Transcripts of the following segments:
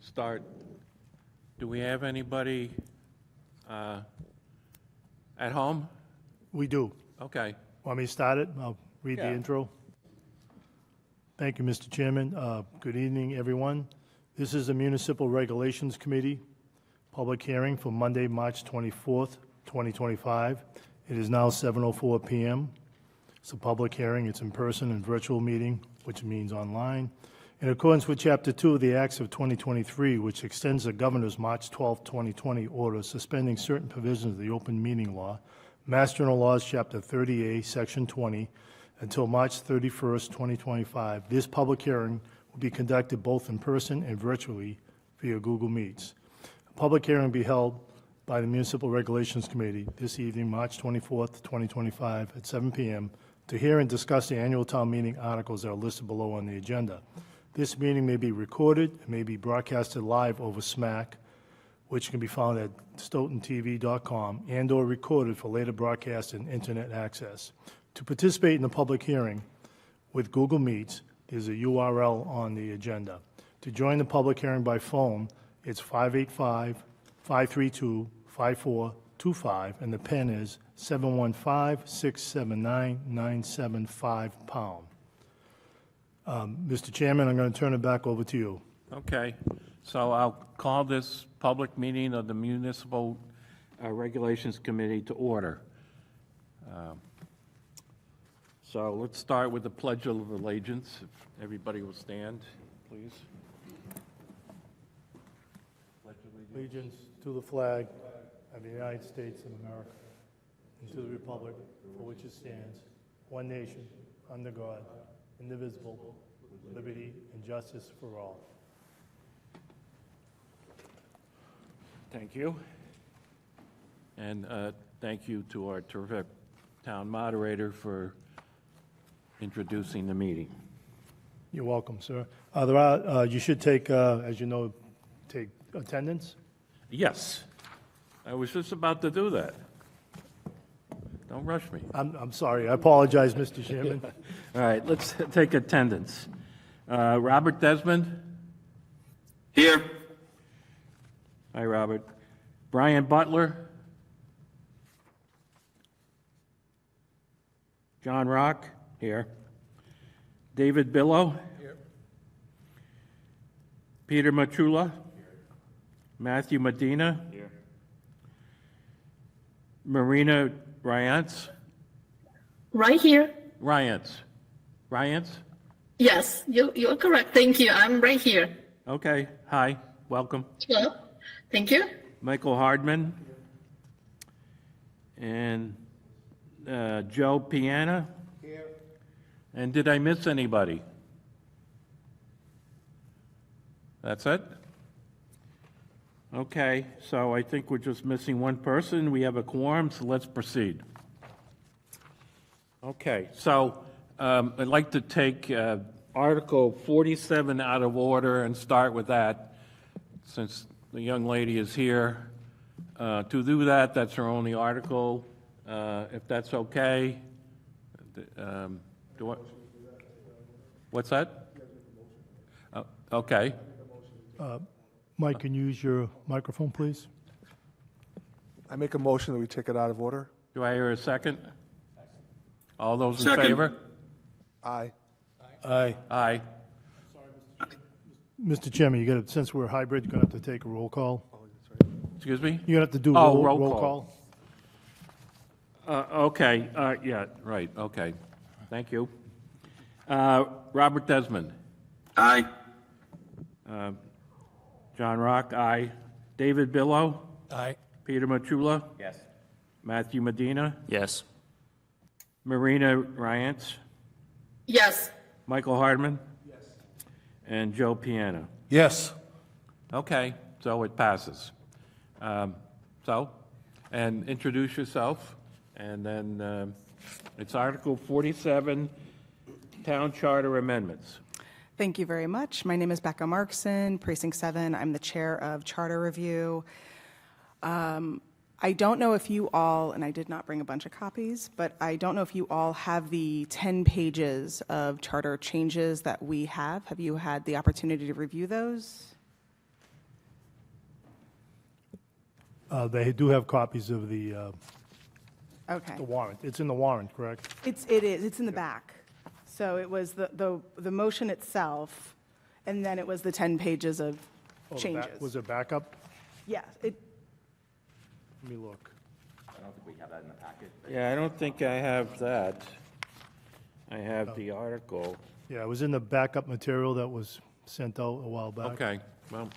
start. Do we have anybody at home? We do. Okay. Want me to start it? I'll read the Yeah. intro. Thank you, Mr. Chairman. Good evening, everyone. This is the Municipal Regulations Committee public hearing for Monday, March 24th, 2025. It is now 7:04 p.m. It's a public hearing. It's in person and virtual meeting, which means online. In accordance with Chapter 2 of the Acts of 2023, which extends the Governor's March 12, 2020 order suspending certain provisions of the open meeting law, Mass General Laws, Chapter 30A, Section 20, until March 31st, 2025, this public hearing will be conducted both in person and virtually via Google Meets. A public hearing will be held by the Municipal Regulations Committee this evening, March 24th, 2025, at 7 p.m. to hear and discuss the annual town meeting articles that are listed below on the agenda. This meeting may be recorded and may be broadcasted live over SMAC, which can be found at stoughtontv.com, and/or recorded for later broadcast and internet access. To participate in the public hearing with Google Meets, there's a URL on the agenda. To join the public hearing by phone, it's 585-532-5425, and the PIN is 715-679-975#. Mr. Chairman, I'm going to turn it back over to you. Okay. So I'll call this public meeting of the Municipal Regulations Committee to order. So let's start with the Pledge of Allegiance. If everybody will stand, please. Pledge of Allegiance to the flag of the United States of America and to the republic for which it stands, one nation, under God, indivisible, with liberty and justice for all. Thank you. And thank you to our terrific town moderator for introducing the meeting. You're welcome, sir. You should take, as you know, take attendance. Yes, I was just about to do that. Don't rush me. I'm sorry. I apologize, Mr. Chairman. All right, let's take attendance. Robert Desmond? Here. Hi, Robert. Brian Butler? John Rock? Here. David Billow? Here. Peter Machula? Here. Matthew Medina? Here. Marina Ryance? Right here. Ryance? Yes, you're correct. Thank you. I'm right here. Okay, hi, welcome. Hello. Thank you. Michael Hardman. And Joe Piana. Here. And did I miss anybody? That's it? Okay, so I think we're just missing one person. We have a quorum, so let's proceed. Okay, so I'd like to take Article 47 out of order and start with that, since the young lady is here. To do that, that's her only article. If that's okay. What's that? Okay. Mike, can you use your microphone, please? I make a motion that we take it out of order. Do I hear a second? All those in Second. favor? Aye. Aye. Aye. Mr. Chairman, you got to, since we're hybrid, you're going to have to take a roll call. Excuse me? You're going to have to do Oh, roll roll call. Okay, yeah, right, okay. Thank you. Robert Desmond. Aye. John Rock, aye. David Billow. Aye. Peter Machula. Yes. Matthew Medina. Yes. Marina Ryance. Yes. Michael Hardman. Yes. And Joe Piana. Yes. Okay, so it passes. And introduce yourself, and then it's Article 47, Town Charter Amendments. Thank you very much. My name is Becca Markson, Precinct 7. I'm the chair of Charter Review. I don't know if you all, and I did not bring a bunch of copies, but I don't know if you all have the 10 pages of charter changes that we have. Have you had the opportunity to review those? They do have copies of the Okay. warrant. It's in the warrant, correct? It's in the back. So it was the motion itself, and then it was the 10 pages of Oh, the back- changes. Was it backup? Yeah, Let me look. Yeah, I don't think I have that. I have the article. Yeah, it was in the backup material that was sent out a while back. Okay, well,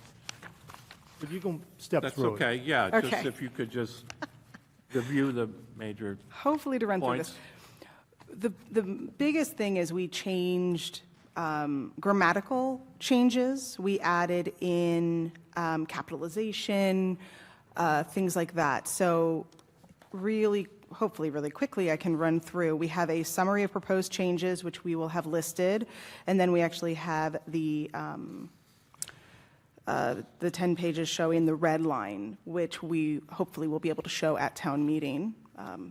But you can step that's through it. okay, yeah, just Okay. if you could just review the major hopefully to run through this. points. The biggest thing is we changed grammatical changes. We added in capitalization, things like that. So really, hopefully really quickly, I can run through. We have a summary of proposed changes, which we will have listed, and then we actually have the 10 pages showing the red line, which we hopefully will be able to show at town meeting.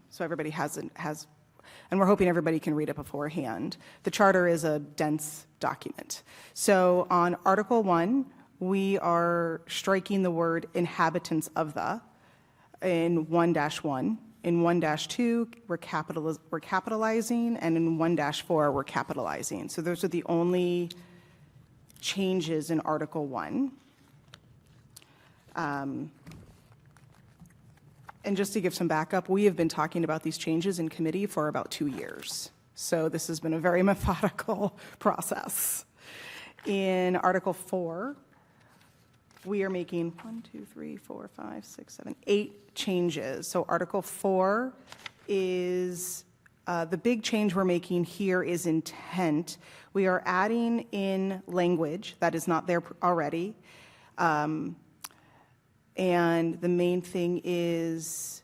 So everybody has, and we're hoping everybody can read it beforehand. The charter is a dense document. So on Article 1, we are striking the word inhabitants of the in 1-1. In 1-2, we're capitalizing, and in 1-4, we're capitalizing. So those are the only changes in Article 1. And just to give some backup, we have been talking about these changes in committee for about 2 years. So this has been a very methodical process. In Article 4, we are making 8 changes. So Article 4 is, the big change we're making here is intent. We are adding in language that is not there already. And the main thing is,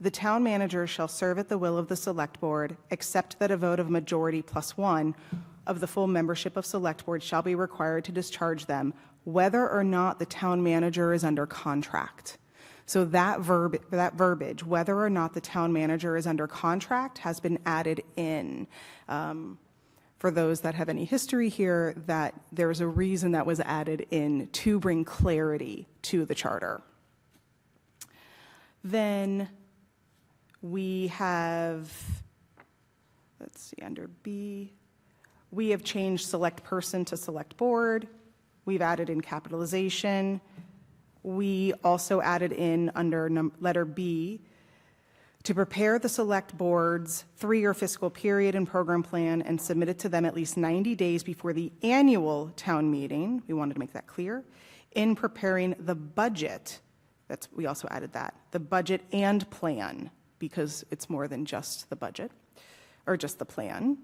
the town manager shall serve at the will of the select board, except that a vote of majority plus one of the full membership of select board shall be required to discharge them, whether or not the town manager is under contract. So that verbiage, whether or not the town manager is under contract, has been added in. For those that have any history here, that there's a reason that was added in to bring clarity to the charter. Then we have, let's see, under B, we have changed select person to select board. We've added in capitalization. We also added in under letter B, to prepare the select board's 3-year fiscal period and program plan and submit it to them at least 90 days before the annual town meeting. We wanted to make that clear. In preparing the budget, we also added that, the budget and plan, because it's more than just the budget, or just the plan.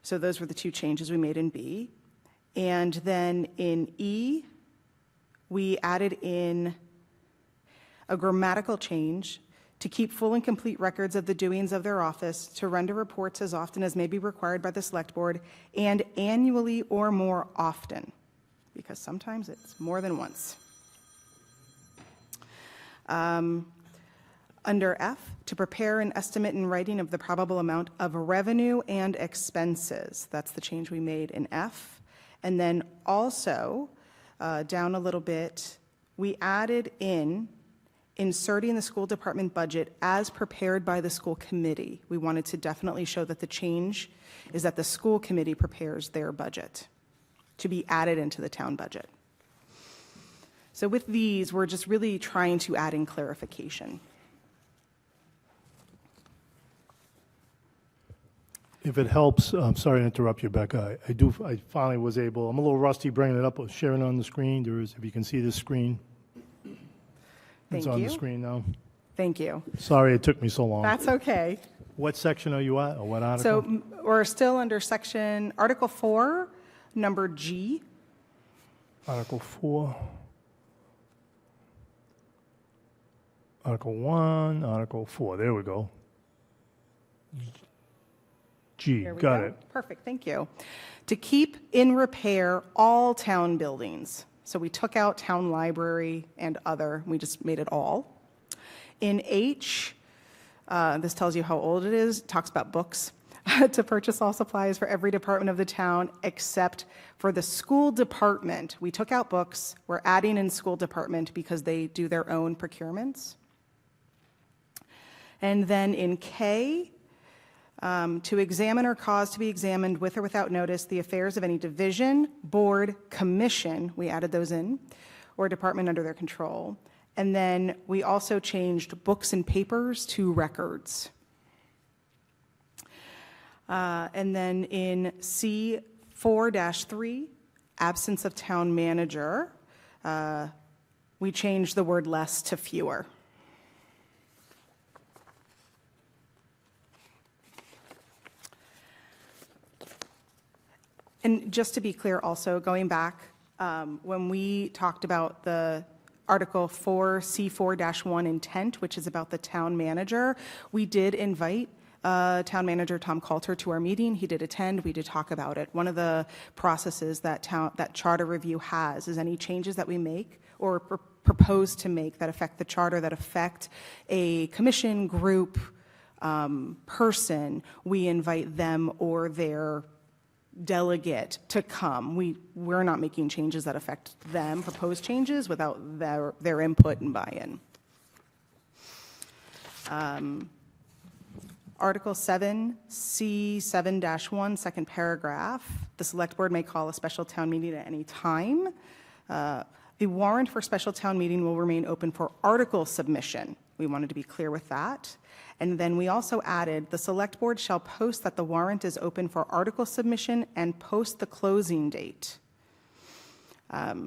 So those were the 2 changes we made in B. And then in E, we added in a grammatical change to keep full and complete records of the doings of their office, to render reports as often as may be required by the select board, and annually or more often, because sometimes it's more than once. Under F, to prepare an estimate in writing of the probable amount of revenue and expenses. That's the change we made in F. And then also, down a little bit, we added in inserting the school department budget as prepared by the school committee. We wanted to definitely show that the change is that the school committee prepares their budget to be added into the town budget. So with these, we're just really trying to add in clarification. If it helps, I'm sorry to interrupt you, Becca. I finally was able, I'm a little rusty bringing it up, but sharing it on the screen. There is, if you can see the screen. It's Thank on you. the screen now. Thank you. Sorry it took me so long. That's okay. What section are you at, or what article? So we're still under Article 4, number G. Article 4. Article 1, Article 4, there we go. G, There we got go. it. Perfect, thank you. To keep in repair all town buildings. So we took out town library and other, we just made it all. In H, this tells you how old it is, it talks about books. To purchase all supplies for every department of the town except for the school department. We took out books, we're adding in school department because they do their own procurements. And then in K, to examine or cause to be examined with or without notice the affairs of any division, board, commission, we added those in, or department under their control. And then we also changed books and papers to records. And then in C4-3, absence of town manager, we changed the word less to fewer. And just to be clear also, going back, when we talked about the Article 4, C4-1 intent, which is about the town manager, we did invite Town Manager Tom Coulter to our meeting. He did attend. We did talk about it. One of the processes that charter review has is any changes that we make or propose to make that affect the charter, that affect a commission, group, person, we invite them or their delegate to come. We're not making changes that affect them, proposed changes, without their input and buy-in. Article 7, C7-1, second paragraph, the select board may call a special town meeting at any time. The warrant for special town meeting will remain open for article submission. We wanted to be clear with that. And then we also added, the select board shall post that the warrant is open for article submission and post the closing date.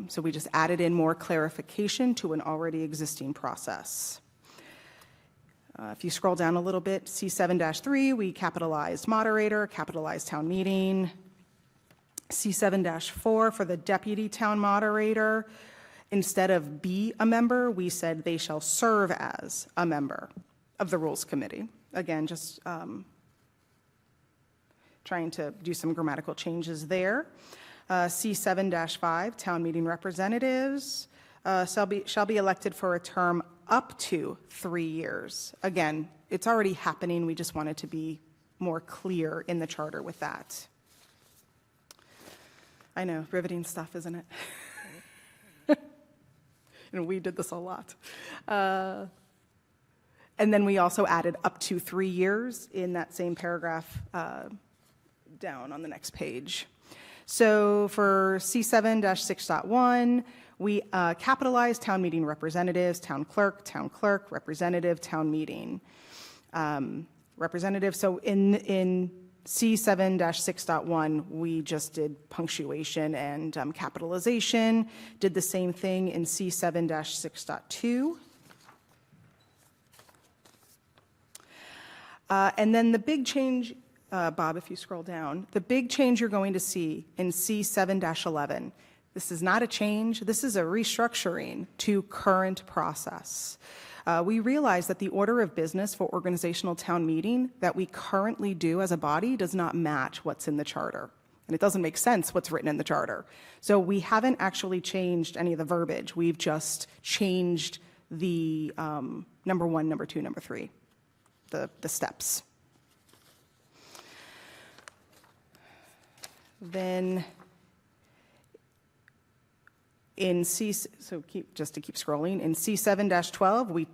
So we just added in more clarification to an already existing process. If you scroll down a little bit, C7-3, we capitalized moderator, capitalized town meeting. C7-4 for the deputy town moderator, instead of be a member, we said they shall serve as a member of the Rules Committee. Again, just trying to do some grammatical changes there. C7-5, town meeting representatives shall be elected for a term up to 3 years. Again, it's already happening. We just wanted to be more clear in the charter with that. I know, riveting stuff, isn't it? And we did this a lot. And then we also added up to 3 years in that same paragraph down on the next page. So for C7-6.1, we capitalized town meeting representatives, town clerk, representative, town meeting representative. So in C7-6.1, we just did punctuation and capitalization. Did the same thing in C7-6.2. And then the big change, Bob, if you scroll down, the big change you're going to see in C7-11, this is not a change, this is a restructuring to current process. We realize that the order of business for organizational town meeting that we currently do as a body does not match what's in the charter. And it doesn't make sense what's written in the charter. So we haven't actually changed any of the verbiage. We've just changed the number 1, number 2, number 3, the steps. Then in just to keep scrolling, in C7-12, we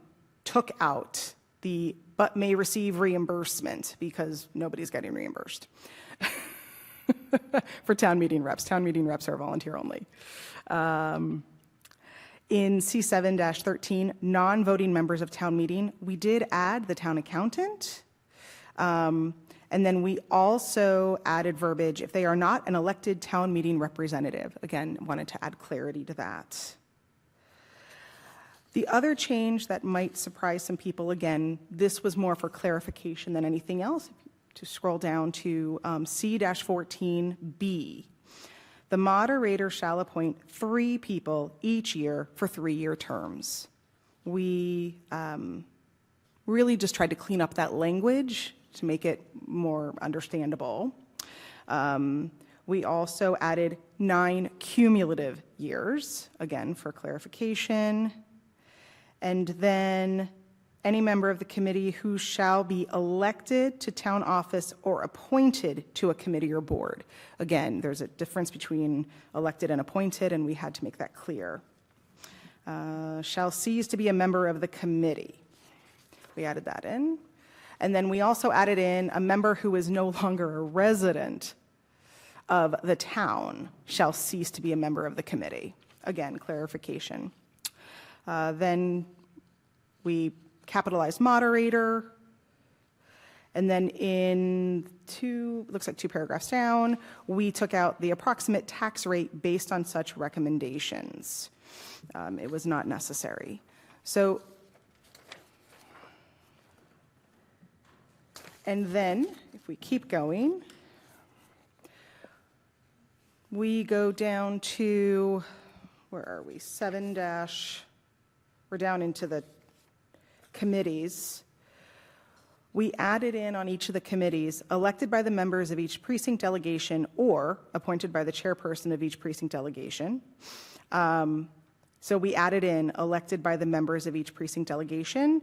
took out the but may receive reimbursement because nobody's getting reimbursed for town meeting reps. Town meeting reps are volunteer only. In C7-13, non-voting members of town meeting, we did add the town accountant. And then we also added verbiage, if they are not an elected town meeting representative. Again, wanted to add clarity to that. The other change that might surprise some people, again, this was more for clarification than anything else, to scroll down to C-14B. The moderator shall appoint 3 people each year for 3-year terms. We really just tried to clean up that language to make it more understandable. We also added 9 cumulative years, again, for clarification. And then any member of the committee who shall be elected to town office or appointed to a committee or board. Again, there's a difference between elected and appointed, and we had to make that clear. Shall cease to be a member of the committee. We added that in. And then we also added in a member who is no longer a resident of the town shall cease to be a member of the committee. Again, clarification. Then we capitalized moderator. And then looks like 2 paragraphs down, we took out the approximate tax rate based on such recommendations. It was not necessary. So, and then if we keep going, we go down to, where are we? 7 dash, we're down into the committees. We added in on each of the committees, elected by the members of each precinct delegation or appointed by the chairperson of each precinct delegation. So we added in elected by the members of each precinct delegation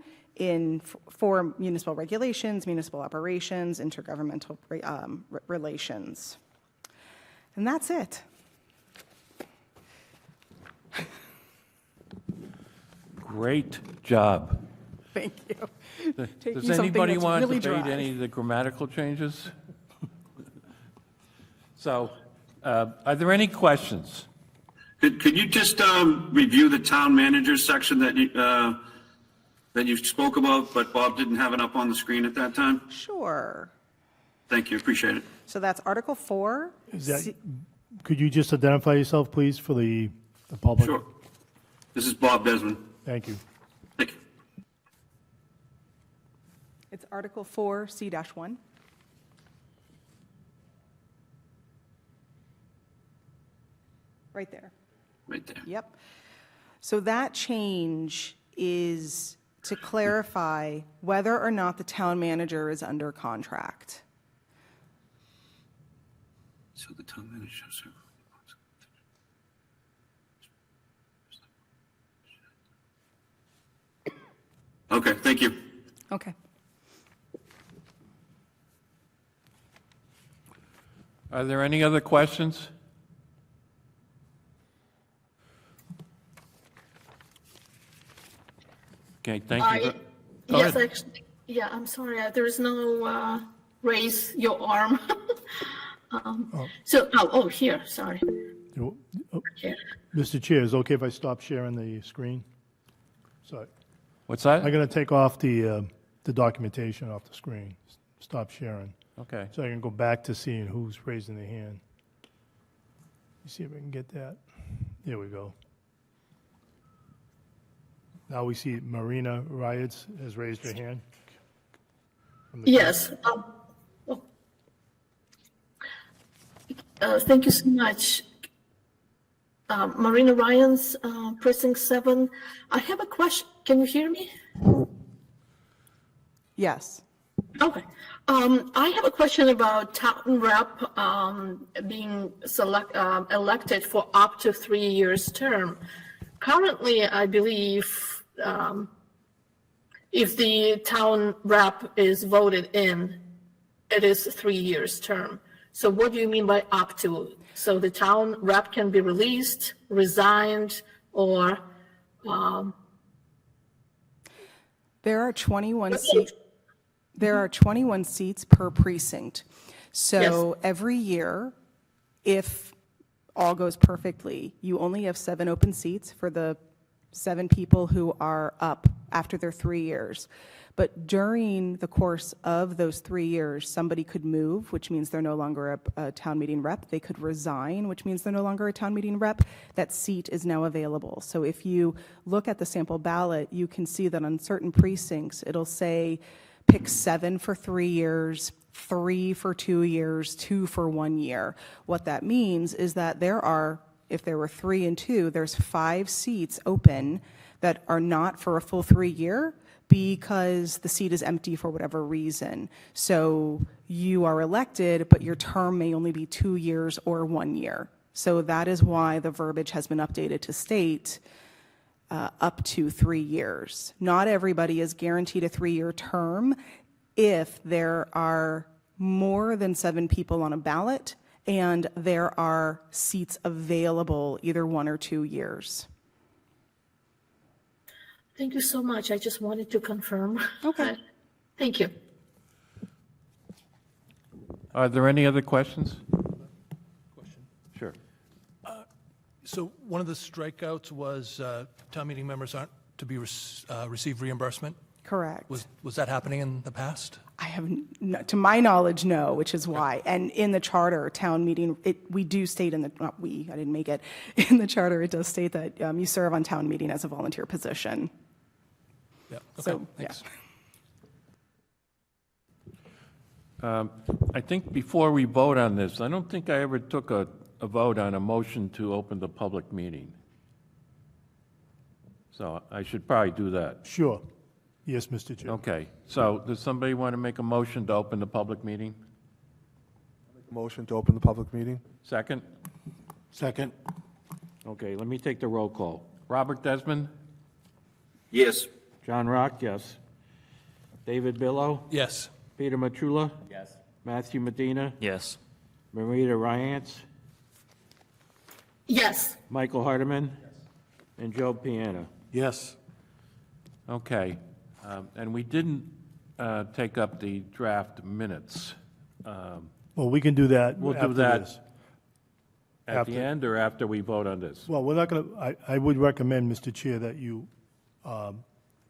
for municipal regulations, municipal operations, intergovernmental relations. And that's it. Great job. Thank you. Taking Does something anybody that's want to really debate dry. any of the grammatical changes? So, are there any questions? Could you just review the town manager section that you spoke about, but Bob didn't have it up on the screen at that time? Sure. Thank you, appreciate it. So that's Article 4. Is that, could you just identify yourself, please, for the public? Sure. This is Bob Desmond. Thank you. Thank you. It's Article 4, C-1. Right there. Right there. Yep. So that change is to clarify whether or not the town manager is under contract. So the town manager shall serve. Okay, thank you. Okay. Are there any other questions? Okay, thank you. Go Yes, ahead. actually, yeah, I'm sorry, there is no raise your arm. Here, sorry. You- oh, Here. Mr. Chair, is it okay if I stop sharing the screen? Sorry. What's that? I'm going to take off the documentation off the screen. Stop sharing. Okay. So I can go back to seeing who's raising their hand. You see if I can get that. There we go. Now we see Marina Riots has raised her hand. From the- Yes. Thank you so much. Marina Ryan's, Precinct 7. I have a question. Can you hear me? Yes. Okay. I have a question about town rep being elected for up to 3 years term. Currently, I believe if the town rep is voted in, it is 3 years term. So what do you mean by up to? So the town rep can be released, resigned, or There are 21 seats. There are 21 seats per precinct. So every year, if all goes perfectly, you only have 7 open seats for the 7 people who are up after their 3 years. But during the course of those 3 years, somebody could move, which means they're no longer a town meeting rep. They could resign, which means they're no longer a town meeting rep. That seat is now available. So if you look at the sample ballot, you can see that on certain precincts, it'll say pick 7 for 3 years, 3 for 2 years, 2 for 1 year. What that means is that there are, if there were 3 and 2, there's 5 seats open that are not for a full 3 year because the seat is empty for whatever reason. So you are elected, but your term may only be 2 years or 1 year. So that is why the verbiage has been updated to state up to 3 years. Not everybody is guaranteed a 3-year term if there are more than 7 people on a ballot and there are seats available either 1 or 2 years. Thank you so much. I just wanted to confirm. Okay. Thank you. Are there any other questions? Sure. So one of the strikeouts was town meeting members aren't to be receive reimbursement. Correct. Was that happening in the past? I have, to my knowledge, no, which is why. And in the charter, town meeting, we do state in the, not we, I didn't make it, in the charter, it does state that you serve on town meeting as a volunteer position. Yeah. Okay. So, yeah. Thanks. I think before we vote on this, I don't think I ever took a vote on a motion to open the public meeting. So I should probably do that. Sure. Yes, Mr. Chair. Okay, so does somebody want to make a motion to open the public meeting? Motion to open the public meeting? Second? Second. Okay, let me take the roll call. Robert Desmond? Yes. John Rock, yes. David Billow? Yes. Peter Matrula? Yes. Matthew Medina? Yes. Marita Ryans? Yes. Michael Hardeman? And Joe Piana? Yes. Okay, and we didn't take up the draft minutes. Well, we can do that We'll do after that this. At the After. end or after we vote on this? Well, we're not going to, I would recommend, Mr. Chair, that you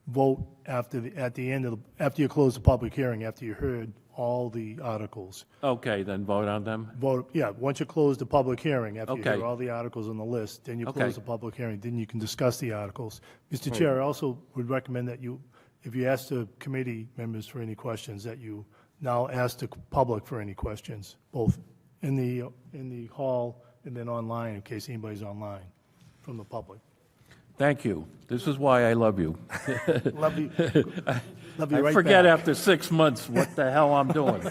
vote at the end of, after you close the public hearing, after you heard all the articles. Okay, then vote on them? Vote, yeah, once you close the public hearing, after you Okay. hear all the articles on the list, then you Okay. close the public hearing, then you can discuss the articles. Mr. Chair, I also would recommend that you, if you ask the committee members for any questions, that you now ask the public for any questions, both in the hall and then online, in case anybody's online from the public. Thank you. This is why I love you. Love you, love you I right forget back. after 6 months what the hell I'm doing.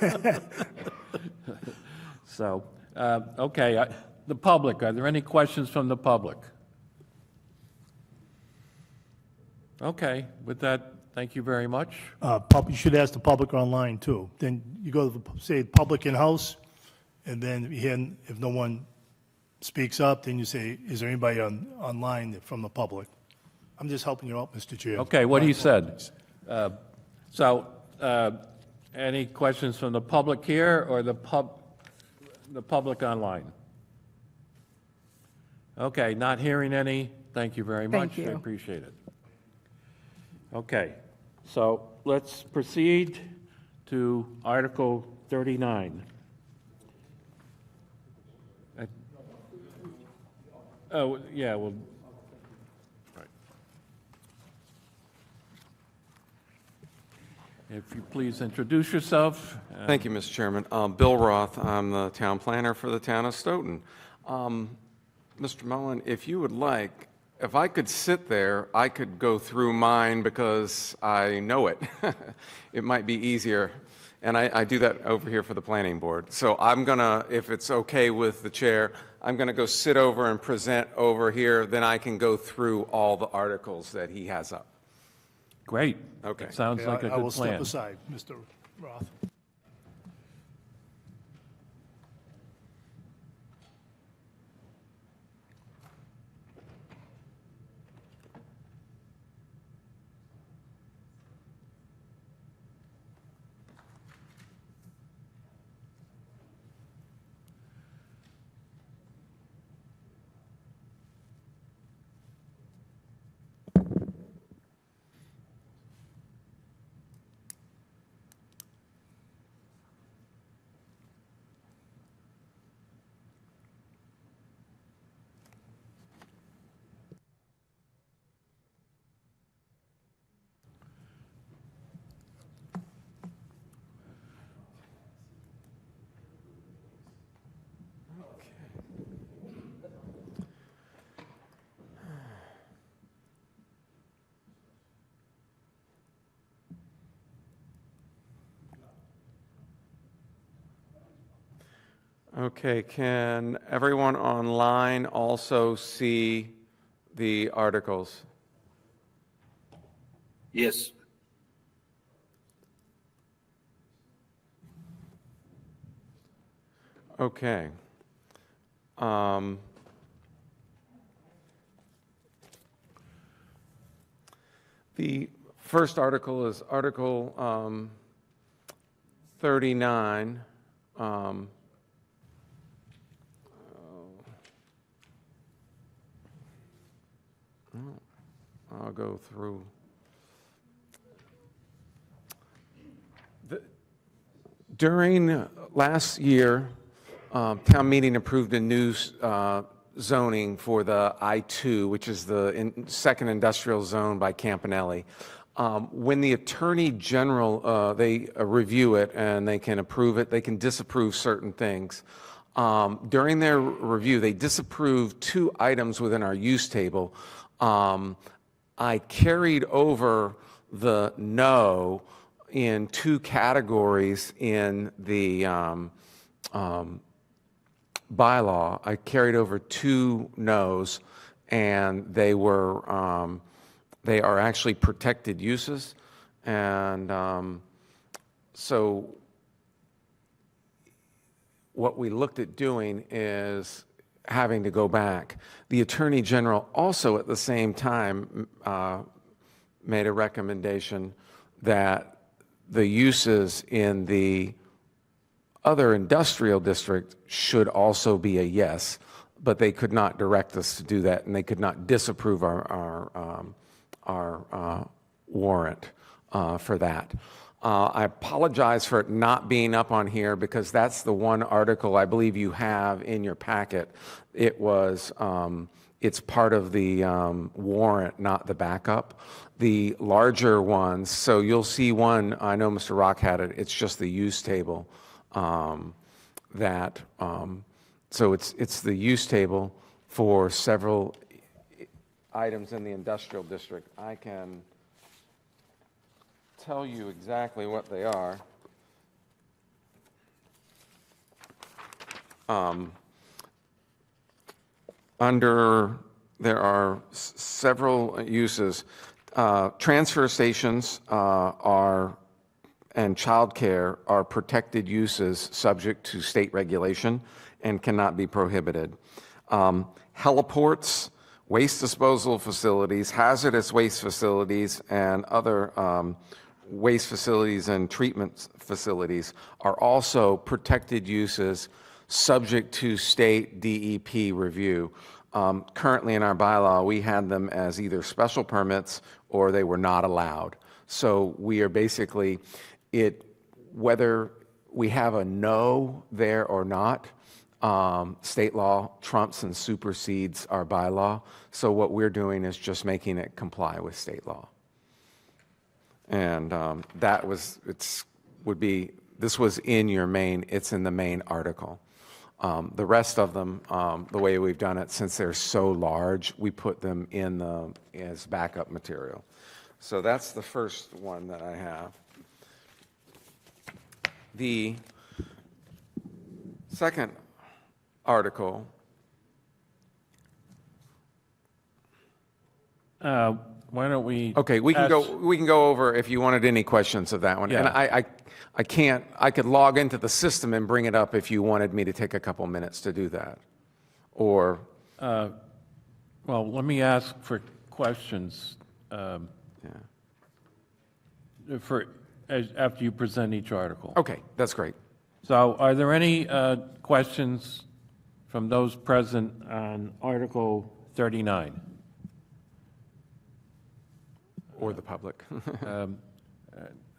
So, okay, the public, are there any questions from the public? Okay, with that, thank you very much. You should ask the public online, too. Then you go to, say, public in-house, and then if no one speaks up, then you say, is there anybody online from the public? I'm just helping you out, Mr. Chair. Okay, what he said. So, any questions from the public here or the public online? Okay, not hearing any. Thank you very much. Thank you. I appreciate it. Okay, so let's proceed to Article 39. Oh, yeah, well, right. If you please introduce yourself. Thank you, Mr. Chairman. Bill Roth, I'm the town planner for the town of Stoughton. Mr. Mullen, if you would like, if I could sit there, I could go through mine because I know it. It might be easier, and I do that over here for the planning board. So I'm gonna, if it's okay with the chair, I'm gonna go sit over and present over here, then I can go through all the articles that he has up. Great. Okay. Sounds like a I will good step plan. aside, Mr. Roth. Okay, can everyone online also see the articles? Yes. Okay. The first article is Article 39. I'll go through. During last year, town meeting approved a new zoning for the I-2, which is the second industrial zone by Campanelli. When the Attorney General, they review it and they can approve it, they can disapprove certain things. During their review, they disapproved 2 items within our use table. I carried over the no in 2 categories in the bylaw. I carried over 2 no's, and they are actually protected uses. And so what we looked at doing is having to go back. The Attorney General also at the same time made a recommendation that the uses in the other industrial district should also be a yes, but they could not direct us to do that, and they could not disapprove our warrant for that. I apologize for it not being up on here because that's the one article I believe you have in your packet. It was, it's part of the warrant, not the backup. The larger ones, so you'll see one, I know Mr. Rock had it, it's just the use table. So it's the use table for several items in the industrial district. I can tell you exactly what they are. There are several uses. Transfer stations and childcare are protected uses subject to state regulation and cannot be prohibited. Heliports, waste disposal facilities, hazardous waste facilities, and other waste facilities and treatment facilities are also protected uses subject to state DEP review. Currently in our bylaw, we had them as either special permits or they were not allowed. So we are basically, whether we have a no there or not, state law trumps and supersedes our bylaw. So what we're doing is just making it comply with state law. And this was in your main, it's in the main article. The rest of them, the way we've done it, since they're so large, we put them in as backup material. So that's the first one that I have. The second article. Why don't we? Okay, we can go over if you wanted any questions of that one. Yeah. And I could log into the system and bring it up if you wanted me to take a couple minutes to do that. Or Well, let me ask for questions after you present each article. okay, that's great. So are there any questions from those present on Article 39? Or the public. How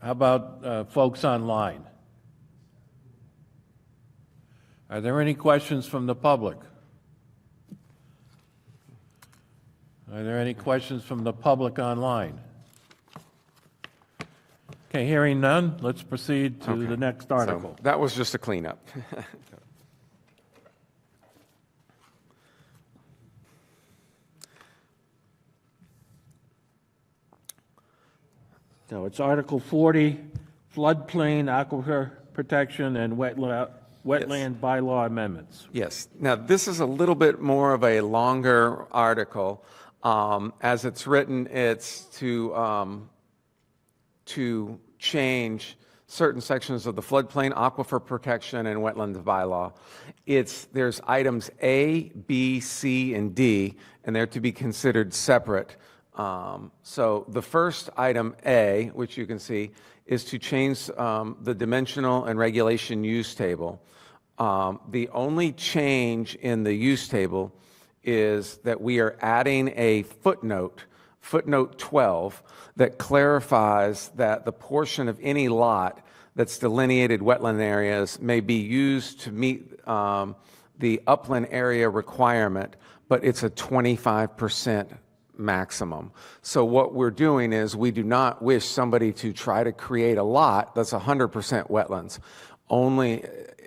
about folks online? Are there any questions from the public? Are there any questions from the public online? Okay, hearing none, let's proceed to the next article. So that was just a cleanup. So it's Article 40, floodplain, aquifer protection, and wetland bylaw amendments. Yes. Now, this is a little bit more of a longer article. As it's written, it's to change certain sections of the floodplain, aquifer protection, and wetlands bylaw. There's items A, B, C, and D, and they're to be considered separate So the first item, A, which you can see, is to change the dimensional and regulation use table. The only change in the use table is that we are adding a footnote, footnote 12, that clarifies that the portion of any lot that's delineated wetland areas may be used to meet the upland area requirement, but it's a 25% maximum. So what we're doing is we do not wish somebody to try to create a lot that's 100% wetlands. Only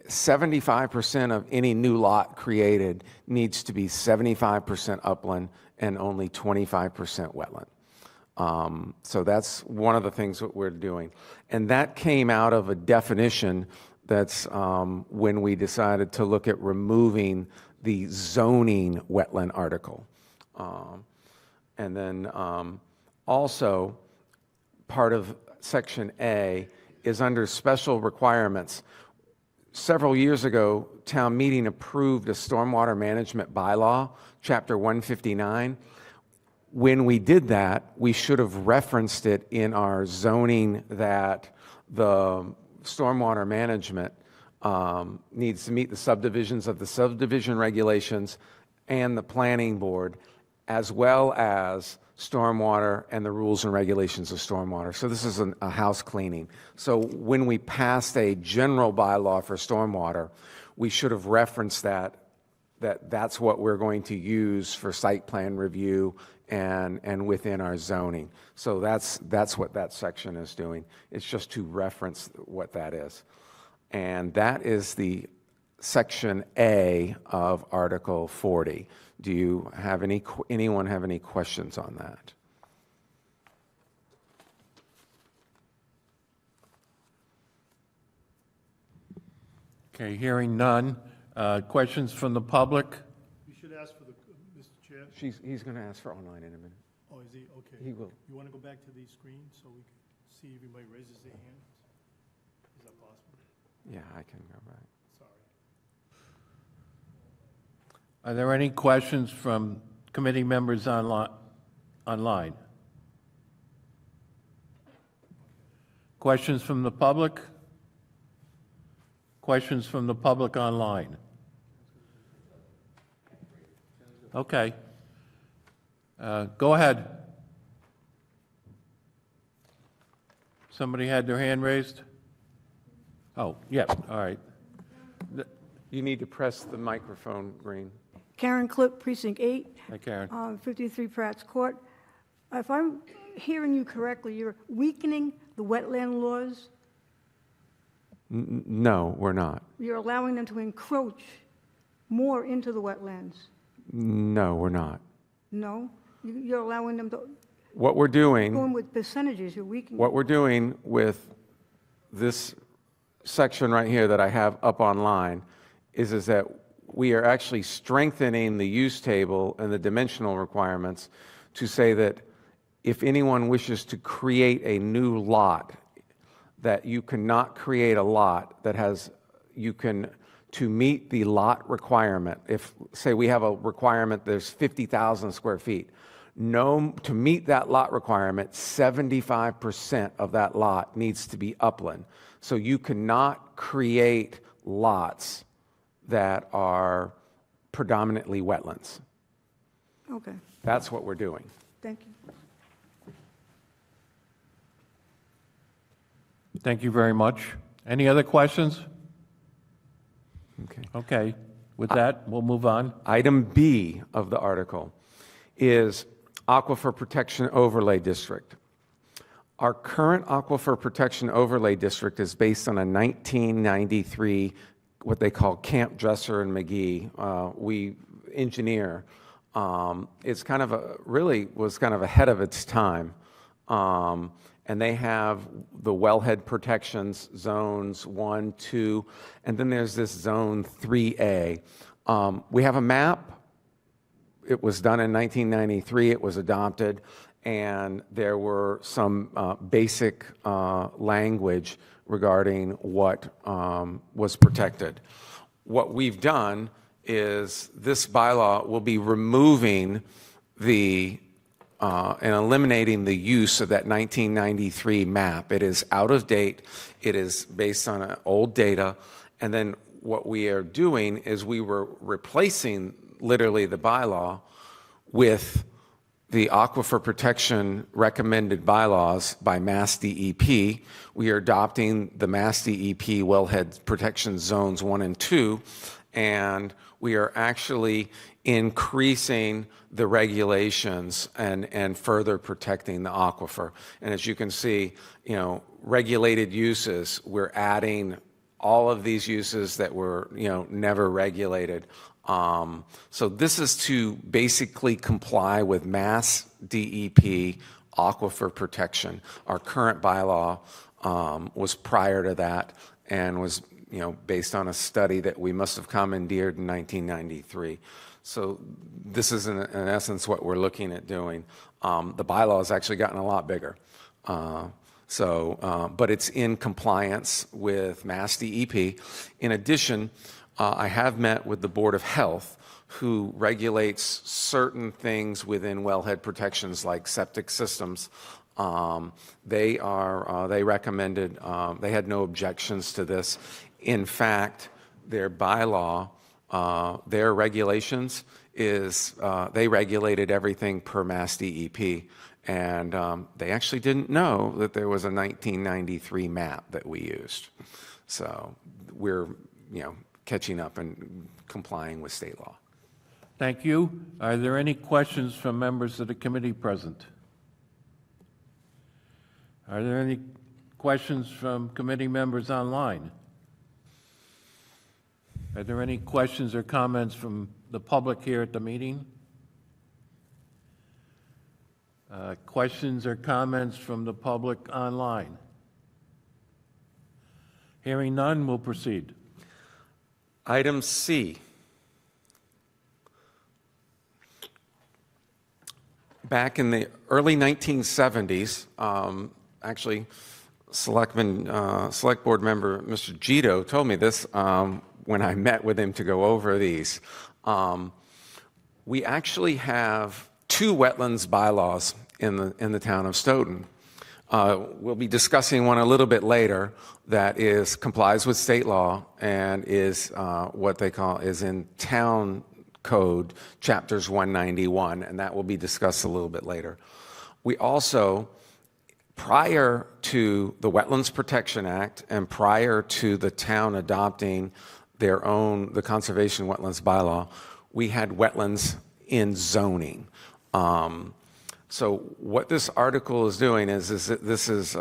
75% of any new lot created needs to be 75% upland and only 25% wetland. So that's one of the things that we're doing. And that came out of a definition that's when we decided to look at removing the zoning wetland article. And then also, part of Section A is under special requirements. Several years ago, town meeting approved a stormwater management bylaw, Chapter 159. When we did that, we should have referenced it in our zoning that the stormwater management needs to meet the subdivisions of the subdivision regulations and the planning board, as well as stormwater and the rules and regulations of stormwater. So this is a house cleaning. So when we passed a general bylaw for stormwater, we should have referenced that's what we're going to use for site plan review and within our zoning. So that's what that section is doing. It's just to reference what that is. And that is the Section A of Article 40. Do you have anyone have any questions on that? Okay, hearing none. Questions from the public? You should ask for the, Mr. Chair. He's going to ask for online in a minute. Oh, is he? Okay. He will. You want to go back to the screen so we can see if anybody raises their hand? Is that possible? Yeah, I can go back. Sorry. Are there any questions from committee members online? Questions from the public? Questions from the public online? Okay. Go ahead. Somebody had their hand raised? Oh, yeah, all right. You need to press the microphone, Green. Karen Clip, Precinct 8, Hi, Karen. 53 Pratt's Court. If I'm hearing you correctly, you're weakening the wetland laws? No, we're not. You're allowing them to encroach more into the wetlands? No, we're not. No? You're allowing them to, What we're doing, going with percentages, you're weakening. what we're doing with this section right here that I have up online is that we are actually strengthening the use table and the dimensional requirements to say that if anyone wishes to create a new lot, that you cannot create a lot that has, to meet the lot requirement, if, say, we have a requirement, there's 50,000 square feet, to meet that lot requirement, 75% of that lot needs to be upland. So you cannot create lots that are predominantly wetlands. Okay, That's what we're doing. thank you. Thank you very much. Any other questions? Okay. Okay, with that, we'll move on. Item B of the article is Aquifer Protection Overlay District. Our current Aquifer Protection Overlay District is based on a 1993, what they call Camp Dresser and McGee. We engineer. It's kind of really was kind of ahead of its time. And they have the wellhead protections, zones 1, 2, and then there's this zone 3A. We have a map. It was done in 1993. It was adopted, and there were some basic language regarding what was protected. What we've done is this bylaw will be removing the and eliminating the use of that 1993 map. It is out of date. It is based on old data. And then what we are doing is we were replacing literally the bylaw with the aquifer protection recommended bylaws by Mass DEP. We are adopting the Mass DEP wellhead protection zones 1 and 2, and we are actually increasing the regulations and further protecting the aquifer. And as you can see, regulated uses, we're adding all of these uses that were, never regulated. So this is to basically comply with Mass DEP aquifer protection. Our current bylaw was prior to that and was, based on a study that we must have commandeered in 1993. So this is in essence what we're looking at doing. The bylaw has actually gotten a lot bigger. But it's in compliance with Mass DEP. In addition, I have met with the Board of Health, who regulates certain things within wellhead protections like septic systems. They recommended, they had no objections to this. In fact, their bylaw, their regulations is, they regulated everything per Mass DEP. And they actually didn't know that there was a 1993 map that we used. So we're, catching up and complying with state law. Thank you. Are there any questions from members of the committee present? Are there any questions from committee members online? Are there any questions or comments from the public here at the meeting? Questions or comments from the public online? Hearing none, we'll proceed. Item C. Back in the early 1970s, actually, Select Board member Mr. Gito told me this when I met with him to go over these. We actually have 2 wetlands bylaws in the town of Stoughton. We'll be discussing one a little bit later that complies with state law and is what they call is in town code chapters 191, and that will be discussed a little bit later. We also, prior to the Wetlands Protection Act and prior to the town adopting the Conservation Wetlands Bylaw, we had wetlands in zoning. So what this article is doing is that this is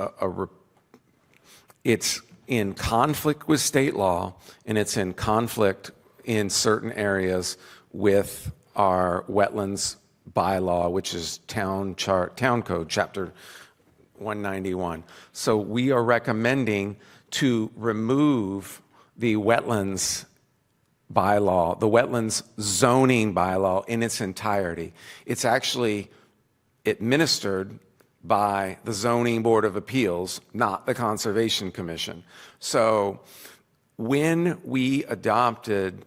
it's in conflict with state law, and it's in conflict in certain areas with our wetlands bylaw, which is town code chapter 191. So we are recommending to remove the wetlands bylaw, the wetlands zoning bylaw in its entirety. It's actually administered by the Zoning Board of Appeals, not the Conservation Commission. So when we adopted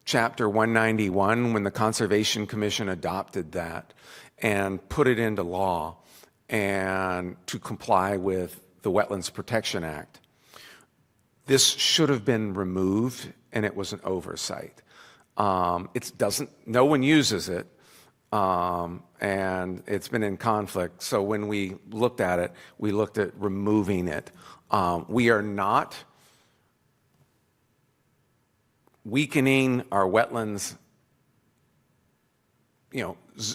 Chapter 191, when the Conservation Commission adopted that and put it into law and to comply with the Wetlands Protection Act, this should have been removed, and it was an oversight. No one uses it. And it's been in conflict. So when we looked at it, we looked at removing it. We are not weakening our wetlands.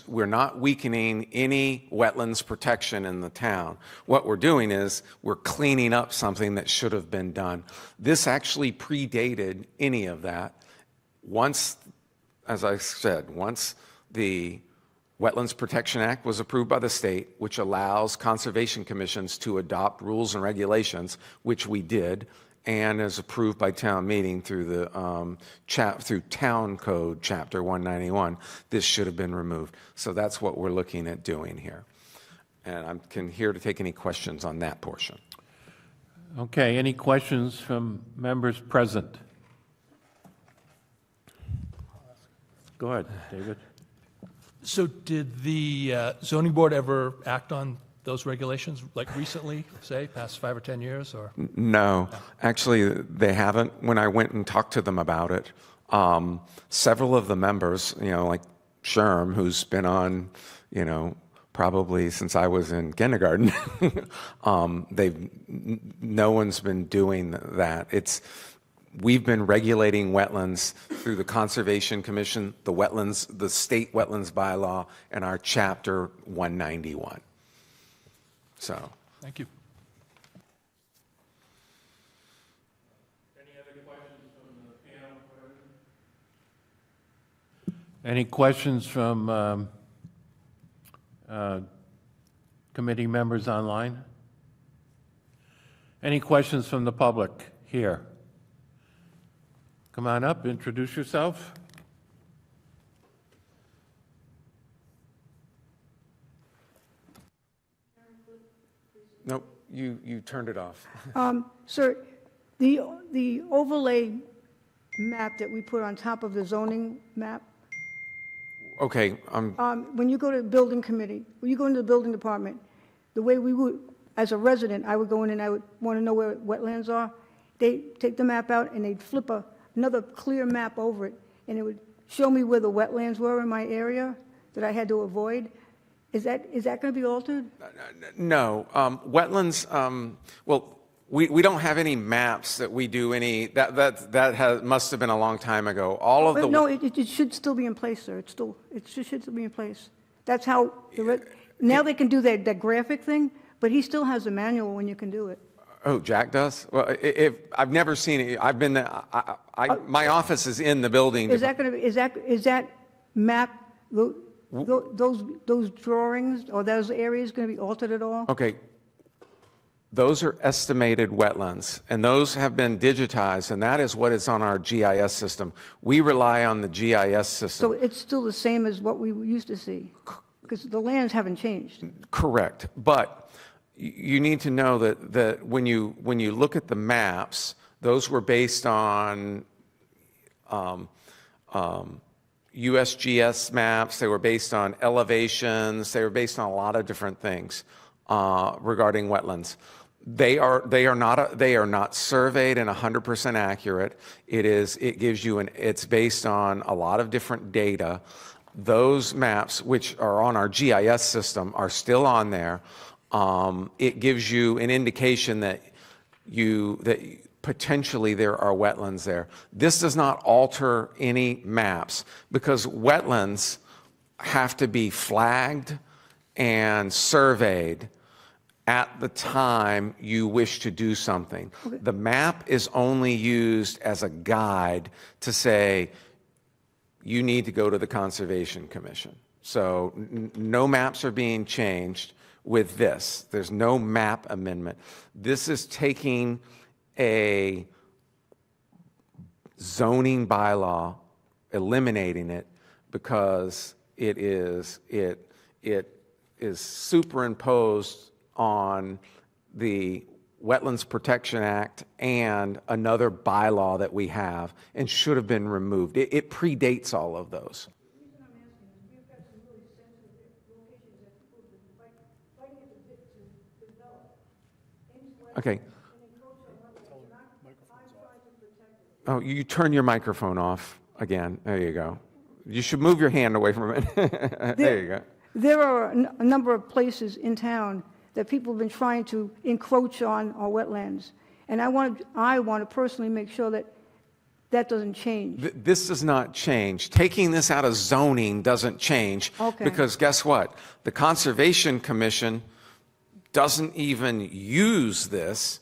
We're not weakening any wetlands protection in the town. What we're doing is we're cleaning up something that should have been done. This actually predated any of that. Once, as I said, once the Wetlands Protection Act was approved by the state, which allows conservation commissions to adopt rules and regulations, which we did, and is approved by town meeting through the through town code chapter 191. This should have been removed. So that's what we're looking at doing here. And I'm here to take any questions on that portion. Okay, any questions from members present? Go ahead, David. So did the zoning board ever act on those regulations, like recently, say, past 5 or 10 years, or? No, actually, they haven't. When I went and talked to them about it, several of the members, like Sherm, who's been on, probably since I was in kindergarten, no one's been doing that. We've been regulating wetlands through the Conservation Commission, the state wetlands bylaw, and our chapter 191. So. Thank you. Any other questions from the panel? Any questions from committee members online? Any questions from the public here? Come on up, introduce yourself. Nope, you turned it off. Sir, the overlay map that we put on top of the zoning map, Okay, when you go to the building committee, when you go into the building department, the way we would, as a resident, I would go in and I would want to know where wetlands are. They take the map out and they'd flip another clear map over it, and it would show me where the wetlands were in my area that I had to avoid. Is that going to be altered? no, wetlands, well, we don't have any maps that we do any, must have been a long time ago. All of the. But no, it should still be in place, sir. It should still be in place. That's how, now they can do that graphic thing, but he still has a manual when you can do it. Oh, Jack does? Well, I've never seen it. I've been, my office is in the building. Is that going to be, is that map, those drawings or those areas going to be altered at all? Okay. Those are estimated wetlands, and those have been digitized, and that is what is on our GIS system. We rely on the GIS system. So it's still the same as what we used to see? Because the lands haven't changed. Correct, but you need to know that when you look at the maps, those were based on USGS maps. They were based on elevations. They were based on a lot of different things regarding wetlands. They are not surveyed and 100% accurate. It gives you it's based on a lot of different data. Those maps, which are on our GIS system, are still on there. It gives you an indication that potentially there are wetlands there. This does not alter any maps because wetlands have to be flagged and surveyed at the time you wish to do something. Okay. The map is only used as a guide to say, you need to go to the Conservation Commission. So no maps are being changed with this. There's no map amendment. This is taking a zoning bylaw, eliminating it because it is superimposed on the Wetlands Protection Act and another bylaw that we have and should have been removed. It predates all of those. Okay. Oh, you turn your microphone off again. There you go. You should move your hand away from it. There you go. There are a number of places in town that people have been trying to encroach on our wetlands. And I want to personally make sure that that doesn't change. This does not change. Taking this out of zoning doesn't change. Okay. Because guess what? The Conservation Commission doesn't even use this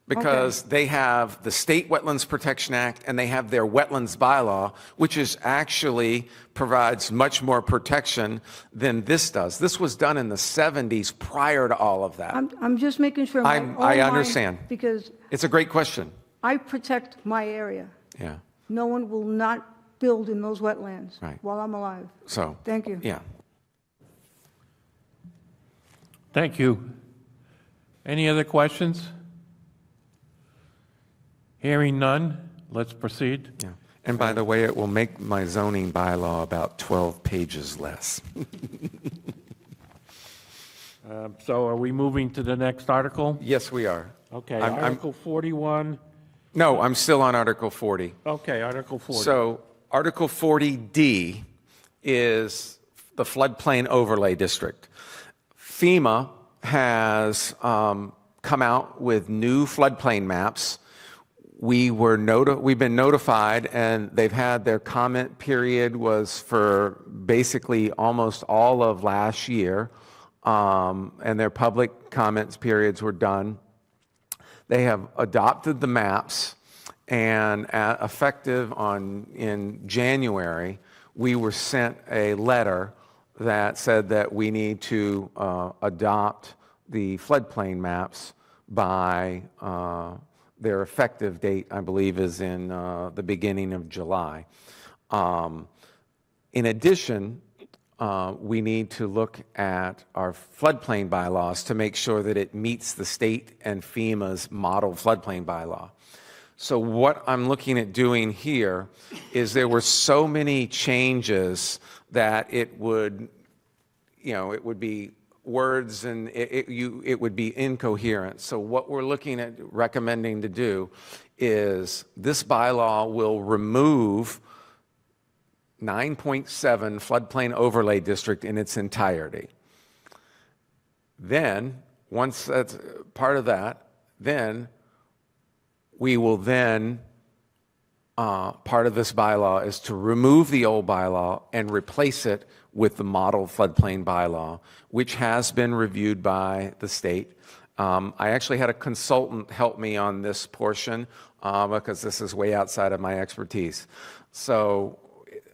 because they have the State Wetlands Protection Act and they have their wetlands bylaw, which is actually provides much more protection than this does. This was done in the 70s prior to all of that. I'm just making sure. I understand. Because it's a great question. I protect my area. Yeah. No one will not build in those wetlands while I'm alive. So. Thank you. Yeah. Thank you. Any other questions? Hearing none, let's proceed. Yeah. And by the way, it will make my zoning bylaw about 12 pages less. So are we moving to the next article? Yes, we are. Okay, I'm- Article 41. No, I'm still on Article 40. Okay, Article 40. So Article 40D is the floodplain overlay district. FEMA has come out with new floodplain maps. We've been notified, and they've had their comment period was for basically almost all of last year, and their public comments periods were done. They have adopted the maps, and effective in January, we were sent a letter that said that we need to adopt the floodplain maps by their effective date, I believe, is in the beginning of July. In addition, we need to look at our floodplain bylaws to make sure that it meets the state and FEMA's model floodplain bylaw. So what I'm looking at doing here is there were so many changes that it would be words and it would be incoherent. So what we're looking at recommending to do is this bylaw will remove 9.7 floodplain overlay district in its entirety. Then, once that's part of that, then we will part of this bylaw is to remove the old bylaw and replace it with the model floodplain bylaw, which has been reviewed by the state. I actually had a consultant help me on this portion because this is way outside of my expertise. So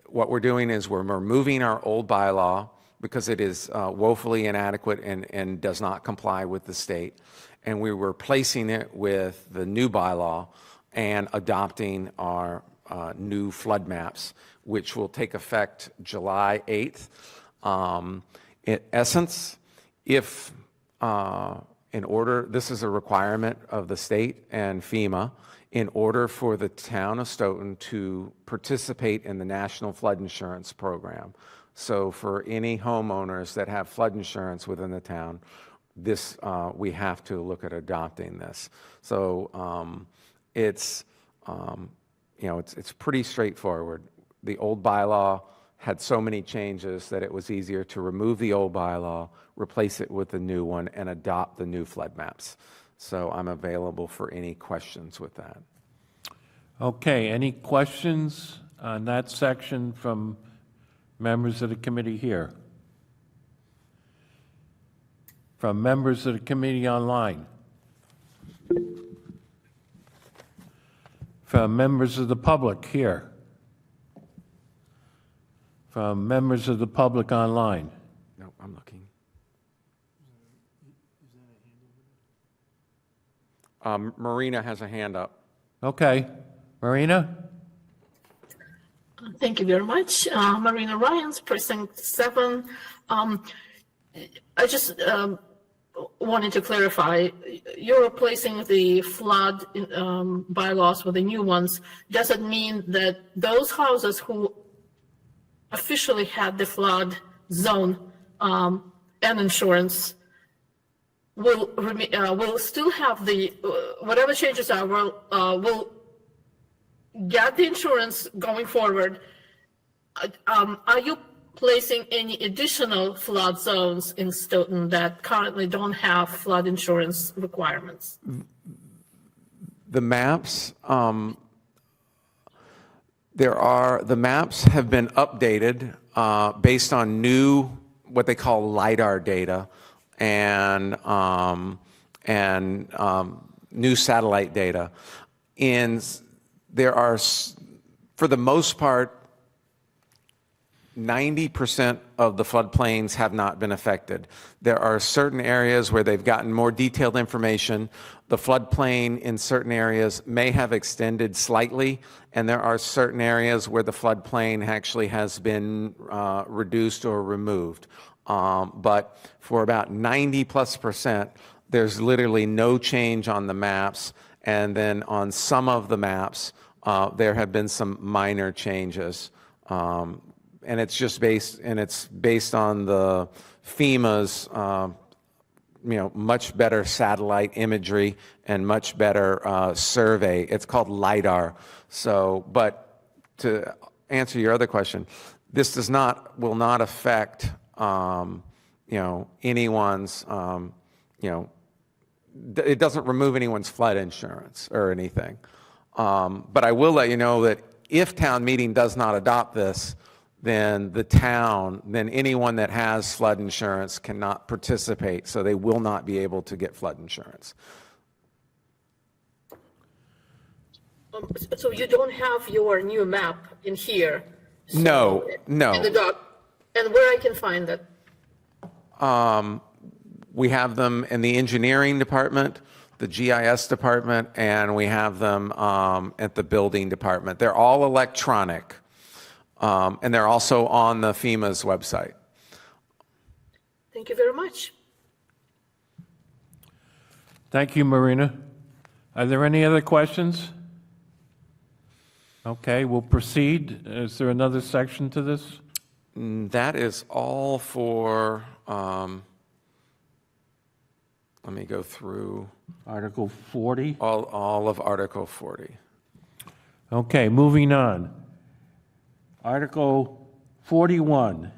what we're doing is we're removing our old bylaw because it is woefully inadequate and does not comply with the state. And we're replacing it with the new bylaw and adopting our new flood maps, which will take effect July 8th. In essence, if this is a requirement of the state and FEMA, in order for the town of Stoughton to participate in the National Flood Insurance Program. So for any homeowners that have flood insurance within the town, we have to look at adopting this. So it's pretty straightforward. The old bylaw had so many changes that it was easier to remove the old bylaw, replace it with the new one, and adopt the new flood maps. So I'm available for any questions with that. Okay, any questions on that section from members of the committee here? From members of the committee online? From members of the public here? From members of the public online? No, I'm looking. Marina has a hand up. Okay. Marina? Thank you very much. Marina Ryans, Precinct 7. I just wanted to clarify, you're replacing the flood bylaws with the new ones. Does it mean that those houses who officially had the flood zone and insurance will still have the, whatever changes are, will get the insurance going forward? Are you placing any additional flood zones in Stoughton that currently don't have flood insurance requirements? The maps, the maps have been updated based on new, what they call LiDAR data and new satellite data. There are, for the most part, 90% of the floodplains have not been affected. There are certain areas where they've gotten more detailed information. The floodplain in certain areas may have extended slightly, and there are certain areas where the floodplain actually has been reduced or removed. But for about 90+%, there's literally no change on the maps. And then on some of the maps, there have been some minor changes. And it's just based on the FEMA's, much better satellite imagery and much better survey. It's called LiDAR. So, but to answer your other question, this will not affect, anyone's, it doesn't remove anyone's flood insurance or anything. But I will let you know that if town meeting does not adopt this, then anyone that has flood insurance cannot participate, so they will not be able to get flood insurance. So you don't have your new map in here? So- No. In the doc, and where I can find that? We have them in the engineering department, the GIS department, and we have them at the building department. They're all electronic, and they're also on the FEMA's website. Thank you very much. Thank you, Marina. Are there any other questions? Okay, we'll proceed. Is there another section to this? That is all for, let me go through Article 40? all of Article 40. Okay, moving on. Article 41.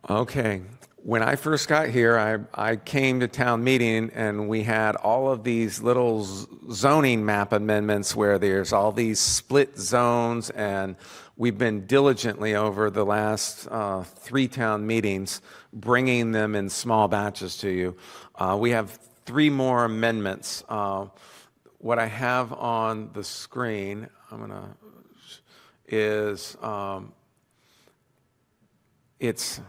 Okay. When I first got here, I came to town meeting and we had all of these little zoning map amendments where there's all these split zones, and we've been diligently over the last 3 town meetings bringing them in small batches to you. We have 3 more amendments. What I have on the screen, is it's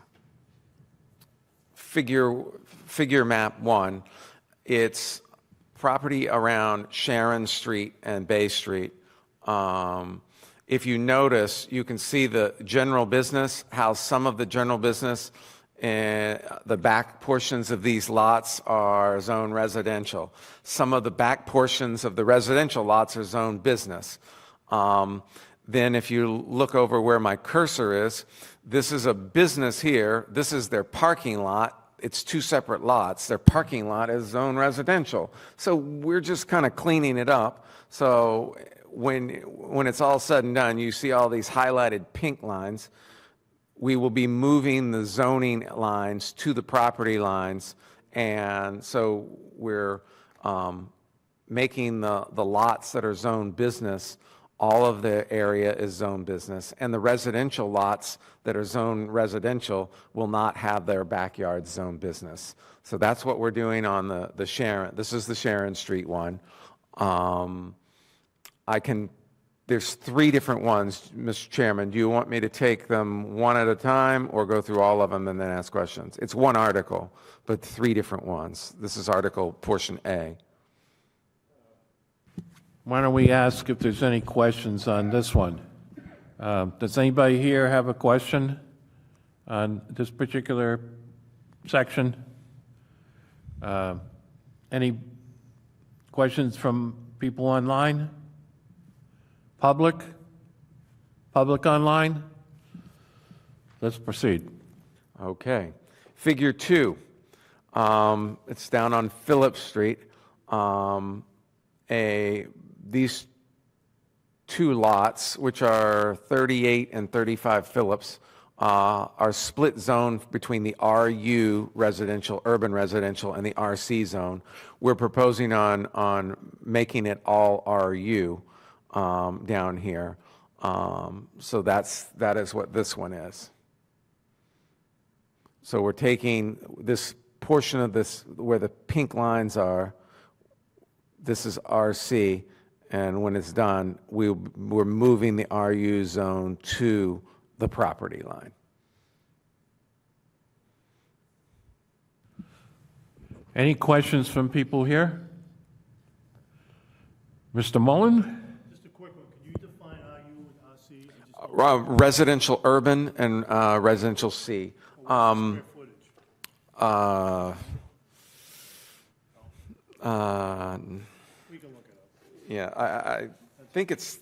figure map 1. It's property around Sharon Street and Bay Street. If you notice, you can see the general business, how some of the general business and the back portions of these lots are zone residential. Some of the back portions of the residential lots are zone business. Then if you look over where my cursor is, this is a business here. This is their parking lot. It's 2 separate lots. Their parking lot is zone residential. So we're just kind of cleaning it up. So when it's all said and done, you see all these highlighted pink lines. We will be moving the zoning lines to the property lines. And so we're making the lots that are zone business, all of the area is zone business, and the residential lots that are zone residential will not have their backyard zone business. So that's what we're doing on the Sharon. This is the Sharon Street one. There's 3 different ones, Mr. Chairman. Do you want me to take them one at a time or go through all of them and then ask questions? It's 1 article, but 3 different ones. This is article portion A. Why don't we ask if there's any questions on this one? Does anybody here have a question on this particular section? Any questions from people online? Public? Public online? Let's proceed. Okay. Figure 2. It's down on Phillip Street. These 2 lots, which are 38 and 35 Phillips, are split zone between the RU residential, urban residential, and the RC zone. We're proposing on making it all RU down here. So that is what this one is. So we're taking this portion of this where the pink lines are. This is RC, and when it's done, we're moving the RU zone to the property line. Any questions from people here? Mr. Mullen? Just a quick one, could you define RU and RC? Residential urban and residential C. Square footage. Uh, We can look it up. Yeah, I think it's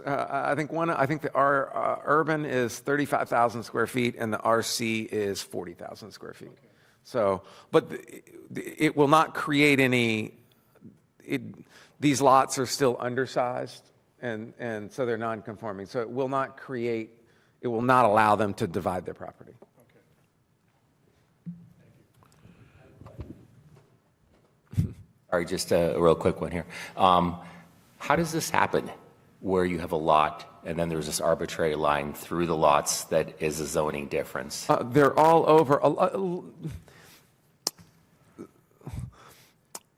I think our urban is 35,000 square feet and the RC is 40,000 square feet. So, but it will not create any, these lots are still undersized and so they're non-conforming. So it will not allow them to divide their property. Sorry, just a real quick one here. How does this happen, where you have a lot and then there's this arbitrary line through the lots that is a zoning difference? They're all over.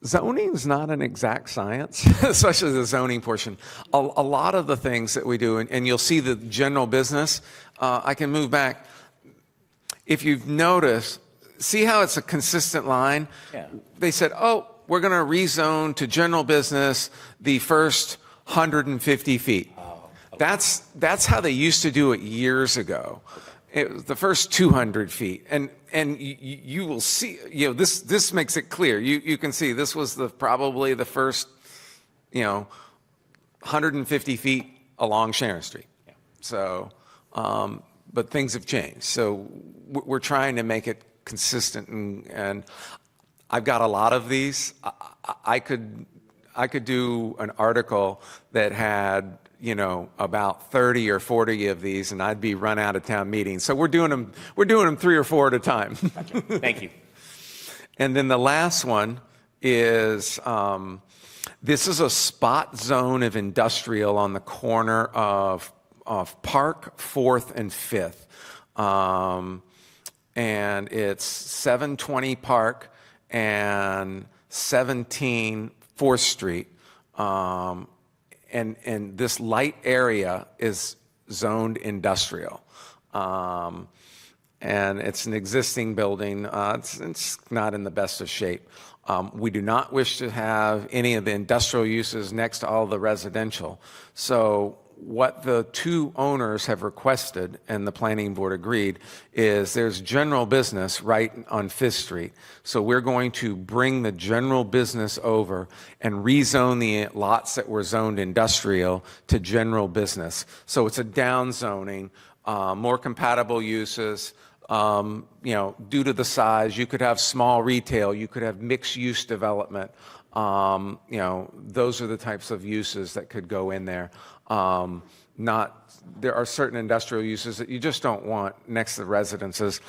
Zoning is not an exact science, especially the zoning portion. A lot of the things that we do, and you'll see the general business, I can move back. If you've noticed, see how it's a consistent line? Yeah. They said, oh, we're going to rezone to general business the first 150 feet. Oh, okay. That's how they used to do it years ago. It was the first 200 feet. And you will see, this makes it clear. You can see this was probably the first, 150 feet along Sharon Street. Yeah. So, but things have changed. So we're trying to make it consistent and I've got a lot of these. I could do an article that had, about 30 or 40 of these, and I'd be run out of town meetings. So we're doing them 3 or 4 at a time. Gotcha. Thank you. And then the last one is, this is a spot zone of industrial on the corner of Park, 4th and 5th. And it's 720 Park and 17 4th Street. And this light area is zoned industrial. And it's an existing building. It's not in the best of shape. We do not wish to have any of the industrial uses next to all the residential. So what the 2 owners have requested, and the planning board agreed, is there's general business right on 5th Street. So we're going to bring the general business over and rezone the lots that were zoned industrial to general business. So it's a downzoning, more compatible uses. Due to the size, you could have small retail, you could have mixed-use development. Those are the types of uses that could go in there. There are certain industrial uses that you just don't want next to the residences.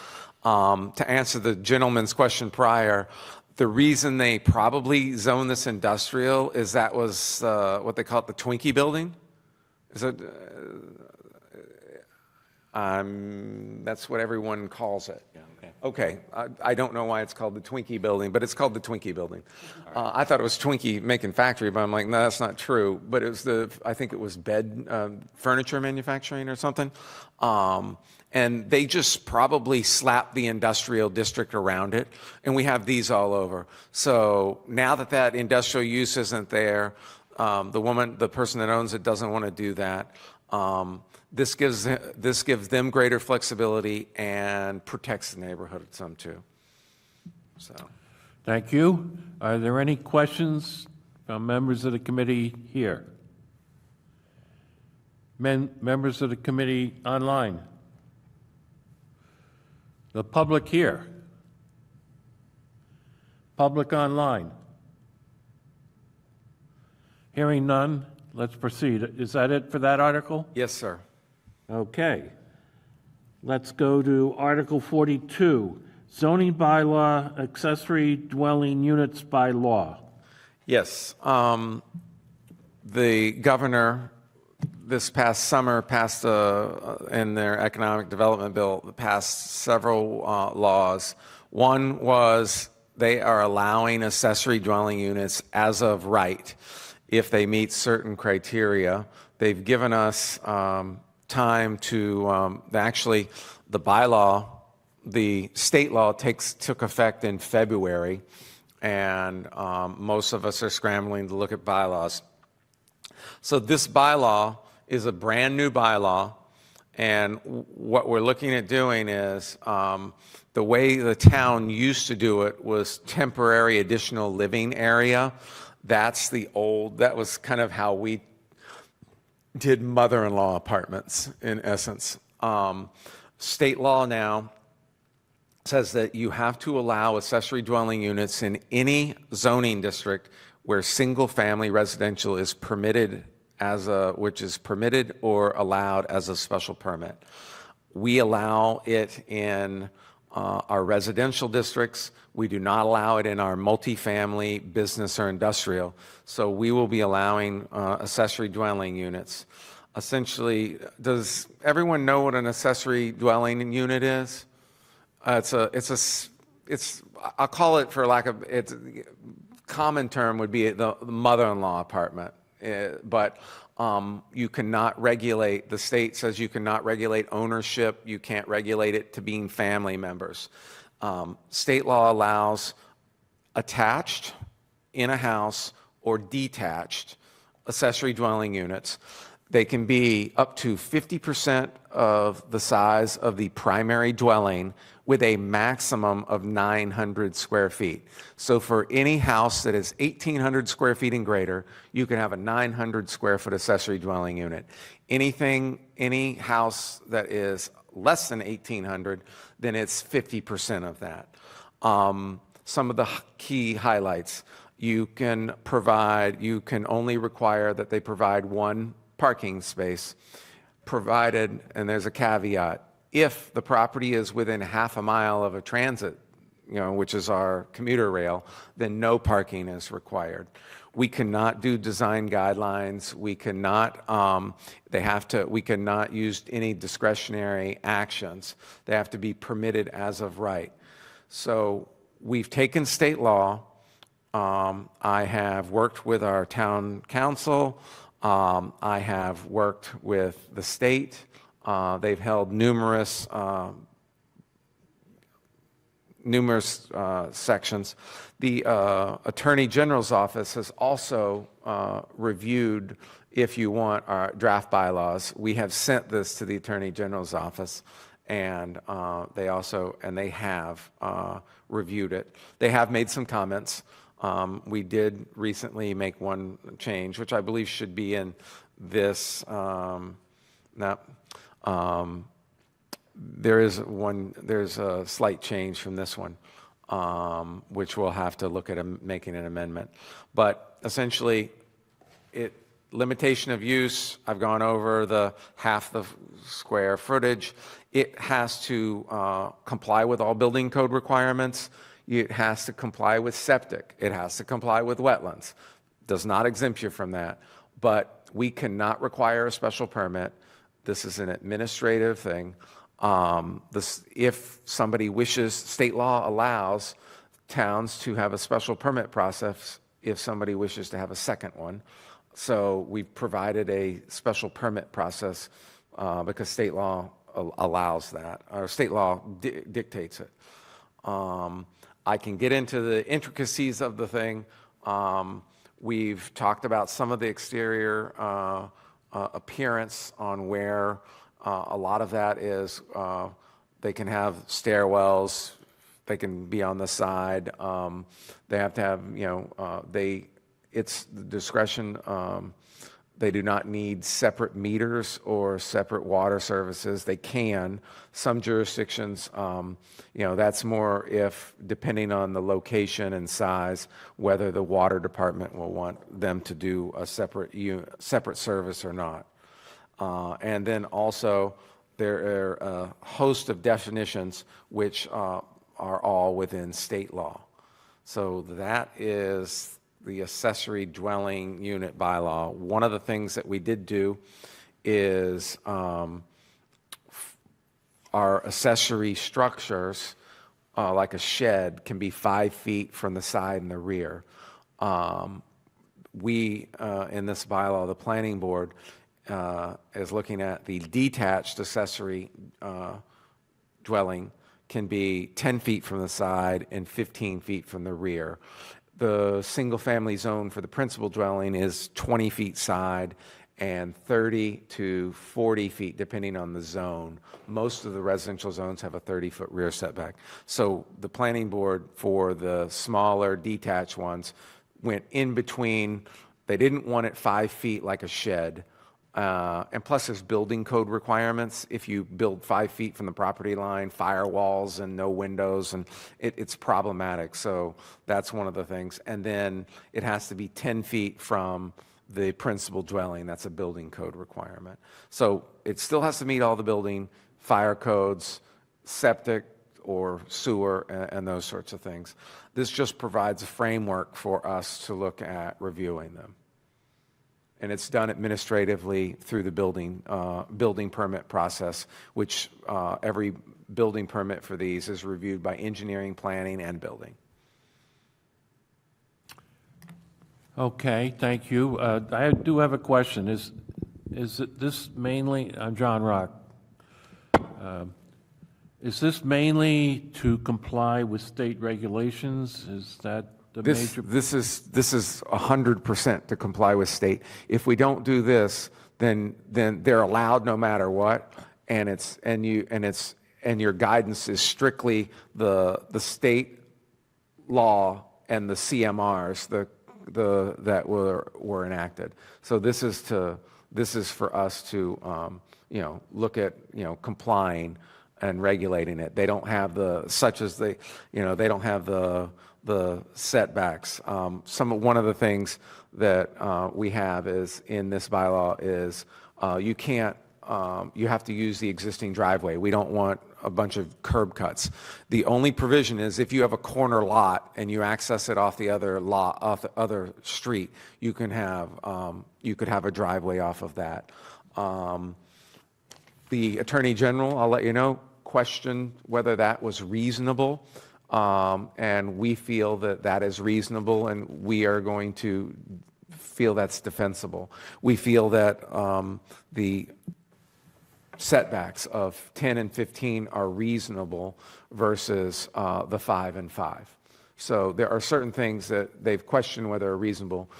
To answer the gentleman's question prior, the reason they probably zone this industrial is that was what they call it, the Twinkie building. Is it? That's what everyone calls it. Yeah, Okay, I don't know why it's called the Twinkie building, but it's called the Twinkie building. I thought it was Twinkie Making Factory, but I'm like, no, that's not true. But it was I think it was furniture manufacturing or something. And they just probably slapped the industrial district around it, and we have these all over. So now that industrial use isn't there, the person that owns it doesn't want to do that. This gives them greater flexibility and protects the neighborhood some too. So, Thank you. Are there any questions from members of the committee here? Members of the committee online? The public here? Public online? Hearing none, let's proceed. Is that it for that article? yes, sir. Okay. Let's go to Article 42, zoning bylaw, accessory dwelling units by law. Yes. The governor this past summer passed in their economic development bill, passed several laws. One was they are allowing accessory dwelling units as of right if they meet certain criteria. They've given us time to actually the bylaw, the state law took effect in February, and most of us are scrambling to look at bylaws. So this bylaw is a brand new bylaw, and what we're looking at doing is the way the town used to do it was temporary additional living area. That was kind of how we did mother-in-law apartments, in essence. State law now says that you have to allow accessory dwelling units in any zoning district where single-family residential is permitted which is permitted or allowed as a special permit. We allow it in our residential districts. We do not allow it in our multifamily, business, or industrial. So we will be allowing accessory dwelling units. Essentially, does everyone know what an accessory dwelling unit is? I'll call it, for lack of, it's common term would be the mother-in-law apartment. But you cannot regulate, the state says you cannot regulate ownership, you can't regulate it to being family members. State law allows attached in a house or detached accessory dwelling units. They can be up to 50% of the size of the primary dwelling with a maximum of 900 square feet. So for any house that is 1,800 square feet and greater, you can have a 900 square foot accessory dwelling unit. Any house that is less than 1,800, then it's 50% of that. Some of the key highlights: you can only require that they provide one parking space, provided, and there's a caveat, if the property is within half a mile of a transit, which is our commuter rail, then no parking is required. We cannot do design guidelines. We cannot, we cannot use any discretionary actions. They have to be permitted as of right. So we've taken state law. I have worked with our town council. I have worked with the state. They've held numerous sections. The Attorney General's office has also reviewed, if you want, our draft bylaws. We have sent this to the Attorney General's office, and they have reviewed it. They have made some comments. We did recently make one change, which I believe should be in this. There's a slight change from this one, which we'll have to look at making an amendment. But essentially, limitation of use, I've gone over the half the square footage. It has to comply with all building code requirements. It has to comply with septic. It has to comply with wetlands. Does not exempt you from that. But we cannot require a special permit. This is an administrative thing. If somebody wishes, state law allows towns to have a special permit process if somebody wishes to have a second one. So we've provided a special permit process because state law allows that, or state law dictates it. I can get into the intricacies of the thing. We've talked about some of the exterior appearance on where a lot of that is. They can have stairwells. They can be on the side. They have to have, it's the discretion. They do not need separate meters or separate water services. They can. Some jurisdictions, that's more if, depending on the location and size, whether the water department will want them to do a separate service or not. And then also, there are a host of definitions which are all within state law. So that is the accessory dwelling unit bylaw. One of the things that we did do is our accessory structures, like a shed, can be 5 feet from the side and the rear. We, in this bylaw, the planning board is looking at the detached accessory dwelling can be 10 feet from the side and 15 feet from the rear. The single-family zone for the principal dwelling is 20 feet side and 30 to 40 feet, depending on the zone. Most of the residential zones have a 30-foot rear setback. So the planning board for the smaller detached ones went in between. They didn't want it 5 feet like a shed, And plus, there's building code requirements. If you build 5 feet from the property line, firewalls and no windows, and it's problematic. So that's one of the things. And then it has to be 10 feet from the principal dwelling. That's a building code requirement. So it still has to meet all the building, fire codes, septic or sewer, and those sorts of things. This just provides a framework for us to look at reviewing them. And it's done administratively through the building permit process, which every building permit for these is reviewed by engineering, planning, and building. Okay, thank you. I do have a question. Is this mainly, I'm John Rock. Is this mainly to comply with state regulations? Is that the major? This is 100% to comply with state. If we don't do this, then they're allowed no matter what, and your guidance is strictly the state law and the CMRs that were enacted. So this is for us to look at complying and regulating it. They don't have they don't have the setbacks. One of the things that we have is in this bylaw is you have to use the existing driveway. We don't want a bunch of curb cuts. The only provision is if you have a corner lot and you access it off the other lot, off the other street, you could have a driveway off of that. The Attorney General, I'll let you know, questioned whether that was reasonable, and we feel that is reasonable, and we are going to feel that's defensible. We feel that the setbacks of 10 and 15 are reasonable versus the 5 and 5. So there are certain things that they've questioned whether are reasonable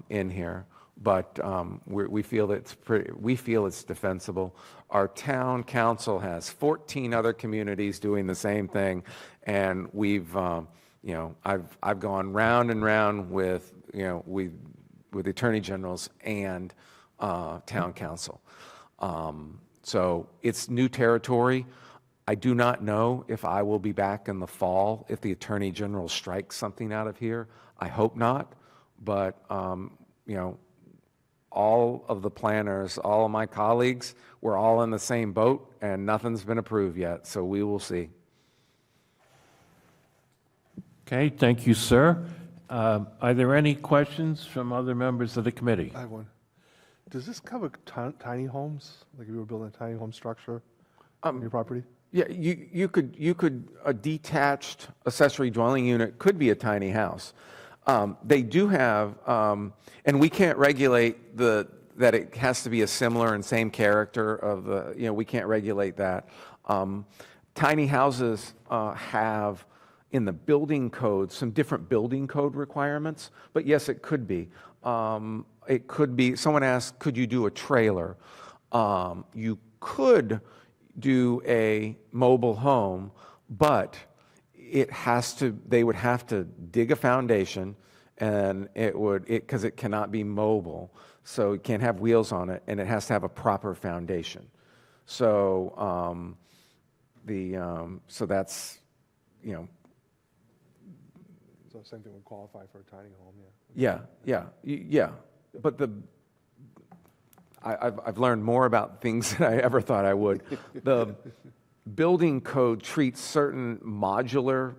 in here, but we feel it's defensible. Our town council has 14 other communities doing the same thing, and we've I've gone round and round with the attorney generals and town council. So it's new territory. I do not know if I will be back in the fall if the attorney general strikes something out of here. I hope not, but all of the planners, all of my colleagues, we're all in the same boat, and nothing's been approved yet, so we will see. Okay, thank you, sir. Are there any questions from other members of the committee? I have one. Does this cover tiny homes? Like if you were building a tiny home structure on your property? Yeah, a detached accessory dwelling unit could be a tiny house. They do have, and we can't regulate that it has to be a similar and same character of we can't regulate that. Tiny houses have in the building code some different building code requirements, but yes, it could be. It could be, someone asked, could you do a trailer? You could do a mobile home, but they would have to dig a foundation, and because it cannot be mobile, so it can't have wheels on it, and it has to have a proper foundation. So so that's So same thing would qualify for a tiny home, yeah. But I've learned more about things than I ever thought I would. The building code treats certain modular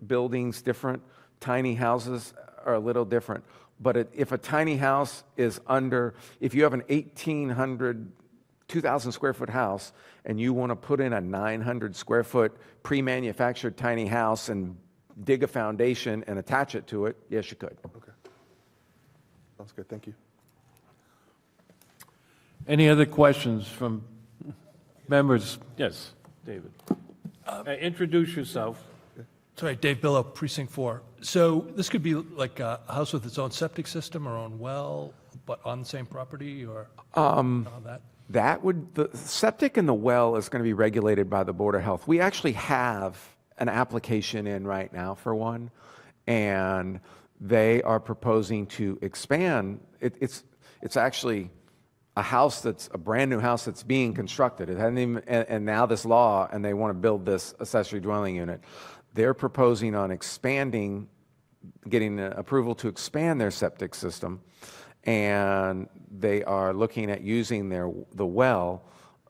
buildings different. Tiny houses are a little different. But if a tiny house is if you have an 2,000 square foot house and you want to put in a 900 square foot pre-manufactured tiny house and dig a foundation and attach it to it, yes, you could. Okay. Sounds good. Thank you. Any other questions from members? Yes, David. Introduce yourself. Sorry, Dave Billow, Precinct 4. So this could be like a house with its own septic system or own well, but on the same property, or all that? The septic and the well is going to be regulated by the Board of Health. We actually have an application in right now for one, and they are proposing to expand. It's actually, a house that's a brand-new house that's being constructed. It hadn't even, and now this law, and they want to build this accessory dwelling unit. They're proposing on expanding, getting approval to expand their septic system, and they are looking at using the well.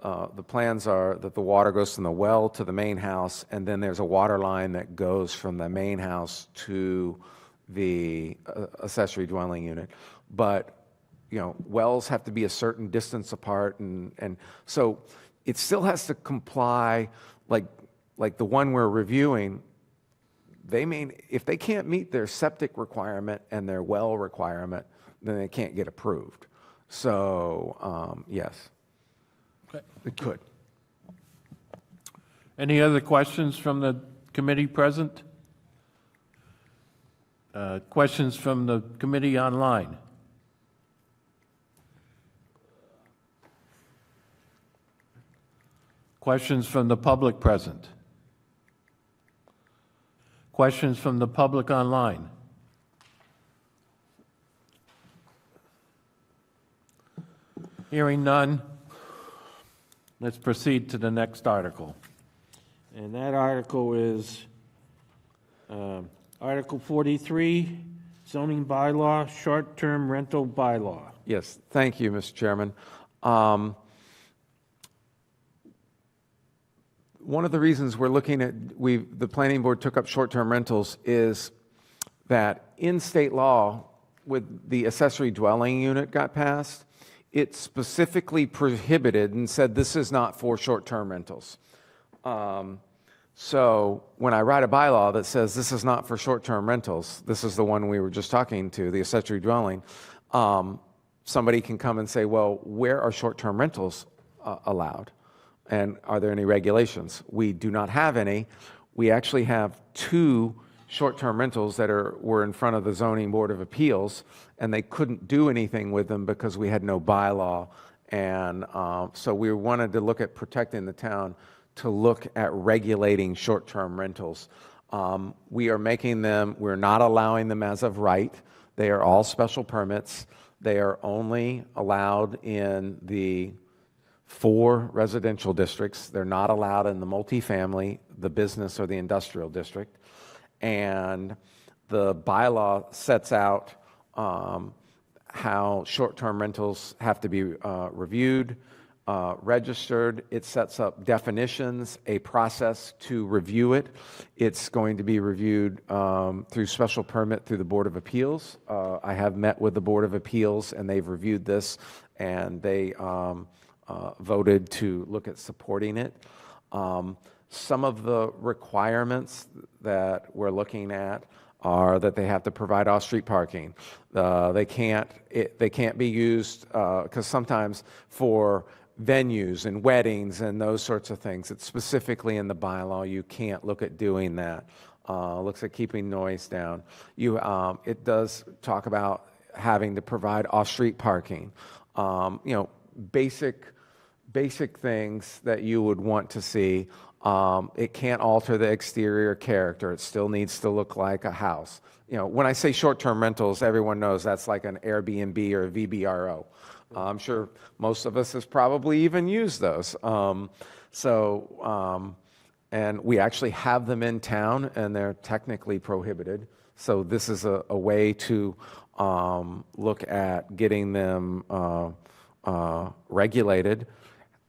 The plans are that the water goes from the well to the main house, and then there's a water line that goes from the main house to the accessory dwelling unit. But, wells have to be a certain distance apart, and so it still has to comply, like the one we're reviewing. If they can't meet their septic requirement and their well requirement, then they can't get approved. So, yes. Okay. It could. Any other questions from the committee present? Questions from the committee online? Questions from the public present? Questions from the public online? Hearing none, let's proceed to the next article. And that article is Article 43, zoning bylaw, short-term rental bylaw. Yes, thank you, Mr. Chairman. One of the reasons we're looking at, the planning board took up short-term rentals is that in state law, with the accessory dwelling unit got passed, it specifically prohibited and said this is not for short-term rentals. So when I write a bylaw that says this is not for short-term rentals, this is the one we were just talking to, the accessory dwelling, somebody can come and say, well, where are short-term rentals allowed? And are there any regulations? We do not have any. We actually have 2 short-term rentals that were in front of the Zoning Board of Appeals, and they couldn't do anything with them because we had no bylaw. And so we wanted to look at protecting the town to look at regulating short-term rentals. We are making them, we're not allowing them as of right. They are all special permits. They are only allowed in the 4 residential districts. They're not allowed in the multifamily, the business, or the industrial district. And the bylaw sets out how short-term rentals have to be reviewed, registered. It sets up definitions, a process to review it. It's going to be reviewed through special permit through the Board of Appeals. I have met with the Board of Appeals, and they've reviewed this, and they voted to look at supporting it. Some of the requirements that we're looking at are that they have to provide off-street parking. They can't be used because sometimes for venues and weddings and those sorts of things, it's specifically in the bylaw. You can't look at doing that. Looks at keeping noise down. It does talk about having to provide off-street parking. Basic things that you would want to see. It can't alter the exterior character. It still needs to look like a house. When I say short-term rentals, everyone knows that's like an Airbnb or a VBRO. I'm sure most of us has probably even used those. And we actually have them in town, and they're technically prohibited. So this is a way to look at getting them regulated,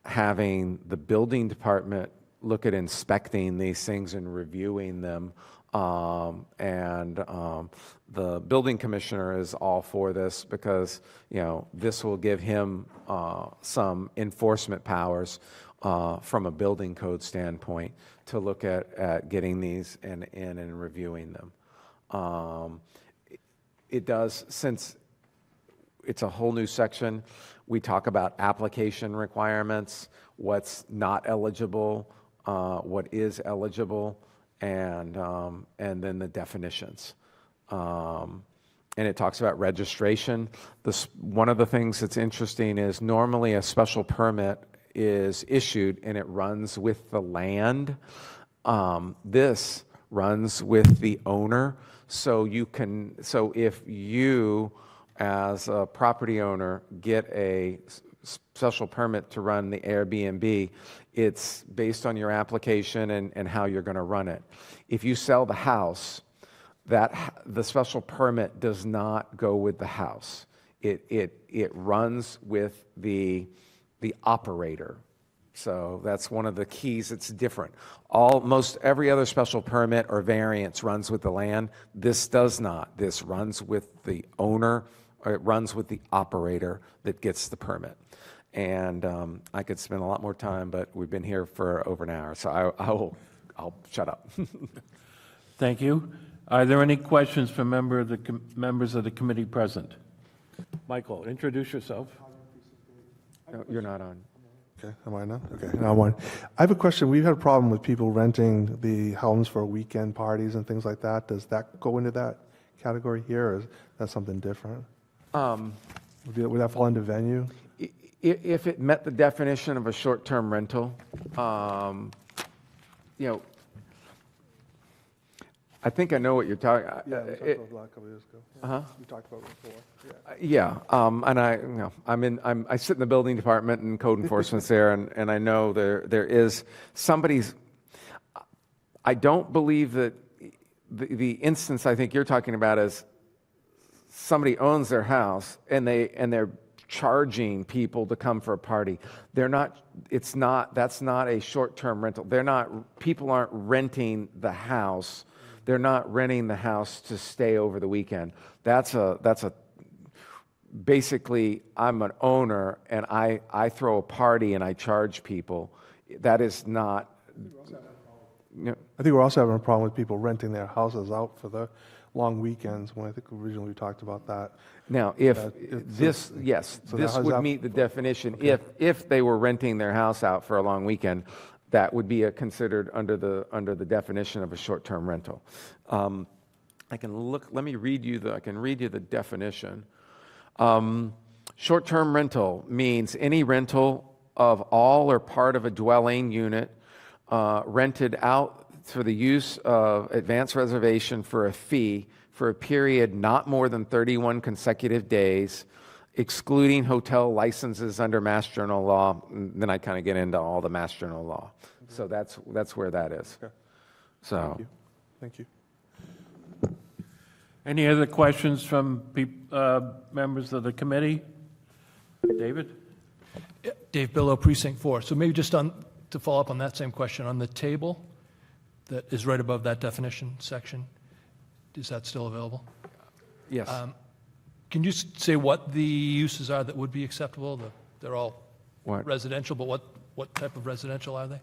having the building department look at inspecting these things and reviewing them. The building commissioner is all for this because, this will give him some enforcement powers from a building code standpoint to look at getting these in and reviewing them. It does, since it's a whole new section, we talk about application requirements, what's not eligible, what is eligible, and then the definitions. And it talks about registration. One of the things that's interesting is normally a special permit is issued and it runs with the land. This runs with the owner. So if you, as a property owner, get a special permit to run the Airbnb, it's based on your application and how you're going to run it. If you sell the house, the special permit does not go with the house. It runs with the operator. So that's one of the keys. It's different. Most every other special permit or variance runs with the land. This does not. This runs with the owner, or it runs with the operator that gets the permit. And I could spend a lot more time, but we've been here for over an hour, so I'll shut up. Thank you. Are there any questions from members of the committee present? Michael, introduce yourself. No, you're not on. Okay, am I not? Okay, now I'm on. I have a question. We've had a problem with people renting the homes for weekend parties and things like that. Does that go into that category here, or is that something different? Would that fall into venue? If it met the definition of a short-term rental, I think I know what you're talking. Yeah, we talked about that a couple of years ago. Uh-huh. We talked about it before. Yeah, and I sit in the building department and code enforcement's there, and I know there is somebody's. I don't believe that the instance I think you're talking about is somebody owns their house and they're charging people to come for a party. That's not a short-term rental. People aren't renting the house. They're not renting the house to stay over the weekend. Basically, I'm an owner and I throw a party and I charge people. That is not. I think we're also having a problem with people renting their houses out for the long weekends, when I think originally we talked about that. Now, this would meet the definition. Okay. If they were renting their house out for a long weekend, that would be considered under the definition of a short-term rental. I can read you the definition. Short-term rental means any rental of all or part of a dwelling unit rented out for the use of advance reservation for a fee for a period not more than 31 consecutive days, excluding hotel licenses under Mass General law. And then I kind of get into all the Mass General law. Okay. So that's where that is. Okay. So, thank you. Any other questions from members of the committee? David? Dave Billow, Precinct 4. So maybe just to follow up on that same question, on the table that is right above that definition section, is that still available? Yes. Can you say what the uses are that would be acceptable? They're all residential, but what type of residential are they?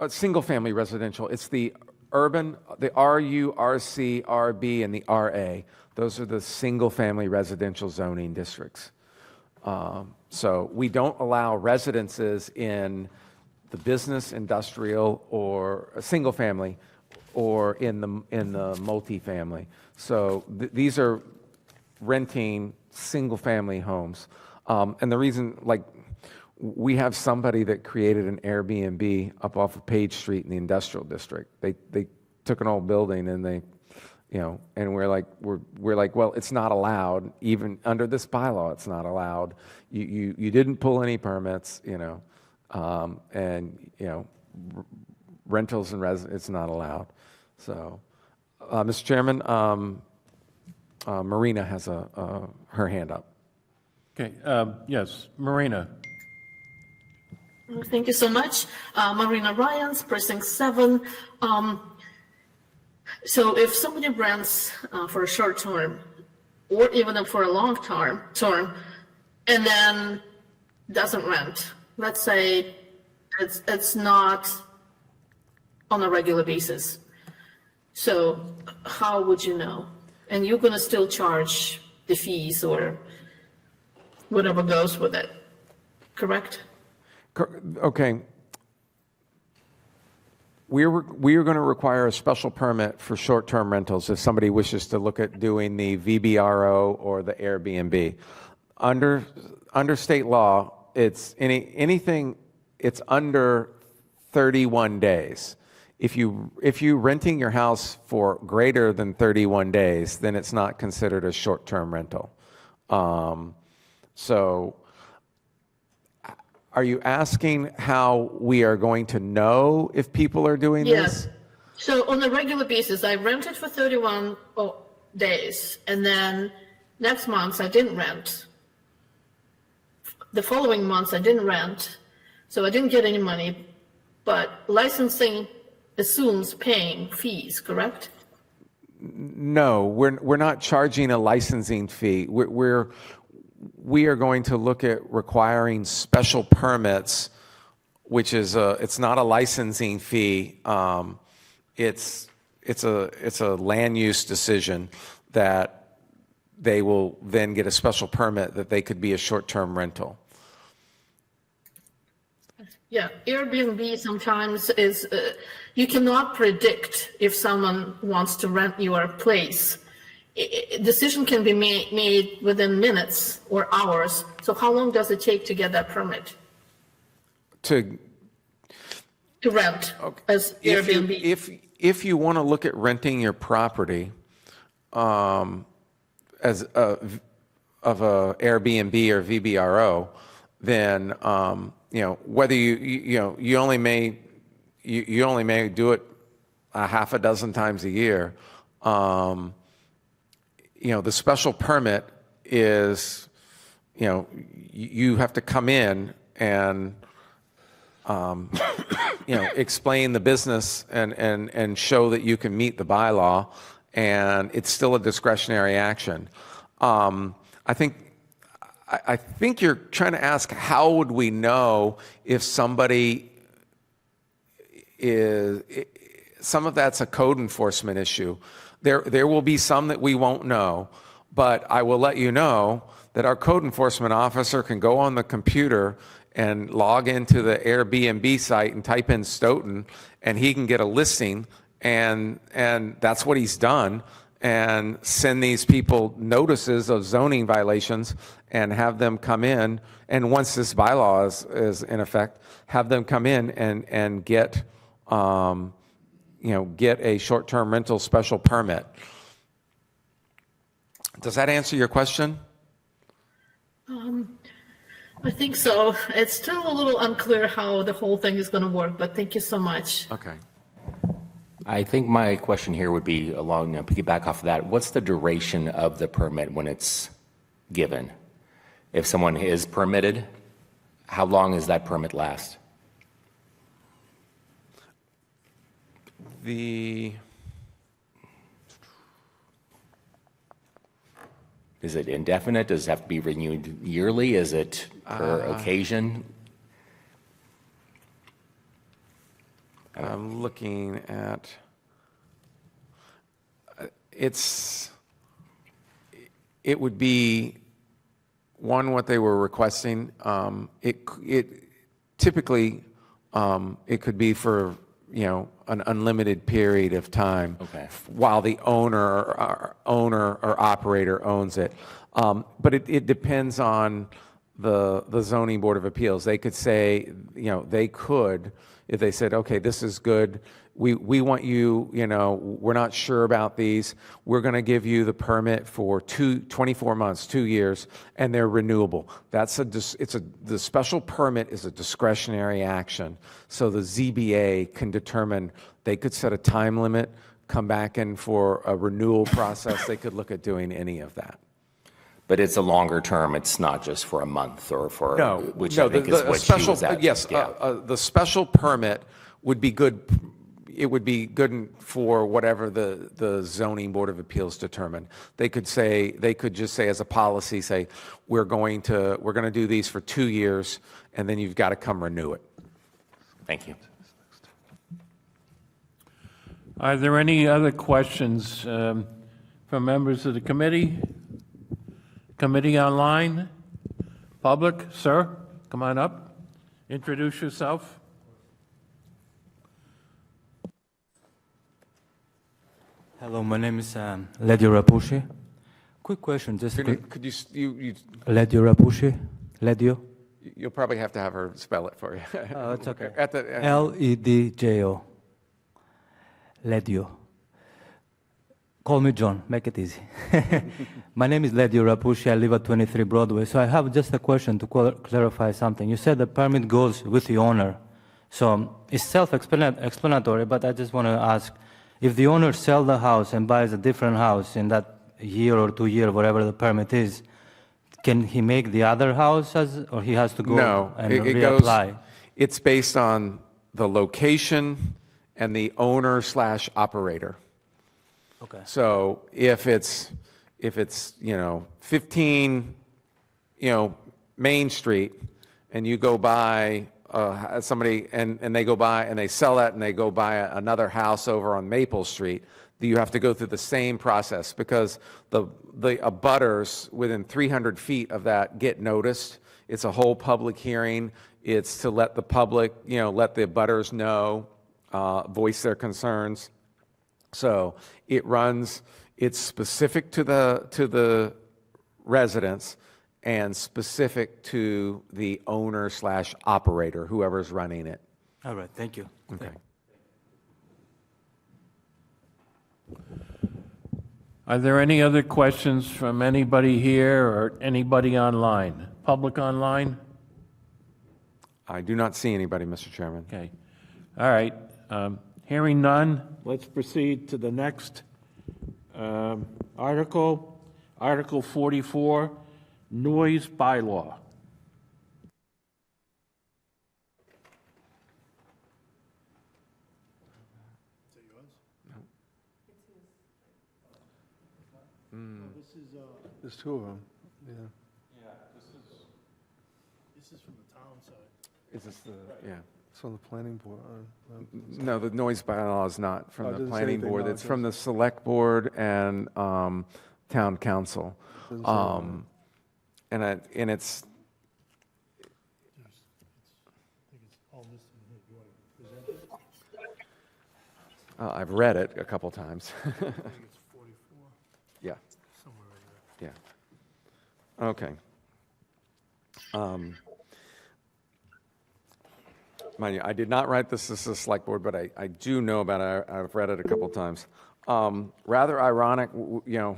Single-family residential. It's the urban, the RU, RC, RB, and the RA. Those are the single-family residential zoning districts. So we don't allow residences in the business, industrial, or a single-family, or in the multifamily. So these are renting single-family homes. And the reason, we have somebody that created an Airbnb up off of Page Street in the industrial district. They took an old building and and we're like, well, it's not allowed. Even under this bylaw, it's not allowed. You didn't pull any permits, rentals and it's not allowed. So, Mr. Chairman, Marina has her hand up. Okay, yes, Marina. Thank you so much. Marina Ryans, Precinct 7. So if somebody rents for a short term, or even for a long term, and then doesn't rent, let's say it's not on a regular basis. So how would you know? And you're going to still charge the fees or whatever goes with it, correct? Okay. We are going to require a special permit for short-term rentals if somebody wishes to look at doing the VBRO or the Airbnb. Under state law, it's anything it's under 31 days. If you renting your house for greater than 31 days, then it's not considered a short-term rental. So Are you asking how we are going to know if people are doing this? Yes. So on a regular basis, I rented for 31 days, and then next month I didn't rent. The following months I didn't rent, so I didn't get any money, but licensing assumes paying fees, correct? No, we're not charging a licensing fee. We are going to look at requiring special permits, which is it's not a licensing fee. It's a land use decision that they will then get a special permit that they could be a short-term rental. Yeah, Airbnb sometimes is, you cannot predict if someone wants to rent your place. Decision can be made within minutes or hours. So how long does it take to get that permit To rent as Airbnb? If you want to look at renting your property as of a Airbnb or VBRO, then whether you only may do it a half a dozen times a year. The special permit is, you have to come in and explain the business and show that you can meet the bylaw, and it's still a discretionary action. I think you're trying to ask, how would we know if somebody is, some of that's a code enforcement issue. There will be some that we won't know, but I will let you know that our code enforcement officer can go on the computer and log into the Airbnb site and type in Stoughton, and he can get a listing, and that's what he's done, and send these people notices of zoning violations and have them come in, and once this bylaw is in effect, have them come in and get get a short-term rental special permit. Does that answer your question? I think so. It's still a little unclear how the whole thing is going to work, but thank you so much. Okay. I think my question here would be along, piggyback off of that. What's the duration of the permit when it's given? If someone is permitted, how long does that permit last? Is it indefinite? Does it have to be renewed yearly? Is it per occasion? I'm looking at, it would be, one, what they were requesting. It typically, it could be for, an unlimited period of time. Okay. While the owner or operator owns it. But it depends on the zoning board of appeals. They could say, they could, if they said, okay, this is good, we want you, we're not sure about these, we're going to give you the permit for 24 months, 2 years, and they're renewable. The special permit is a discretionary action. So the ZBA can determine, they could set a time limit, come back in for a renewal process. They could look at doing any of that. But it's a longer term. It's not just for a month or for, which I think is the what special, she was at. yes, Yeah. the special permit would be good. It would be good for whatever the zoning board of appeals determine. They could just say as a policy, say, we're going to do these for 2 years, and then you've got to come renew it. Thank you. Are there any other questions from members of the committee? Committee online? Public? Sir, come on up. Introduce yourself. Hello, my name is Ledio Rapushi. Quick question, just quick. Could you Ledio Rapushi? Ledio? you'll probably have to have her spell it for you. Oh, it's okay. At Ledjo. Ledio. Call me John, make it easy. My name is Ledio Rapushi, I live at 23 Broadway. So I have just a question to clarify something. You said the permit goes with the owner. So it's self-explanatory, but I just want to ask, if the owner sells the house and buys a different house in that year or 2 year, whatever the permit is, can he make the other house or he has to go No, and it reapply? goes, it's based on the location and the owner/operator. Okay. So if it's 15, Main Street, and you go by somebody, and they go by and they sell that and they go buy another house over on Maple Street, you have to go through the same process because the abutters within 300 feet of that get noticed. It's a whole public hearing. It's to let the public, let the abutters know, voice their concerns. So it's specific to the residents and specific to the owner/operator, whoever's running it. All right, thank you. Okay. Are there any other questions from anybody here or anybody online? Public online? I do not see anybody, Mr. Chairman. Okay. All right. Hearing none, let's proceed to the next article. Article 44, noise bylaw. There's two of them, yeah. This is from the town side. Is this yeah. It's on the planning board. No, the noise bylaw is not Oh, from it the doesn't say planning anything, board. no, it It's from the says- select board and town council. Doesn't say anything. And it's, I think it's all listed here. You want to present it? I've read it a couple times. I think it's 44, Yeah, somewhere in there. yeah. Okay. Mind you, I did not write this as a select board, but I do know about it. I've read it a couple times. Rather ironic, I know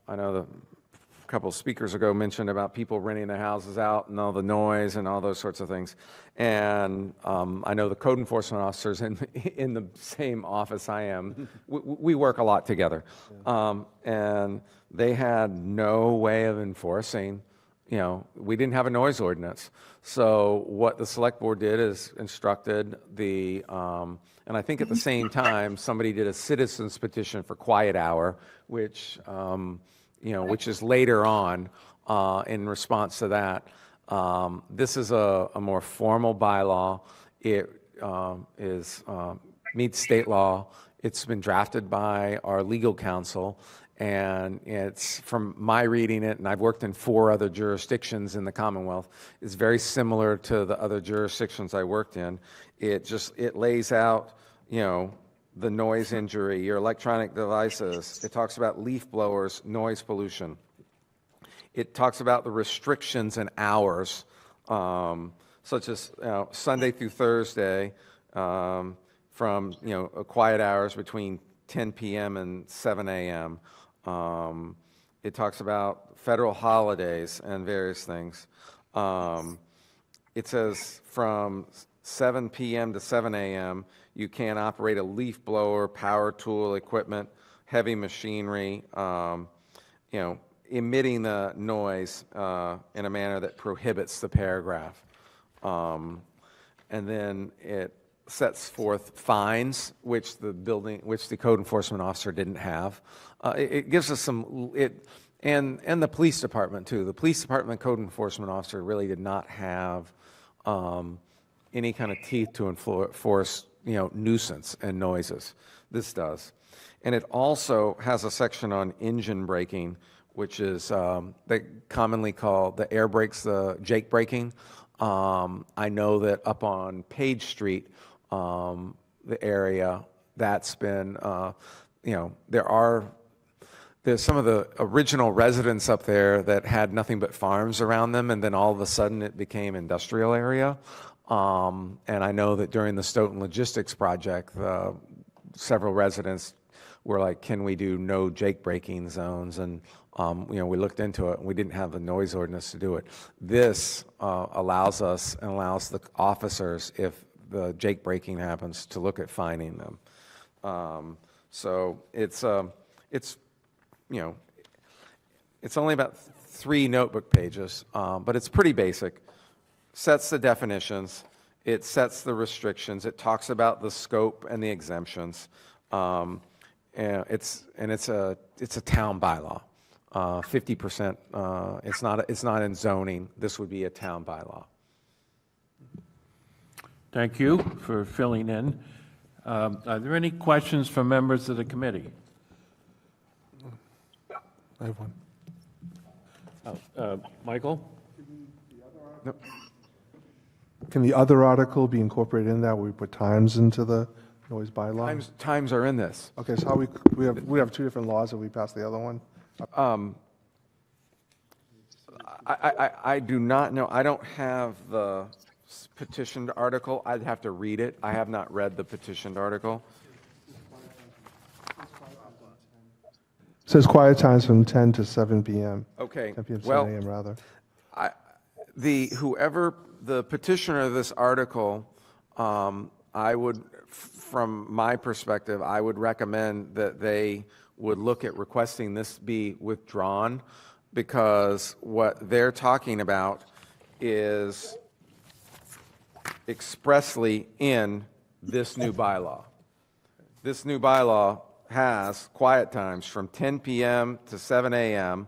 the couple of speakers ago mentioned about people renting their houses out and all the noise and all those sorts of things. And I know the code enforcement officers in the same office I am. We work a lot together. And they had no way of enforcing, we didn't have a noise ordinance. So what the select board did is instructed and I think at the same time, somebody did a citizen's petition for quiet hour, which is later on in response to that. This is a more formal bylaw. It meets state law. It's been drafted by our legal counsel. And it's, from my reading it, and I've worked in 4 other jurisdictions in the Commonwealth, it's very similar to the other jurisdictions I worked in. It lays out, the noise injury, your electronic devices. It talks about leaf blowers, noise pollution. It talks about the restrictions and hours, such as Sunday through Thursday, from quiet hours between 10 p.m. and 7 a.m. It talks about federal holidays and various things. It says from 7 p.m. to 7 a.m. you can't operate a leaf blower, power tool equipment, heavy machinery, emitting the noise in a manner that prohibits the paragraph. And then it sets forth fines, which the code enforcement officer didn't have. It gives us and the police department too. The police department code enforcement officer really did not have any kind of teeth to enforce, nuisance and noises. This does. And it also has a section on engine braking, which is they commonly call the air brakes, the Jake braking. I know that up on Page Street, the area, that's been, there's some of the original residents up there that had nothing but farms around them, and then all of a sudden it became industrial area. And I know that during the Stoughton Logistics project, several residents we're like, can we do no jake braking zones? And, we looked into it, and we didn't have the noise ordinance to do it. This allows us and allows the officers, if the jake braking happens, to look at fining them. So it's only about 3 notebook pages, but it's pretty basic. Sets the definitions, it sets the restrictions, it talks about the scope and the exemptions. And it's a town bylaw. 50%. It's not in zoning. This would be a town bylaw. Thank you for filling in. Are there any questions from members of the committee? I have one. Michael? Can the other article be incorporated in that, where we put times into the noise bylaw? Times are in this. Okay, so how we have 2 different laws if we pass the other one? I do not know. I don't have the petitioned article. I'd have to read it. I have not read the petitioned article. It says quiet times from 10 to 7 p.m. Okay. 10 p.m. to Well, 7 a.m. rather. Whoever the petitioner of this article, I would, from my perspective, I would recommend that they would look at requesting this be withdrawn, because what they're talking about is expressly in this new bylaw. This new bylaw has quiet times from 10 p.m. to 7 a.m.,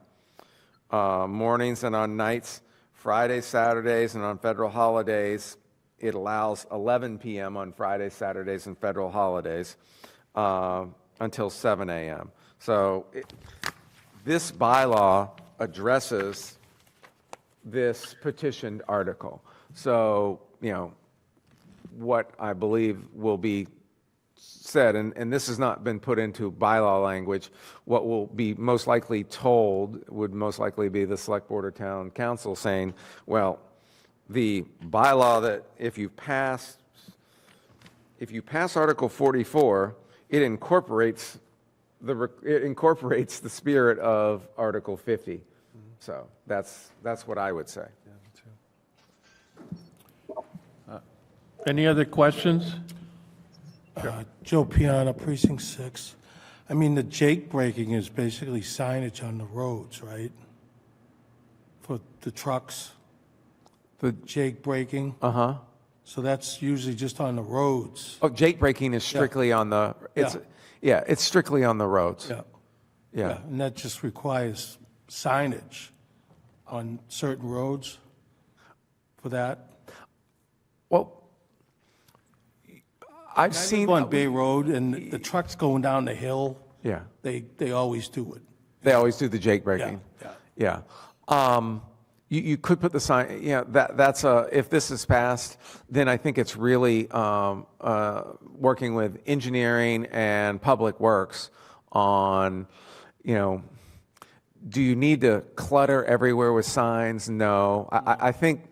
mornings and on nights, Fridays, Saturdays, and on federal holidays. It allows 11 p.m. on Fridays, Saturdays, and federal holidays until 7 a.m. So this bylaw addresses this petitioned article. So, what I believe will be said, and this has not been put into bylaw language, what will be most likely told would most likely be the select board or town council saying, well, the bylaw that if you pass Article 44, it incorporates the spirit of Article 50. So that's what I would say. Any other questions? Joe Piana, Precinct 6. I mean, the jake braking is basically signage on the roads, right? For the trucks, The jake braking. Uh-huh. So that's usually just on the roads. Oh, jake braking is strictly on the, it's strictly on the roads. Yeah. And that just requires signage on certain roads for that. Well, I've seen On Bay Road, and the trucks going down the hill, Yeah. they always do it. They always do the jake braking. Yeah. You could put the sign, that's if this is passed, then I think it's really working with engineering and public works on, do you need to clutter everywhere with signs? No. I think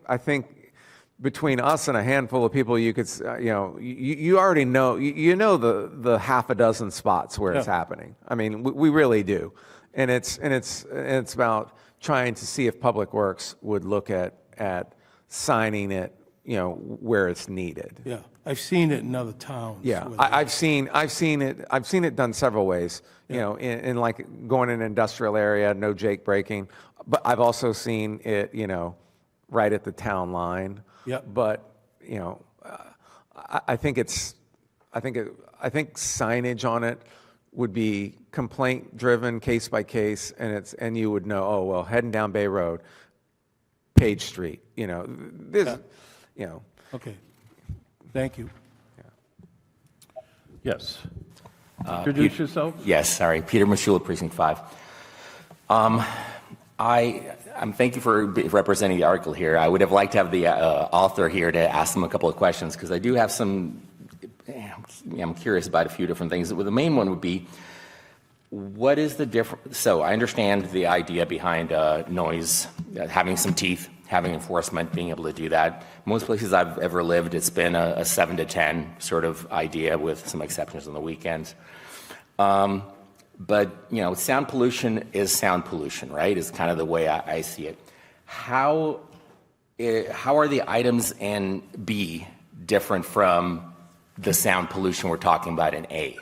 between us and a handful of people, you could, you already know, the half a dozen spots where it's happening. I mean, we really do. And it's about trying to see if Public Works would look at signing it, where it's needed. Yeah, I've seen it in other towns. Yeah, where I've seen it done several ways. In like going in an industrial area, no jake braking. But I've also seen it, right at the town line. Yeah. But I think signage on it would be complaint driven, case by case, and you would know, oh well, heading down Bay Road, Page Street. Okay, thank you. Yes. Introduce yourself. Yes, sorry. Peter Mashula, Precinct 5. Thank you for representing the article here. I would have liked to have the author here to ask them a couple of questions, because I do have some, I'm curious about a few different things. The main one would be, what is the difference? So I understand the idea behind noise, having some teeth, having enforcement, being able to do that. Most places I've ever lived, it's been a 7 to 10 sort of idea with some exceptions on the weekends. But, sound pollution is sound pollution, right? Is kind of the way I see it. How are the items in B different from the sound pollution we're talking about in A?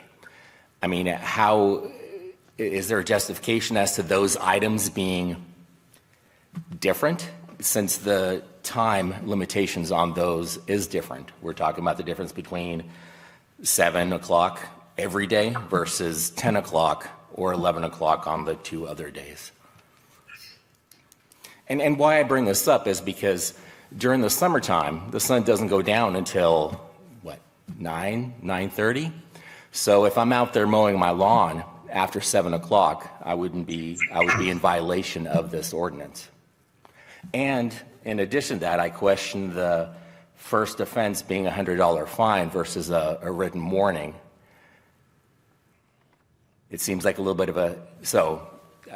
I mean, is there a justification as to those items being different, since the time limitations on those is different? We're talking about the difference between 7 o'clock every day versus 10 o'clock or 11 o'clock on the 2 other days. And why I bring this up is because during the summertime, the sun doesn't go down until, 9:30? So if I'm out there mowing my lawn after 7 o'clock, I would be in violation of this ordinance. And in addition to that, I question the first offense being a $100 fine versus a written warning. It seems like a little bit of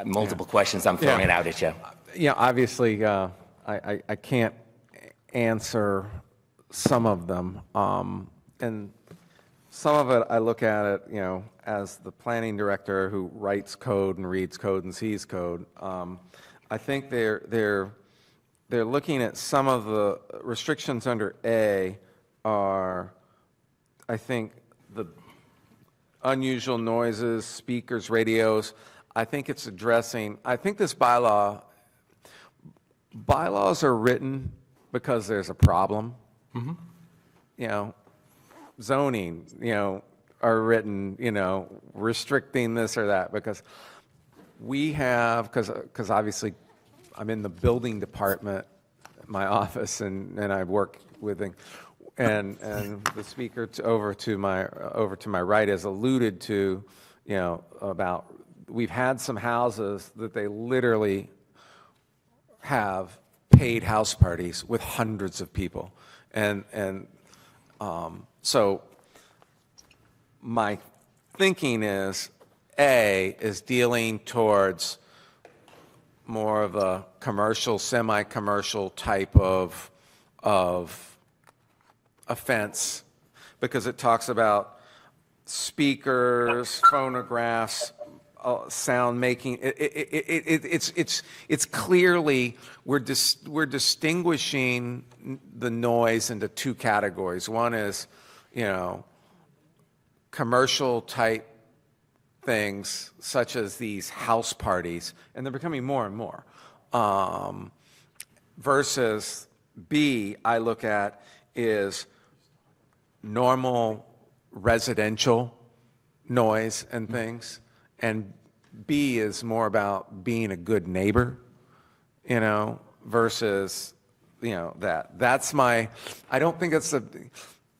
multiple questions I'm throwing it out at you. Yeah, obviously, I can't answer some of them. And some of it, I look at it, as the planning director who writes code and reads code and sees code. I think they're looking at some of the restrictions under A are, I think, the unusual noises, speakers, radios. I think it's addressing, I think this bylaws are written because there's a problem. Zoning, are written, restricting this or that, because we have, because obviously I'm in the building department, my office, and I work with, and the speaker over to my right has alluded to, about we've had some houses that they literally have paid house parties with hundreds of people, and so my thinking is A is dealing towards more of a commercial, semi-commercial type of offense, because it talks about speakers, phonographs, sound making. It's clearly we're distinguishing the noise into two categories. One is, commercial type things such as these house parties, and they're becoming more and more, versus B, I look at is normal residential noise and things, and B is more about being a good neighbor, versus, that's my, I don't think it's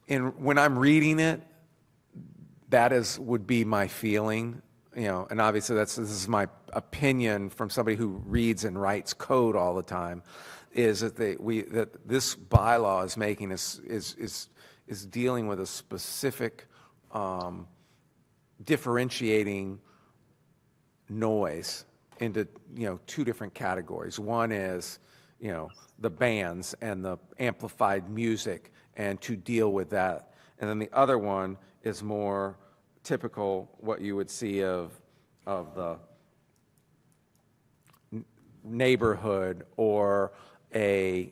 when I'm reading it, would be my feeling, and obviously this is my opinion from somebody who reads and writes code all the time, is that that this bylaw is making is dealing with a specific differentiating noise into two different categories. One is the bands and the amplified music, and to deal with that, and then the other one is more typical what you would see of the neighborhood or a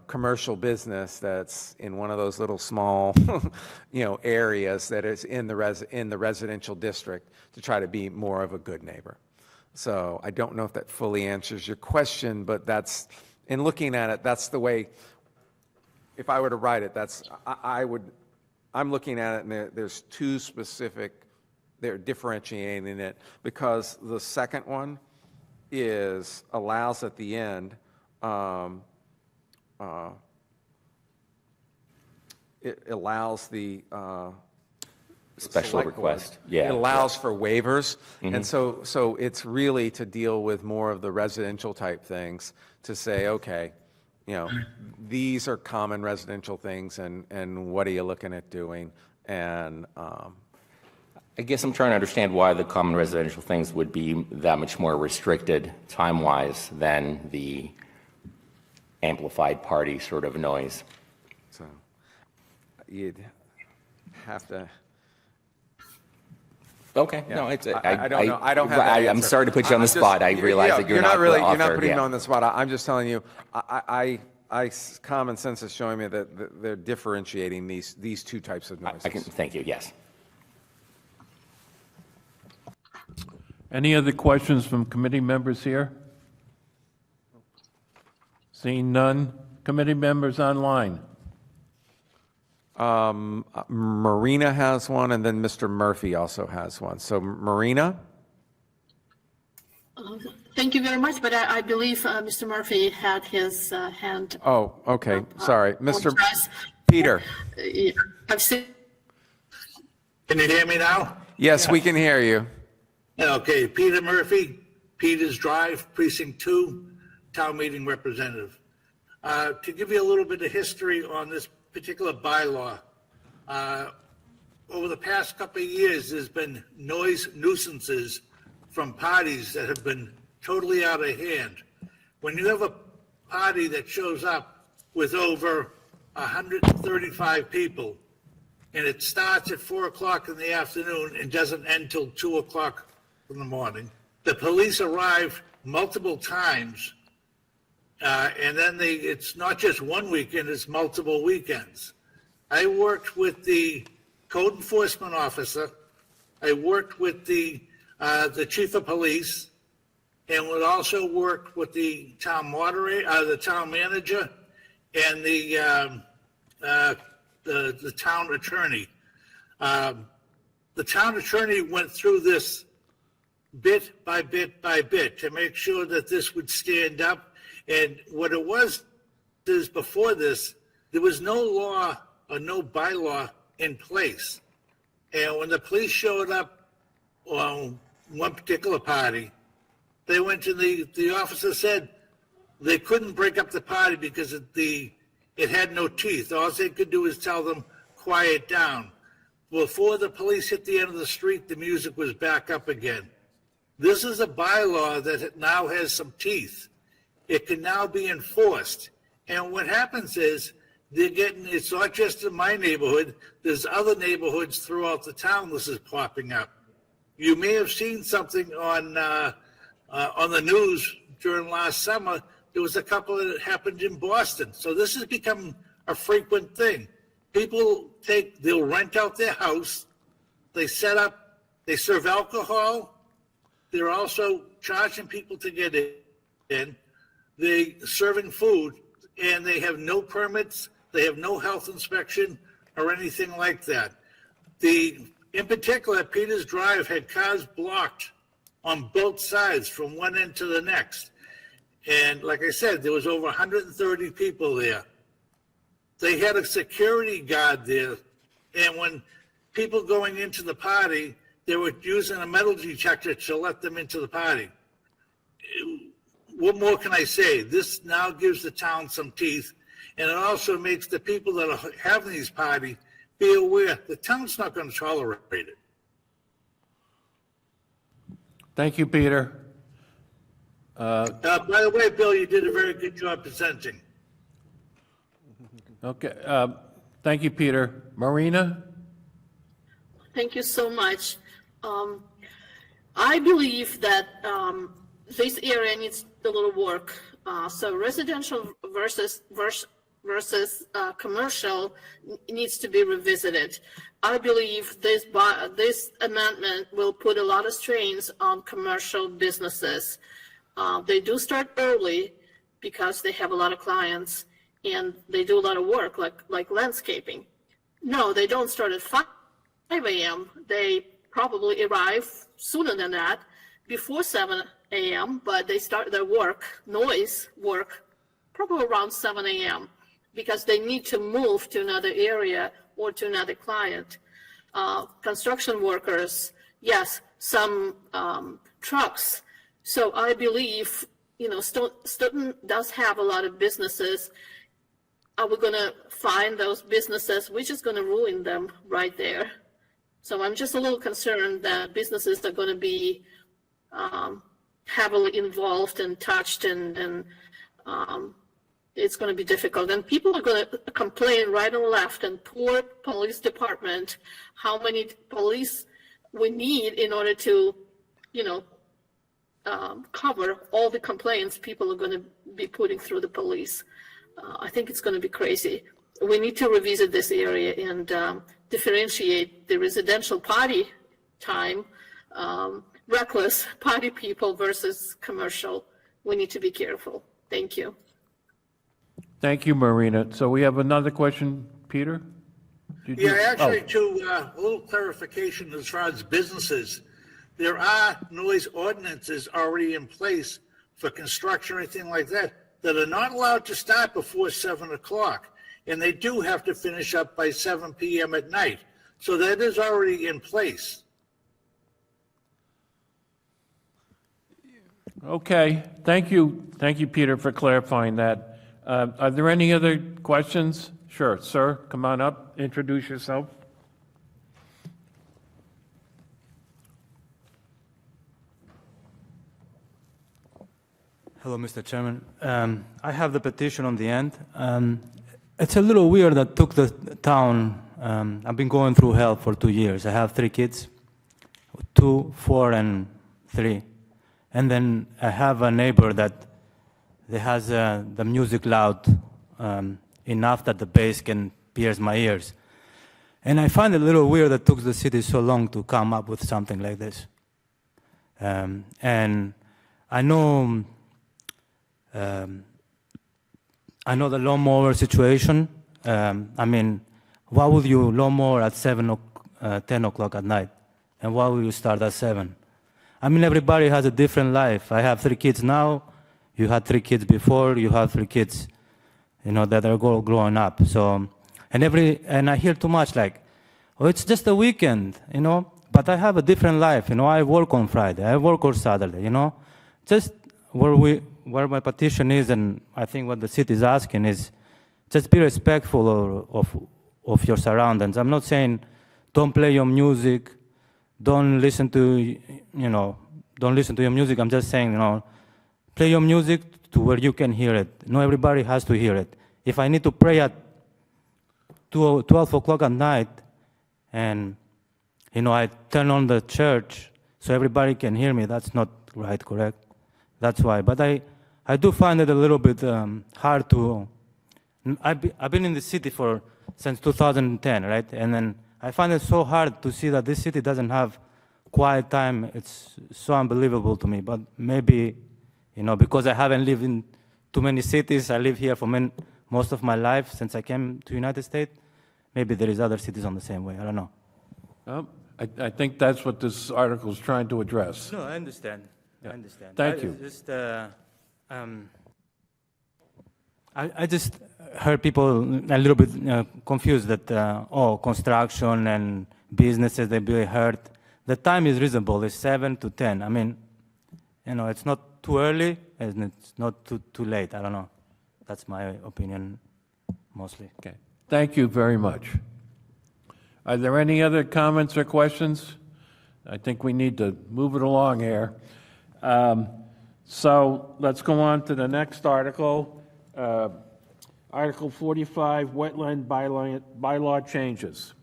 commercial business that's in one of those little small areas that is in the residential district, to try to be more of a good neighbor. So I don't know if that fully answers your question, but that's, in looking at it, that's the way, if I were to write it, I'm looking at it, and there's two specific, they're differentiating it, because the second one allows at the end, it allows the Special select request. board. Yeah. It allows for waivers, and so it's really to deal with more of the residential type things, to say, okay, these are common residential things, and what are you looking at doing? And I guess I'm trying to understand why the common residential things would be that much more restricted time-wise than the amplified party sort of noise. so you'd have to, Okay, no, it's, I don't know. I don't have that I'm answer. sorry to put you on the I'm just- spot. I realize that you're not the really, author. you're not putting yeah. me on the spot. I'm just telling you, common sense is showing me that they're differentiating these two types of noises. I can, thank you, yes. Any other questions from committee members here? Seeing none. Committee members online. Marina has one, and then Mr. Murphy also has one. So Marina? Thank you very much, but I believe Mr. Murphy had his hand. Oh, okay, sorry. Mr. apologize. Peter? Yeah, I've seen. Can you hear me now? Yes, we can hear you. Okay, Peter Murphy, Peters Drive, Precinct 2, Town Meeting Representative. To give you a little bit of history on this particular bylaw, over the past couple of years, there's been noise nuisances from parties that have been totally out of hand. When you have a party that shows up with over 135 people, and it starts at 4 o'clock in the afternoon and doesn't end till 2 o'clock in the morning. The police arrive multiple times, and then it's not just one weekend, it's multiple weekends. I worked with the code enforcement officer, I worked with the chief of police, and would also work with the town moderator, the town manager, and the town attorney. The town attorney went through this bit by bit by bit to make sure that this would stand up. And what it was is before this, there was no law or no bylaw in place. And when the police showed up on one particular party, they went to the officer said they couldn't break up the party because it had no teeth. All they could do is tell them, quiet down. Before the police hit the end of the street, the music was back up again. This is a bylaw that now has some teeth. It can now be enforced. And what happens is it's not just in my neighborhood, there's other neighborhoods throughout the town this is popping up. You may have seen something on the news during last summer. There was a couple that happened in Boston. So this has become a frequent thing. People they'll rent out their house, they set up, they serve alcohol, they're also charging people to get in, they serving food, and they have no permits, they have no health inspection or anything like that. In particular, Peters Drive had cars blocked on both sides from one end to the next. And like I said, there was over 130 people there. They had a security guard there. And when people going into the party, they were using a metal detector to let them into the party. What more can I say? This now gives the town some teeth. And it also makes the people that are having these parties be aware the town's not going to tolerate it. Thank you, Peter. By the way, Bill, you did a very good job presenting. Okay. Thank you, Peter. Marina? Thank you so much. I believe that this area needs a little work. So residential versus commercial needs to be revisited. I believe this amendment will put a lot of strains on commercial businesses. They do start early because they have a lot of clients and they do a lot of work like landscaping. No, they don't start at 5 a.m. They probably arrive sooner than that, before 7 a.m., but they start their noise work, probably around 7 a.m. because they need to move to another area or to another client. Construction workers, yes, some trucks. So I believe, Stoughton does have a lot of businesses. Are we going to find those businesses? We're just going to ruin them right there. So I'm just a little concerned that businesses are going to be heavily involved and touched, and it's going to be difficult. And people are going to complain right and left, and poor police department, how many police we need in order to, you know, cover all the complaints people are going to be putting through the police. I think it's going to be crazy. We need to revisit this area and differentiate the residential party time, reckless party people versus commercial. We need to be careful. Thank you. Thank you, Marina. So we have another question, Peter? Did you- Yeah, actually, oh, a little clarification as far as businesses. There are noise ordinances already in place for construction or anything like that are not allowed to start before 7 o'clock. And they do have to finish up by 7 p.m. at night. So that is already in place. Okay, thank you, Peter, for clarifying that. Are there any other questions? Sure, sir, come on up, introduce yourself. Hello, Mr. Chairman. I have the petition on the end. It's a little weird that took the town. I've been going through hell for 2 years. I have 3 kids, 2, 4, and 3. And then I have a neighbor that has the music loud enough that the bass can pierce my ears. And I find it a little weird that it took the city so long to come up with something like this. And I know the lawnmower situation. I mean, why would you lawnmower at 10 o'clock at night? And why would you start at 7? I mean, everybody has a different life. I have 3 kids now. You had 3 kids before. You have 3 kids, you know, that are growing up. So, and I hear too much like, oh, it's just a weekend, you know. But I have a different life, you know. I work on Friday. I work on Saturday, you know. Just where my petition is, and I think what the city is asking is, just be respectful of your surroundings. I'm not saying don't play your music, don't listen to your music. I'm just saying, you know, play your music to where you can hear it. Not everybody has to hear it. If I need to pray at 12 o'clock at night, and, you know, I turn on the church so everybody can hear me, that's not right, correct? That's why. But I do find it a little bit hard to. I've been in the city since 2010, right? And then I find it so hard to see that this city doesn't have quiet time. It's so unbelievable to me. But maybe, you know, because I haven't lived in too many cities, I live here for most of my life since I came to United States. Maybe there is other cities on the same way. I don't know. I think that's what this article is trying to address. No, I understand. I understand. Thank you. I just heard people a little bit confused that, construction and businesses, they be hurt. The time is reasonable, it's 7 to 10. I mean, you know, it's not too early and it's not too late. I don't know. That's my opinion, mostly. Okay, thank you very much. Are there any other comments or questions? I think we need to move it along here. So let's go on to the next article. Article 45, wetland bylaw changes.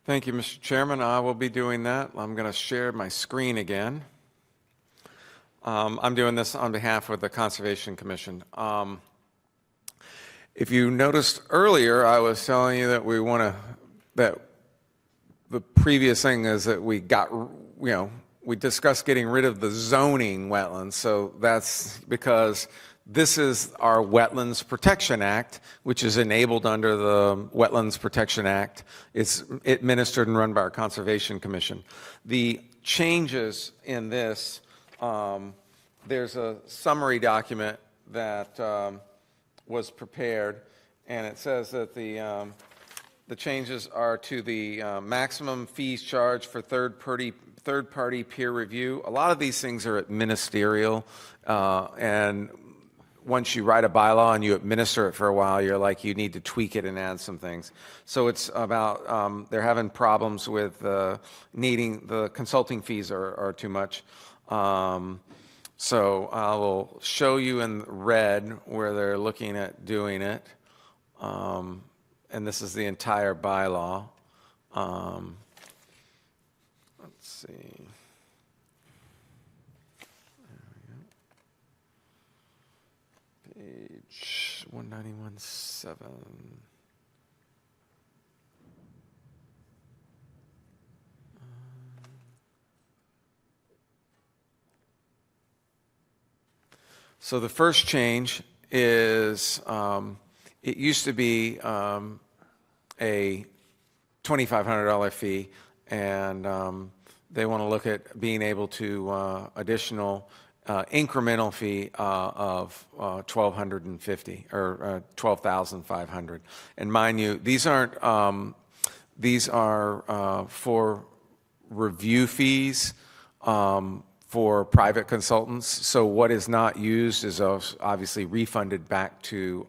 Thank you, Mr. Chairman. I will be doing that. I'm going to share my screen again. I'm doing this on behalf of the Conservation Commission. If you noticed earlier, I was telling you that that the previous thing is that we discussed getting rid of the zoning wetlands. So that's because this is our Wetlands Protection Act, which is enabled under the Wetlands Protection Act. It's administered and run by our Conservation Commission. The changes in this, there's a summary document that was prepared, and it says that the changes are to the maximum fees charged for third-party peer review. A lot of these things are ministerial, and once you write a bylaw and you administer it for a while, you're like, you need to tweak it and add some things. So it's about, they're having problems with needing, the consulting fees are too much. So I will show you in red where they're looking at doing it. And this is the entire bylaw. Let's see. Page 191.7. So the first change is it used to be a $2,500 fee, and they want to look at being able to additional incremental fee of $1,250 or $12,500. And mind you, these aren't these are for review fees for private consultants. So what is not used is obviously refunded back to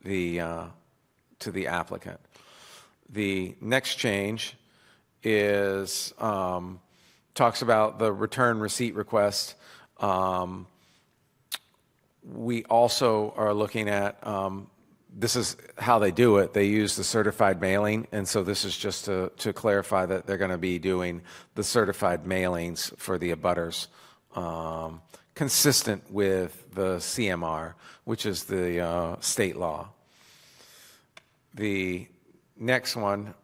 the applicant. The next change is talks about the return receipt request. We also are looking at this is how they do it. They use the certified mailing, and so this is just to clarify that they're going to be doing the certified mailings for the abutters, consistent with the CMR, which is the state law. The next one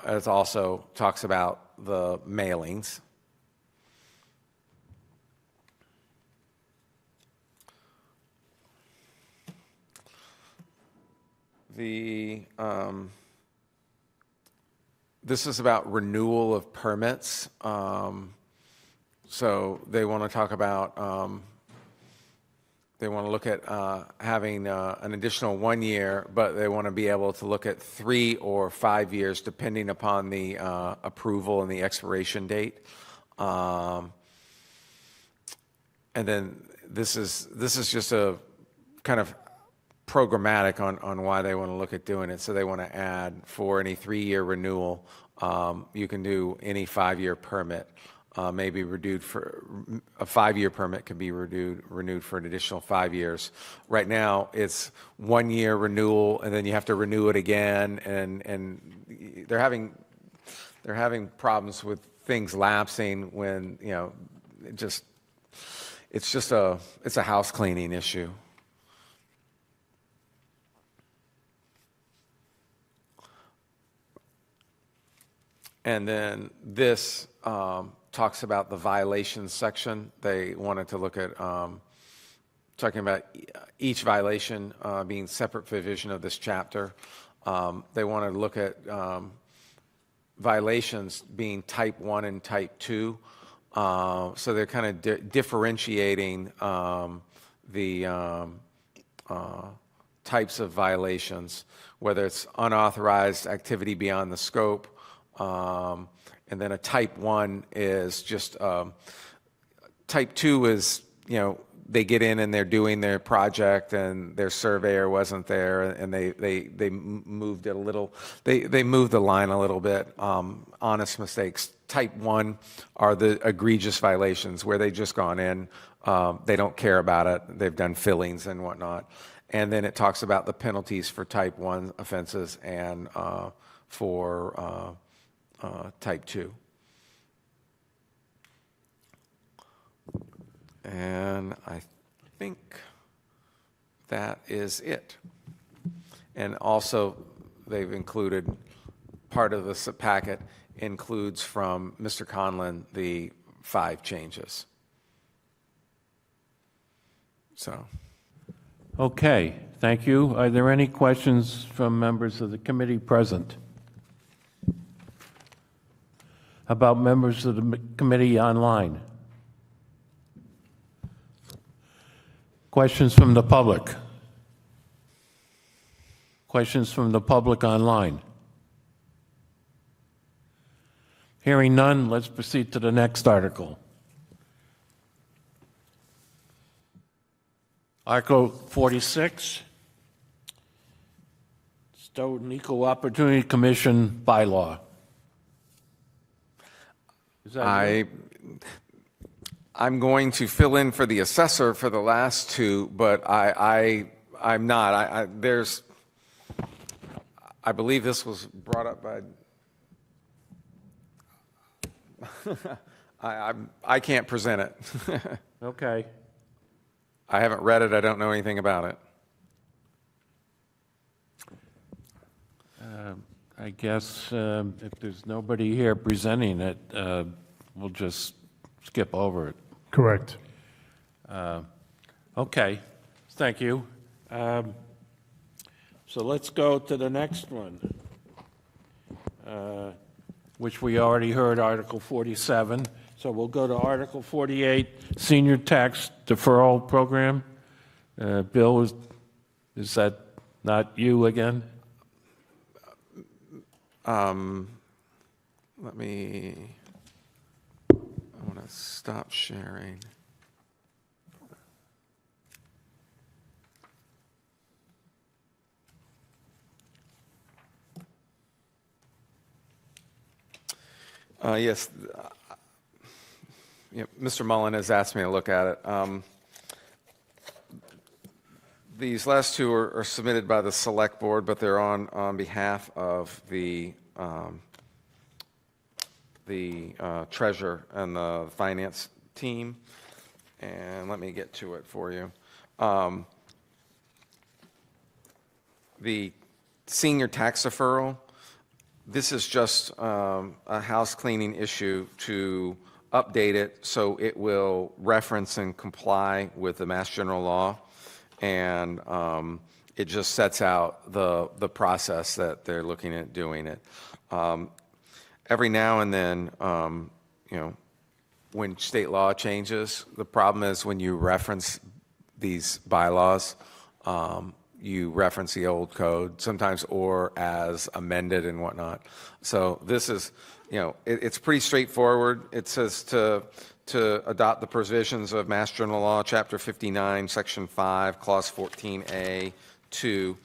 is also talks about the mailings. This is about renewal of permits. So they want to talk about, they want to look at having an additional 1 year, but they want to be able to look at 3 or 5 years depending upon the approval and the expiration date. And then this is just a kind of programmatic on why they want to look at doing it. So they want to add for any 3-year renewal, you can do any 5-year permit, maybe renewed for a 5-year permit can be renewed for an additional 5 years. Right now it's 1 year renewal, and then you have to renew it again, and they're having problems with things lapsing when it's a house cleaning issue. And then this talks about the violations section. They wanted to look at talking about each violation being separate provision of this chapter. They wanted to look at violations being type 1 and type 2. So they're kind of differentiating the types of violations, whether it's unauthorized activity beyond the scope, and then a type 1 is just, type 2 is, they get in and they're doing their project and their surveyor wasn't there, and they moved it a little, they moved the line a little bit, honest mistakes. Type 1 are the egregious violations where they just gone in, they don't care about it, they've done fillings and whatnot. And then it talks about the penalties for type 1 offenses and for type 2. And I think that is it. And also, they've included, part of this packet includes from Mr. Conlon the 5 changes. So. Okay, thank you. Are there any questions from members of the committee present? About members of the committee online? Questions from the public? Questions from the public online? Hearing none, let's proceed to the next article. Article 46, Stoughton Equal Opportunity Commission bylaw. Is that you? I'm going to fill in for the assessor for the last 2, but I'm not. I believe this was brought up by I can't present it. Okay. I haven't read it. I don't know anything about it. I guess if there's nobody here presenting it, we'll just skip over it. Correct. Okay, thank you. So let's go to the next one, which we already heard, Article 47. So we'll go to Article 48, Senior Tax Deferral Program. Bill, is that not you again? Let me, I want to stop sharing. Yes, Mr. Mullen has asked me to look at it. These last two are submitted by the Select Board, but they're on behalf of the Treasurer and the Finance team. And let me get to it for you. The senior tax deferral, this is just a house cleaning issue to update it so it will reference and comply with the Mass General Law. And it just sets out the process that they're looking at doing it. Every now and then, when state law changes, the problem is when you reference these bylaws, you reference the old code, sometimes or as amended and whatnot. So this is, it's pretty straightforward. It says to adopt the provisions of Mass General Law, Chapter 59, Section 5, Clause 14A, 2.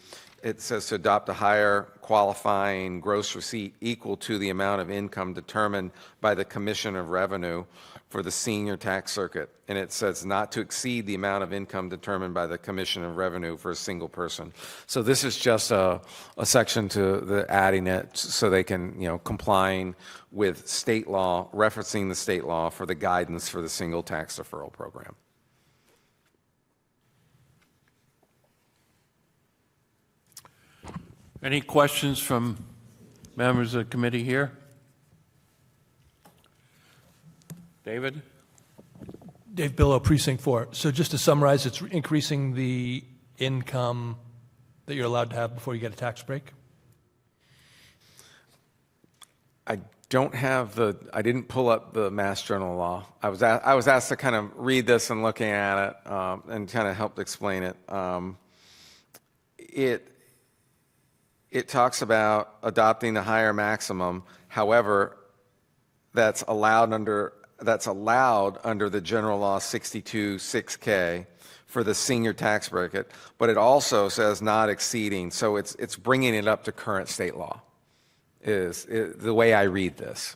It says to adopt a higher qualifying gross receipt equal to the amount of income determined by the Commission of Revenue for the senior tax circuit. And it says not to exceed the amount of income determined by the Commission of Revenue for a single person. So this is just a section to the adding it so they can, complying with state law, referencing the state law for the guidance for the single tax deferral program. Any questions from members of the committee here? David? Dave Billow, Precinct 4. So just to summarize, it's increasing the income that you're allowed to have before you get a tax break? I didn't pull up the Mass General Law. I was asked to kind of read this and looking at it and kind of helped explain it. It talks about adopting the higher maximum. However, that's allowed under the General Law 62-6K for the senior tax bracket, but it also says not exceeding, so it's bringing it up to current state law, is the way I read this.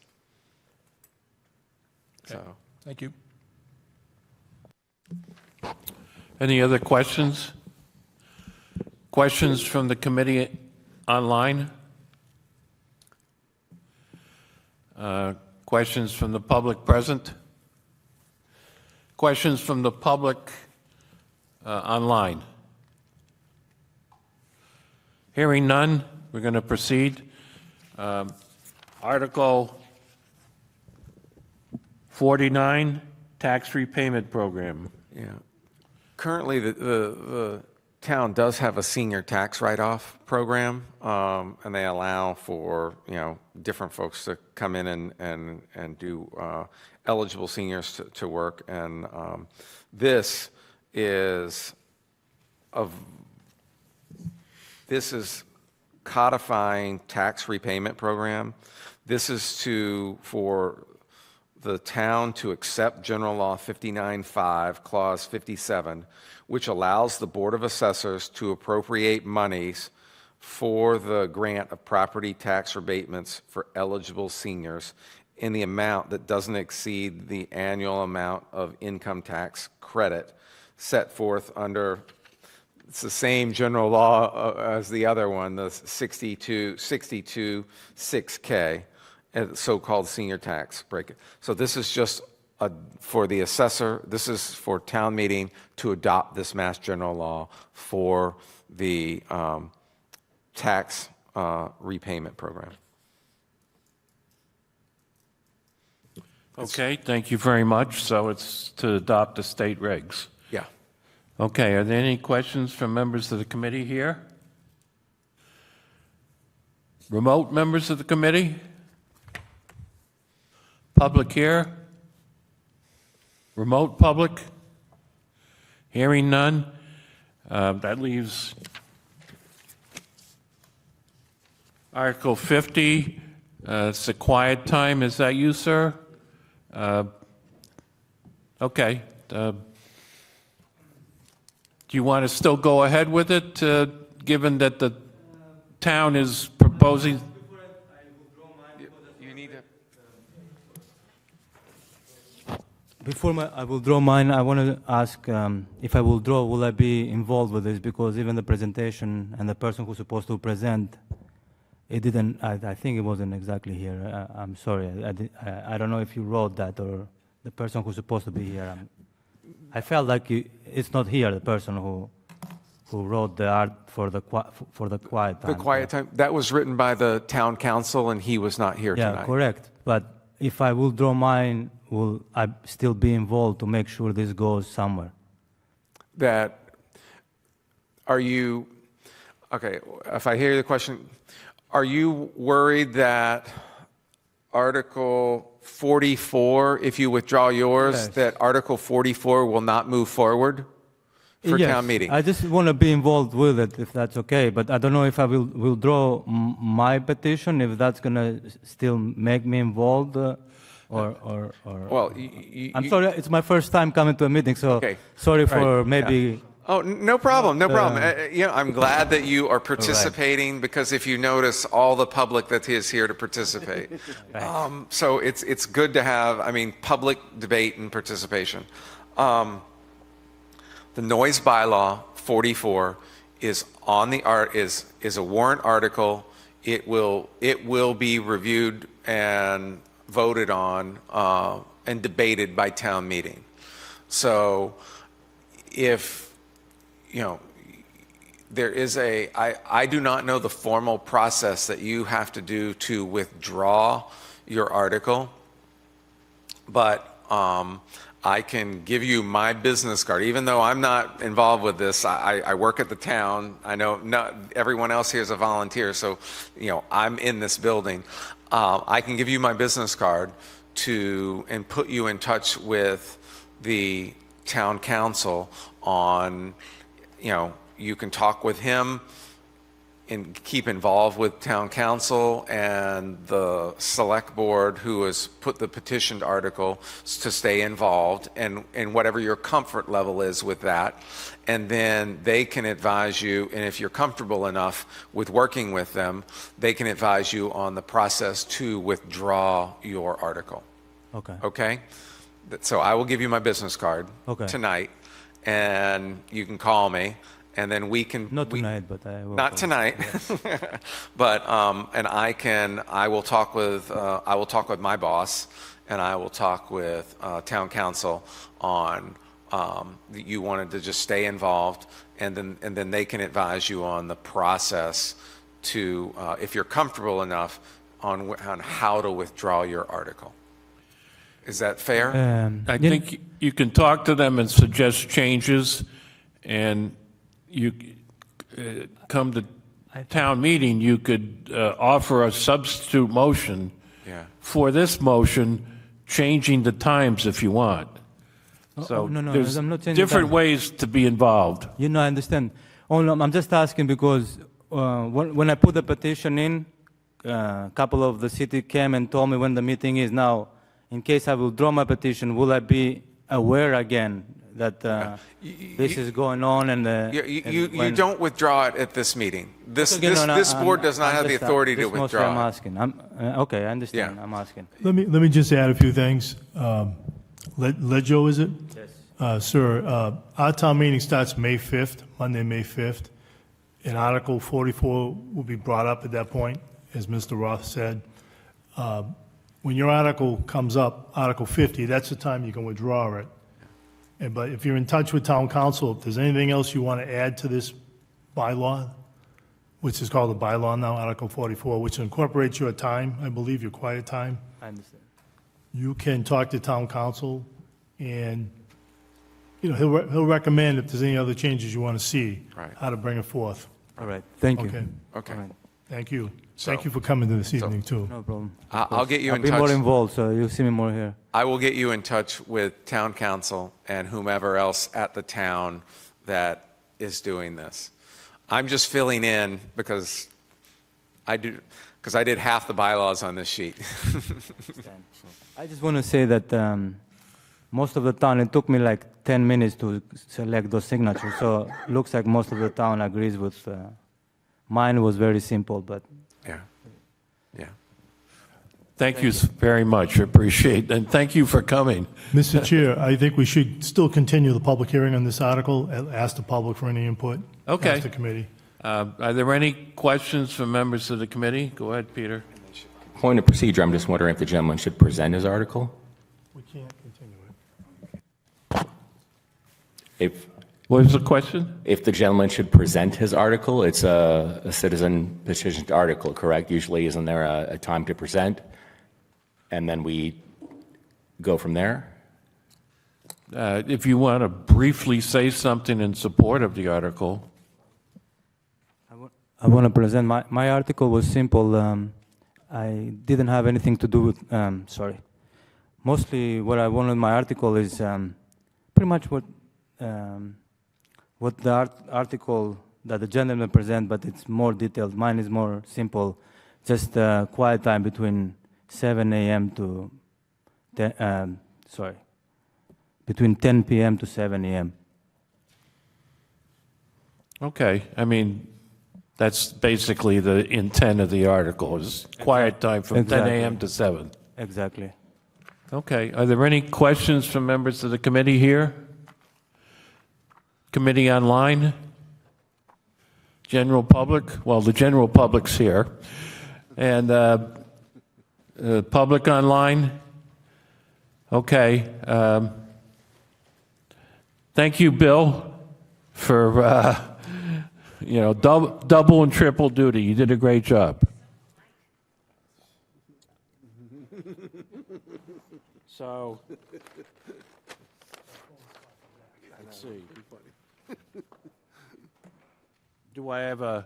Okay. So. Thank you. Any other questions? Questions from the committee online? Questions from the public present? Questions from the public online? Hearing none, we're going to proceed. Article 49, Tax Repayment Program. Yeah. Currently, the town does have a senior tax write-off program, and they allow for, different folks to come in and do eligible seniors to work. And this is codifying tax repayment program. This is for the town to accept General Law 59.5, Clause 57, which allows the Board of Assessors to appropriate monies for the grant of property tax rebatements for eligible seniors in the amount that doesn't exceed the annual amount of income tax credit set forth under, it's the same general law as the other one, the 62-6K. so-called senior tax break. So this is just for the assessor, this is for town meeting to adopt this Mass General Law for the tax repayment program. Okay, thank you very much. So it's to adopt the state regs. Yeah. Okay, are there any questions from members of the committee here? Remote members of the committee? Public here? Remote public? Hearing none? That leaves Article 50. It's a quiet time. Is that you, sir? Okay. Do you want to still go ahead with it, given that the town is proposing? You need to. Before I withdraw mine, I want to ask if I withdraw, will I be involved with this? Because even the presentation and the person who's supposed to present, it didn't, I think it wasn't exactly here. I'm sorry. I don't know if you wrote that or the person who's supposed to be here. I felt like it's not here, the person who wrote the art for the quiet time. The quiet time, that was written by the town council, and he was not here tonight. Yeah, correct. But if I withdraw mine, will I still be involved to make sure this goes somewhere? Are you, okay, if I hear the question, are you worried that Article 44, if you withdraw yours, Yes. that Article 44 will not move forward for Yes, town meeting? I just want to be involved with it, if that's okay. But I don't know if I will withdraw my petition, if that's going to still make me involved, or. Well, I'm sorry, it's my first time coming to a meeting, so Okay. sorry for Right. maybe. Oh, no problem, no problem. I'm glad that you are participating, because if you notice, all the public that is here to participate. Right. So it's good to have, public debate and participation. The noise bylaw 44 is on the is a warrant article. It will be reviewed and voted on and debated by town meeting. So if there is I do not know the formal process that you have to do to withdraw your article, but I can give you my business card. Even though I'm not involved with this, I work at the town. I know not everyone else here is a volunteer, so I'm in this building. I can give you my business card and put you in touch with the town council on, you can talk with him and keep involved with town council and the select board who has put the petitioned article to stay involved, and whatever your comfort level is with that. And then they can advise you, and if you're comfortable enough with working with them, they can advise you on the process to withdraw your article. Okay. Okay? So I will give you my business card tonight, and you can call me, and then we can... Not tonight, but I will. Not tonight, yes. But, and I will talk with my boss, and I will talk with town council on, you wanted to just stay involved, and then they can advise you on the process to, if you're comfortable enough, on how to withdraw your article. Is that fair? I think you can talk to them and suggest changes, and you come to town meeting, you could offer a substitute motion for this motion, changing the times if you want. So no, there's I'm not changing different time. ways to be involved. I understand. I'm just asking because when I put the petition in, a couple of the city came and told me when the meeting is now. In case I withdraw my petition, will I be aware again that this is going on? And you don't withdraw it at this meeting. This board does not have the just- authority to this mostly withdraw. I'm asking. Okay, I understand. Yeah. I'm asking. Let me just add a few things. Ledjo, is it? Yes. Sir, our town meeting starts May 5th, Monday, May 5th, and Article 44 will be brought up at that point, as Mr. Roth said. when your article comes up, Article 50, that's the time you can withdraw it. But if you're in touch with town council, if there's anything else you want to add to this bylaw, which is called the bylaw now, Article 44, which incorporates your time, I believe, your quiet time, I understand. you can talk to town council, and, he'll recommend if there's any other changes you want to see, Right. how to bring it forth. All right, thank you. Okay, Okay. All right. thank you. So- Thank you for coming to this evening, too. No problem. I'll get you I'll in be more touch. involved, so you'll see me more here. I will get you in touch with town council and whomever else at the town that is doing this. I'm just filling in because I did half the bylaws on this sheet. I just want to say that most of the town, it took me like 10 minutes to select those signatures, so looks like most of the town agrees with, mine was very simple, but Yeah. Yeah. Thank you very much, appreciate, and thank you for coming. Mr. Chair, I think we should still continue the public hearing on this article, and ask the public for any input. Okay. Ask the committee. Are there any questions from members of the committee? Go ahead, Peter. Point of procedure, I'm just wondering if the gentleman should present his article? We can't continue it. If, What was the question? if the gentleman should present his article, it's a citizen petitioned article, correct? Usually, isn't there a time to present? And then we go from there? If you want to briefly say something in support of the article. I want to present, my article was simple. I didn't have anything to do with, mostly what I wanted in my article is pretty much what the article that the gentleman present, but it's more detailed. Mine is more simple, just quiet time between 7 a.m. to, between 10 p.m. to 7 a.m. Okay, I mean, that's basically the intent of the article, is quiet time from 10 Exactly. a.m. to 7. Exactly. Okay, are there any questions from members of the committee here? Committee online? General public? Well, the general public's here. And public online? Okay. Thank you, Bill, for, double and triple duty. You did a great job. So, let's see. Do I have a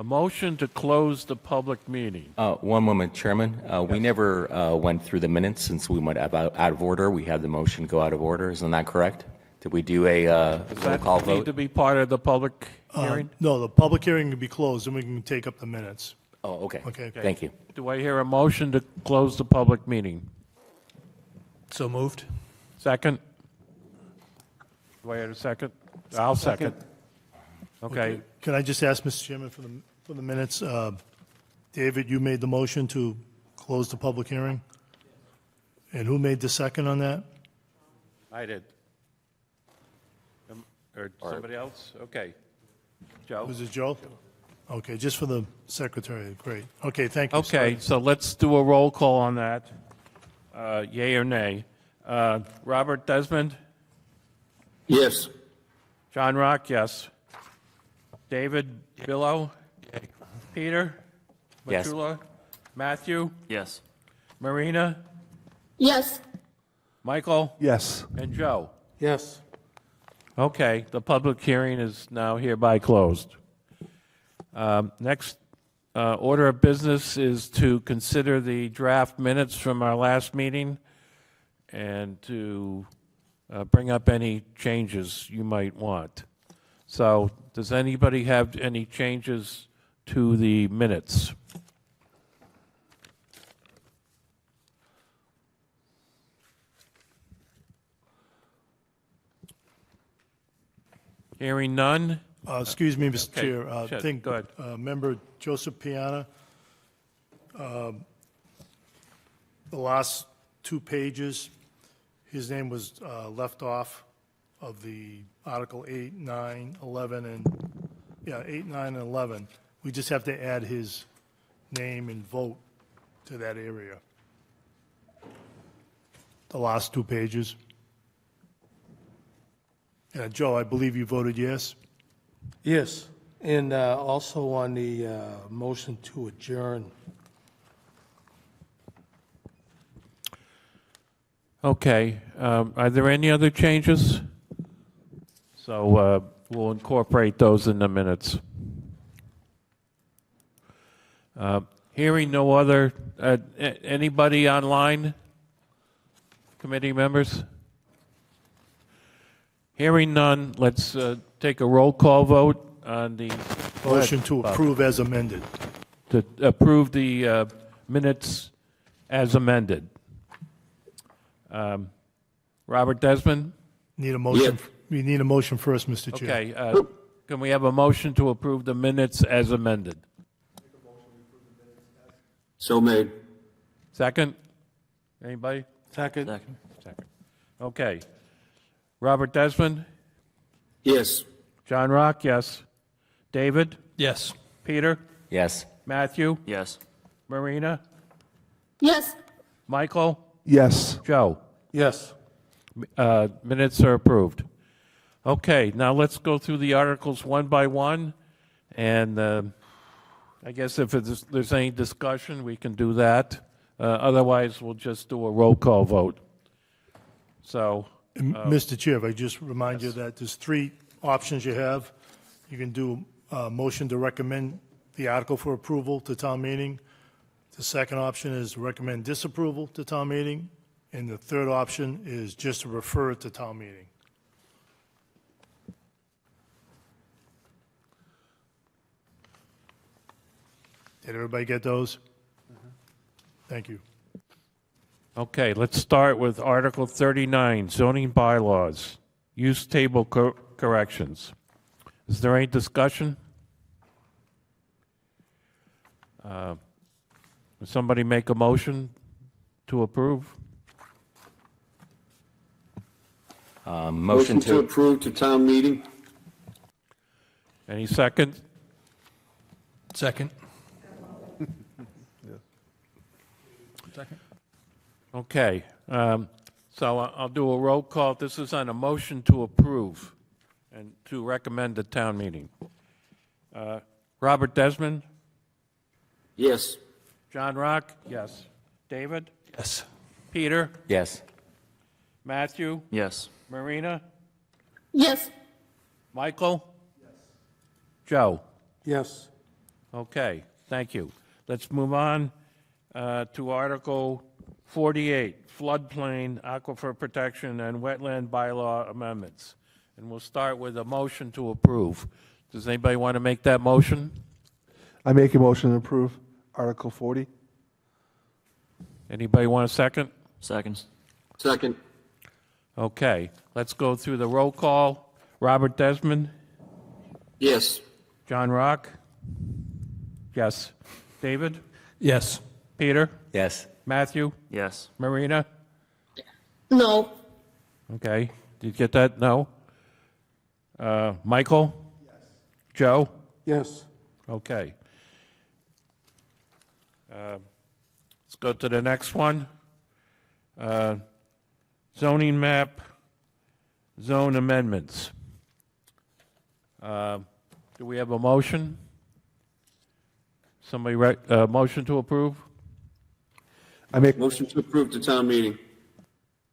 motion to close the public meeting? One moment, Chairman. We never went through the minutes since we went out of order. We had the motion go out of order. Isn't that correct? Did we do a Does roll that call need vote? to be part of the public hearing? No, the public hearing can be closed, and we can take up the minutes. Oh, okay. Okay. Thank you. Do I hear a motion to close the public meeting? So moved? Second? Do I hear a second? I'll second. Okay. Can I just ask, Mr. Chairman, for the minutes, David, you made the motion to close the public hearing? And who made the second on that? I did. Or somebody else? Okay. Joe? Was it Joe? Okay, just for the secretary, great. Okay, thank you. Okay, so let's do a roll call on that. Yea or nay? Robert Desmond? Yes. John Rock, yes. David Billow? Peter? Yes. Matula? Matthew? Yes. Marina? Yes, Michael? Yes. And Joe? Yes. Okay, the public hearing is now hereby closed. Next order of business is to consider the draft minutes from our last meeting and to bring up any changes you might want. So, does anybody have any changes to the minutes? Hearing none? Excuse me, Mr. Okay, Chair. I sure, think go ahead. Member Joseph Piana, the last 2 pages, his name was left off of the Article 8, 9, 11, and, 8, 9, and 11. We just have to add his name and vote to that area. the last two pages. Joe, I believe you voted yes? Yes, and also on the motion to adjourn. Okay, are there any other changes? So we'll incorporate those in the minutes. Hearing no other, anybody online? Committee members? Hearing none, let's take a roll call vote on the. Motion to approve as amended. To approve the minutes as amended. Robert Desmond? Need a motion, we need a motion first, Mr. Chair. Okay, can we have a motion to approve the minutes as amended? So made. Second? Anybody? Second? Second. Okay. Robert Desmond? Yes. John Rock, yes. David? Yes. Peter? Yes. Matthew? Yes. Marina? Yes, Michael? Yes. Joe? Yes. Minutes are approved. Okay, now let's go through the articles one by one, and I guess if there's any discussion, we can do that. Otherwise, we'll just do a roll call vote. So, Mr. Chair, if I just remind you that there's three options you have. You can do a motion to recommend the article for approval to town meeting. The second option is recommend disapproval to town meeting. And the third option is just to refer it to town meeting. Did everybody get those? Thank you. okay, let's start with Article 39, zoning bylaws, use table corrections. Is there any discussion? Would somebody make a motion to approve? Motion to, approve to town meeting? Any second? Second. Second. Okay, so I'll do a roll call. This is on a motion to approve and to recommend at town meeting. Robert Desmond? Yes. John Rock? Yes. David? Yes. Peter? yes. Matthew? Yes. Marina? yes, Michael? Joe? Yes. Okay, thank you. Let's move on to Article 48, floodplain, aquifer protection, and wetland bylaw amendments. And we'll start with a motion to approve. Does anybody want to make that motion? I make a motion to approve Article 40. Anybody want a second? Second. Second. Okay, let's go through the roll call. Robert Desmond? Yes. John Rock? Yes. David? Yes. Peter? Yes. Matthew? Yes. Marina? no, Okay, did you get that? No? Michael? Joe? Yes. Okay. Let's go to the next one. Zoning map, zone amendments. Do we have a motion? Somebody, motion to approve? I make, Motion to approve to town meeting?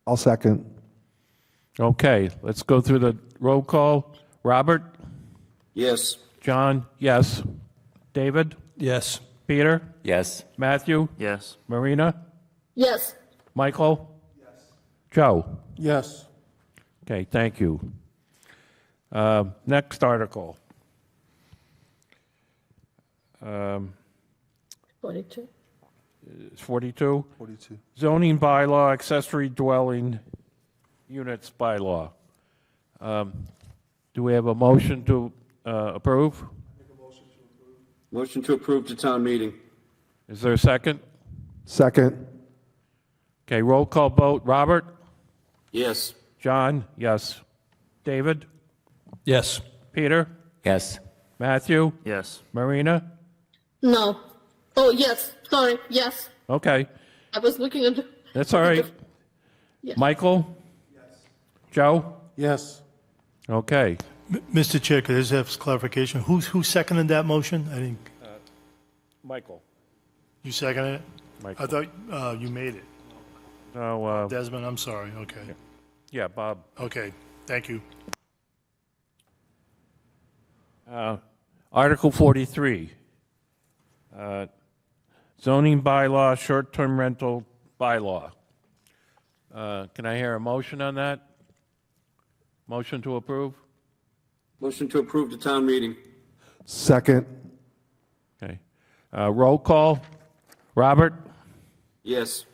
I'll second. Okay, let's go through the roll call. Robert? Yes. John? Yes. David? Yes. Peter? Yes. Matthew? Yes. Marina? yes, Michael? Joe? Yes. Okay, thank you. Next article. 42. 42? 42. Zoning bylaw, accessory dwelling units bylaw. Do we have a motion to approve? Motion to approve to town meeting? Is there a second? Second. Okay, roll call vote. Robert? Yes. John? Yes. David? Yes. Peter? Yes. Matthew? Yes. Marina? no. Oh, yes, sorry, yes. Okay, I was looking at, that's all right. Yes. Michael? Joe? Yes. Okay. Mr. Chair, could I just have clarification? Who seconded that motion? I think, Michael. you seconded it? Michael. I thought you made it. No, Desmond, I'm sorry, okay. yeah, Bob. Okay, thank you. Article 43, zoning bylaw, short-term rental bylaw. Can I hear a motion on that? Motion to approve? Motion to approve the town meeting. Second, Okay. Roll call. Robert? Yes.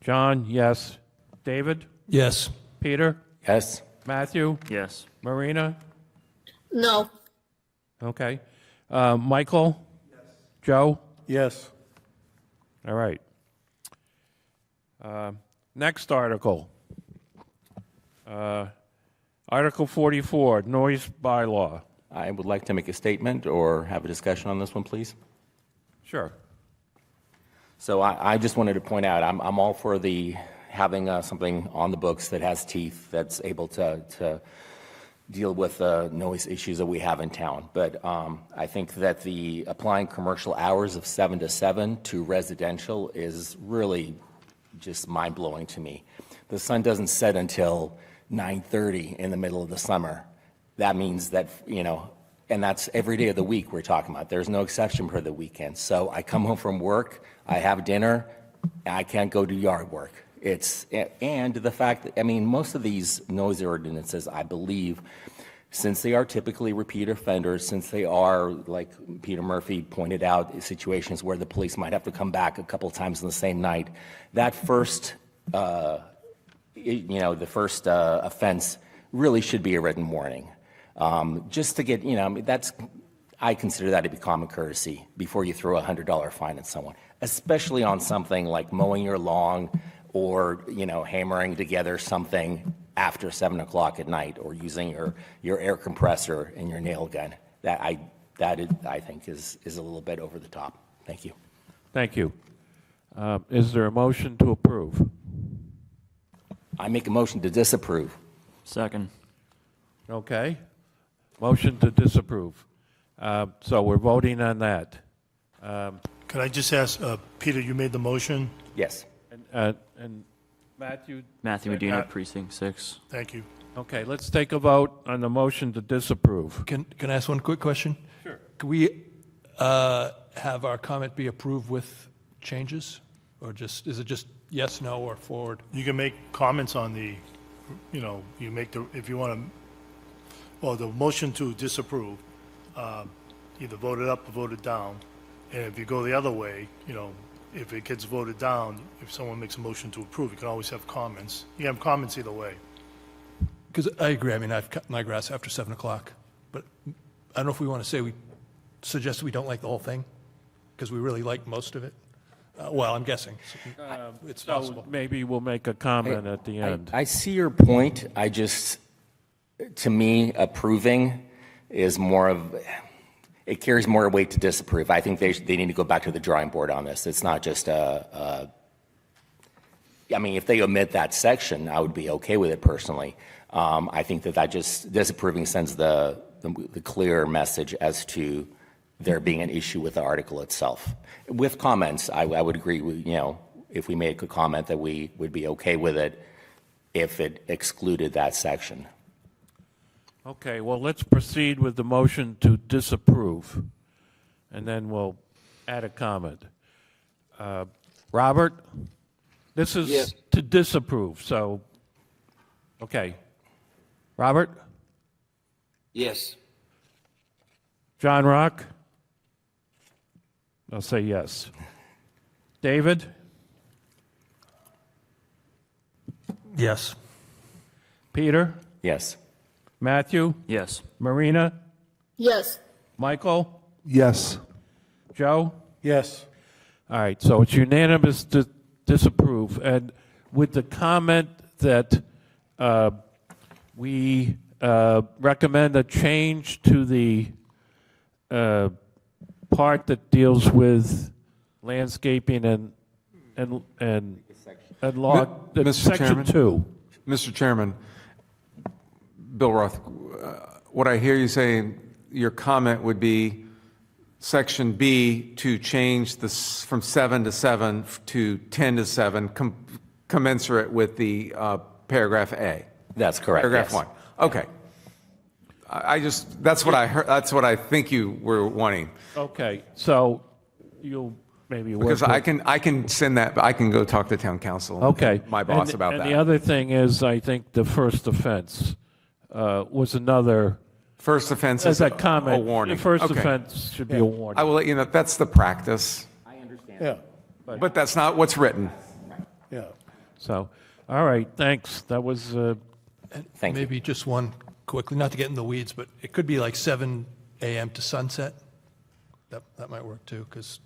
John, yes. David? Yes. Peter? Yes? Matthew? Yes. Marina? No, Okay. Michael? Joe? Yes. All right. Next article. Article 44, noise bylaw. I would like to make a statement or have a discussion on this one, please. Sure. So I just wanted to point out, I'm all for the having something on the books that has teeth, that's able to deal with the noise issues that we have in town. But I think that the applying commercial hours of 7 to 7 to residential is really just mind-blowing to me. The sun doesn't set until 9:30 in the middle of the summer. That means that, and that's every day of the week we're talking about. There's no exception for the weekend. So I come home from work, I have dinner, and I can't go do yard work. And the fact that, most of these noise ordinances, I believe, since they are typically repeat offenders, since they are, like Peter Murphy pointed out, situations where the police might have to come back a couple times in the same night, that first, the first offense really should be a written warning. Just to get, I consider that to be common courtesy before you throw a $100 fine at someone, especially on something like mowing your lawn or, hammering together something after 7 o'clock at night, or using your air compressor and your nail gun. That I think is a little bit over the top. Thank you. Thank you. Is there a motion to approve? I make a motion to disapprove. Second. Okay. Motion to disapprove. So we're voting on that. Could I just ask, Peter, you made the motion? Yes. And Matthew? Matthew Medina, Precinct 6. Thank you. Okay, let's take a vote on the motion to disapprove. Can I ask one quick question? Sure. Can we have our comment be approved with changes? Or is it just yes, no, or forward? You can make comments on the, if you want to, well, the motion to disapprove, either vote it up or vote it down. And if you go the other way, if it gets voted down, if someone makes a motion to approve, you can always have comments. You can have comments either way. Because I agree, I've cut my grass after 7 o'clock, but I don't know if we want to say we suggest we don't like the whole thing, because we really like most of it. Well, I'm guessing. It's possible. So maybe we'll make a comment at the end. I see your point. To me, approving is more of, it carries more weight to disapprove. I think they need to go back to the drawing board on this. It's not just if they omit that section, I would be okay with it personally. I think that just disapproving sends the clear message as to there being an issue with the article itself. With comments, I would agree with, if we make a comment that we would be okay with it if it excluded that section. Okay, well, let's proceed with the motion to disapprove, and then we'll add a comment. Robert? This is Yes. to disapprove, so, okay. Robert? Yes. John Rock? I'll say yes. David? Yes. Peter? Yes. Matthew? Yes. Marina? yes, Michael? yes. Joe? Yes. All right, so it's unanimous to disapprove, and with the comment that we recommend a change to the part that deals with landscaping and at law, Mi- that's Mr. section Chairman? 2. Mr. Chairman, Bill Roth, what I hear you saying, your comment would be Section B to change this from 7 to 7 to 10 to 7, commensurate with the paragraph A. That's correct, Paragraph yes. 1. Okay. I just, that's what I heard, that's what I think you were wanting. Okay, so you'll maybe work Because with- I can send that, I can go talk to town council. Okay. My boss And- about And that. the other thing is, I think the first offense was another, First offense as is a comment. a warning. The first Okay. offense should be a warning. I will let you know, that's the practice, Yeah, but that's not what's written. yeah. So, all right, thanks. That was, Thank you. Maybe just one quickly, not to get in the weeds, but it could be like 7 a.m. to sunset. That might work too, because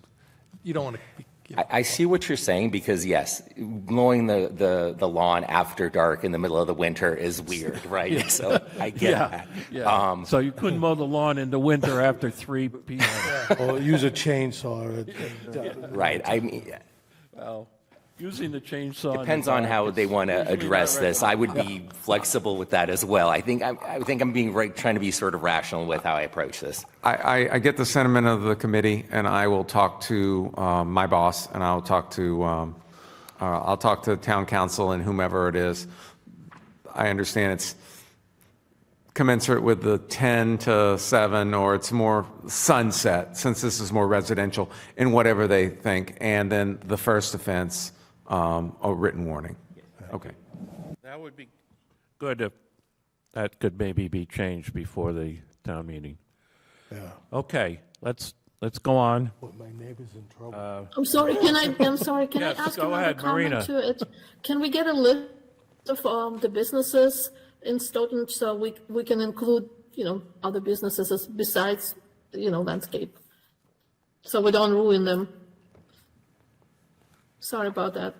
you don't want to be. I see what you're saying because, yes, mowing the lawn after dark in the middle of the winter is weird, right? So I get that. yeah. So you couldn't mow the lawn in the winter after 3 p.m. Or use a chainsaw. Right. I mean, Well, using the chainsaw. in the depends on dark how is they want to usually address not this. I would be flexible with that as well. I think I'm being trying to be sort of rational with how I approach this. I get the sentiment of the committee, and I will talk to my boss, and I'll talk to town council and whomever it is. I understand it's commensurate with the 10 to 7, or it's more sunset, since this is more residential, in whatever they think, and then the first offense, a written warning. Okay. That would be good if that could maybe be changed before the town meeting. Yeah. Okay, let's go on. But my neighbor's in trouble. I'm sorry, can I Yes, ask go another ahead, comment Marina. to it? Can we get a list of the businesses in Stoughton so we can include, other businesses besides, landscape? So we don't ruin them. Sorry about that.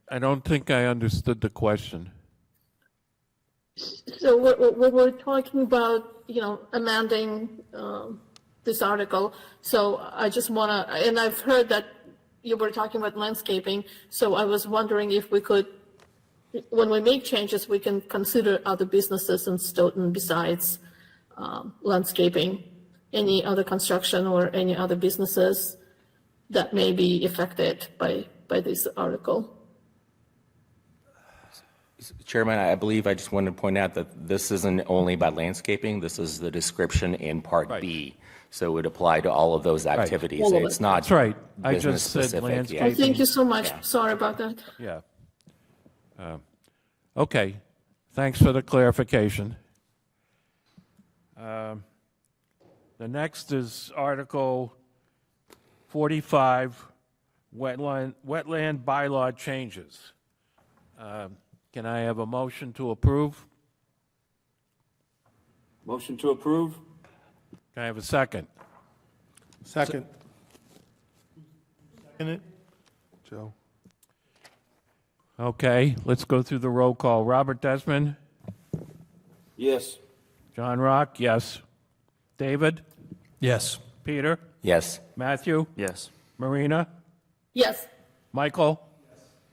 I don't think I understood the question. So we're talking about, amending this article. So I just want to, and I've heard that you were talking about landscaping. So I was wondering if we could, when we make changes, we can consider other businesses in Stoughton besides landscaping, any other construction or any other businesses that may be affected by this article. Chairman, I believe I just wanted to point out that this isn't only about landscaping. This is the description in Part Right. B. So it would apply to all of those activities. All of it. It's not That's right. I business just said specific. landscape. Yeah. Oh, thank you so much. Sorry about that. Yeah. Okay, thanks for the clarification. The next is Article 45, wetland bylaw changes. Can I have a motion to approve? Motion to approve? Can I have a second? Second. In it? Joe? Okay, let's go through the roll call. Robert Desmond? Yes. John Rock, yes. David? Yes. Peter? Yes. Matthew? Yes. Marina? Yes. Michael?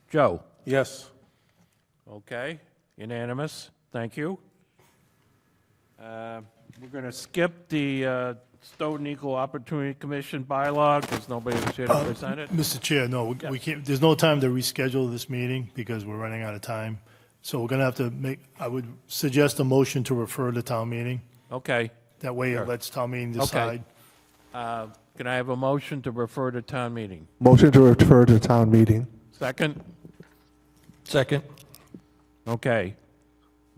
Joe? Yes. Okay, unanimous, thank you. We're going to skip the Stoughton Equal Opportunity Commission bylaw because nobody was here to present it. Mr. Chair, no, we can't, there's no time to reschedule this meeting because we're running out of time. So we're going to have to I would suggest a motion to refer to town meeting. Okay, That way it lets town meeting decide. can I have a motion to refer to town meeting? Motion to refer to town meeting. Second? Second. Okay,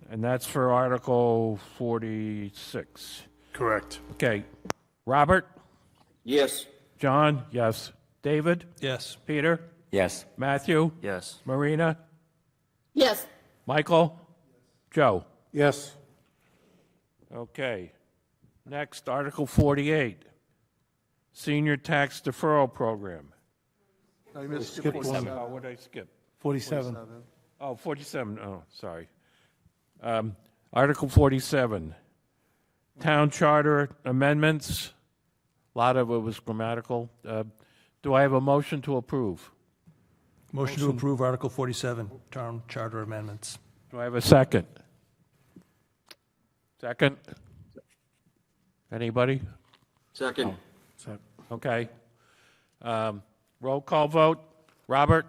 and that's for Article 46. Correct. Okay, Robert? Yes. John? Yes. David? Yes. Peter? Yes. Matthew? Yes. Marina? Yes. Michael? Joe? Yes. Okay. Next, Article 48, Senior Tax Deferral Program. Skip one. What did I skip? 47. Oh, 47, oh, sorry. Article 47, Town Charter Amendments. A lot of it was grammatical. Do I have a motion to approve? Motion to approve Article 47, Town Charter Amendments. Do I have a second? Second? Anybody? Second. Okay. Roll call vote. Robert?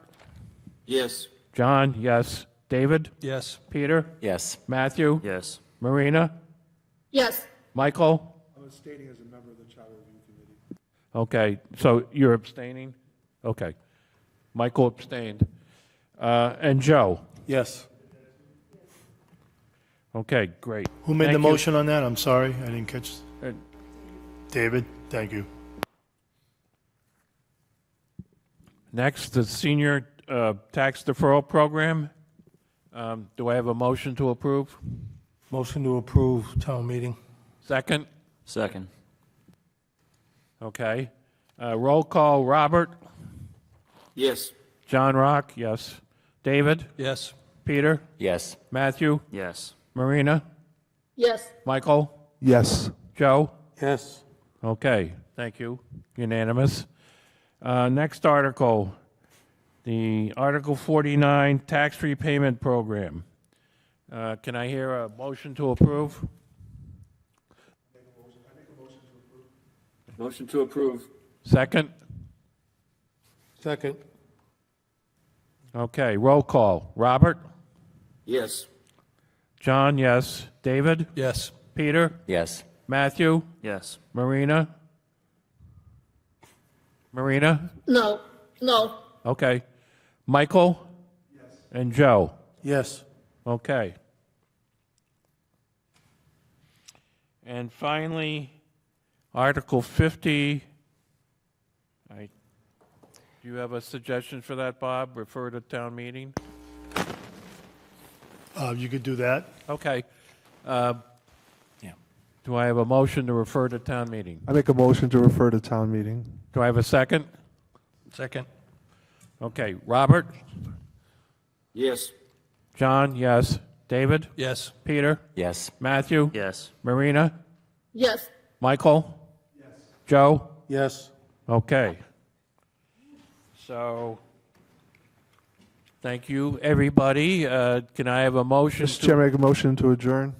Yes. John, yes. David? Yes. Peter? Yes. Matthew? Yes. Marina? Yes, Michael? I'm abstaining as a member of the Charter Review Committee. Okay, so you're abstaining? Okay. Michael abstained. And Joe? Yes. Okay, great. Who made the Thank you. motion on that? I'm sorry, I didn't catch. Uh, David, thank you. Next, the Senior Tax Deferral Program. Do I have a motion to approve? Motion to approve town meeting. Second? Second. Okay. Roll call, Robert? Yes. John Rock, yes. David? Yes. Peter? Yes. Matthew? Yes. Marina? yes, Michael? Yes. Joe? Yes. Okay, thank you. Unanimous. Next article, the Article 49 Tax Repayment Program. Can I hear a motion to approve? Motion to approve. Second? Second. Okay, roll call. Robert? Yes. John, yes. David? Yes. Peter? Yes. Matthew? Yes. Marina? Marina? no, no, Okay. Michael? Yes. And Joe? Yes. Okay. And finally, Article 50. Do you have a suggestion for that, Bob? Refer to town meeting? You could do that. Okay. Do I have a motion to refer to town meeting? I make a motion to refer to town meeting. Do I have a second? Second. Okay. Robert? Yes. John, yes. David? Yes. Peter? Yes. Matthew? Yes. Marina? yes. Michael? Yes. Joe? Yes. Okay. So, thank you, everybody. Can I have a motion Mr. Chair, to, make a motion to adjourn.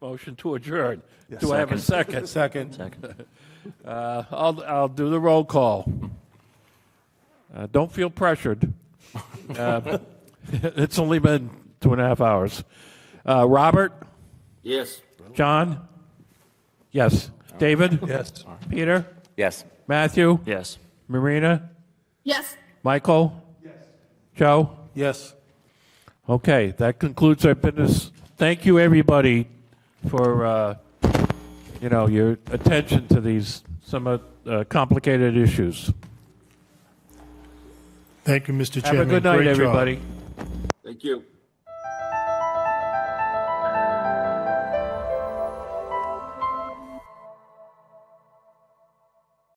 motion to adjourn? Yes. Do I have a second? Second. Second. I'll do the roll call. Don't feel pressured. It's only been 2.5 hours. Robert? Yes. John? Yes. David? Yes. Peter? Yes. Matthew? Yes. Marina? Yes. Michael? Yes. Joe? Yes. Okay, that concludes our business. Thank you, everybody, for your attention to these somewhat complicated issues. Thank you, Mr. Have Chairman. a good night, Great job. everybody. Thank you.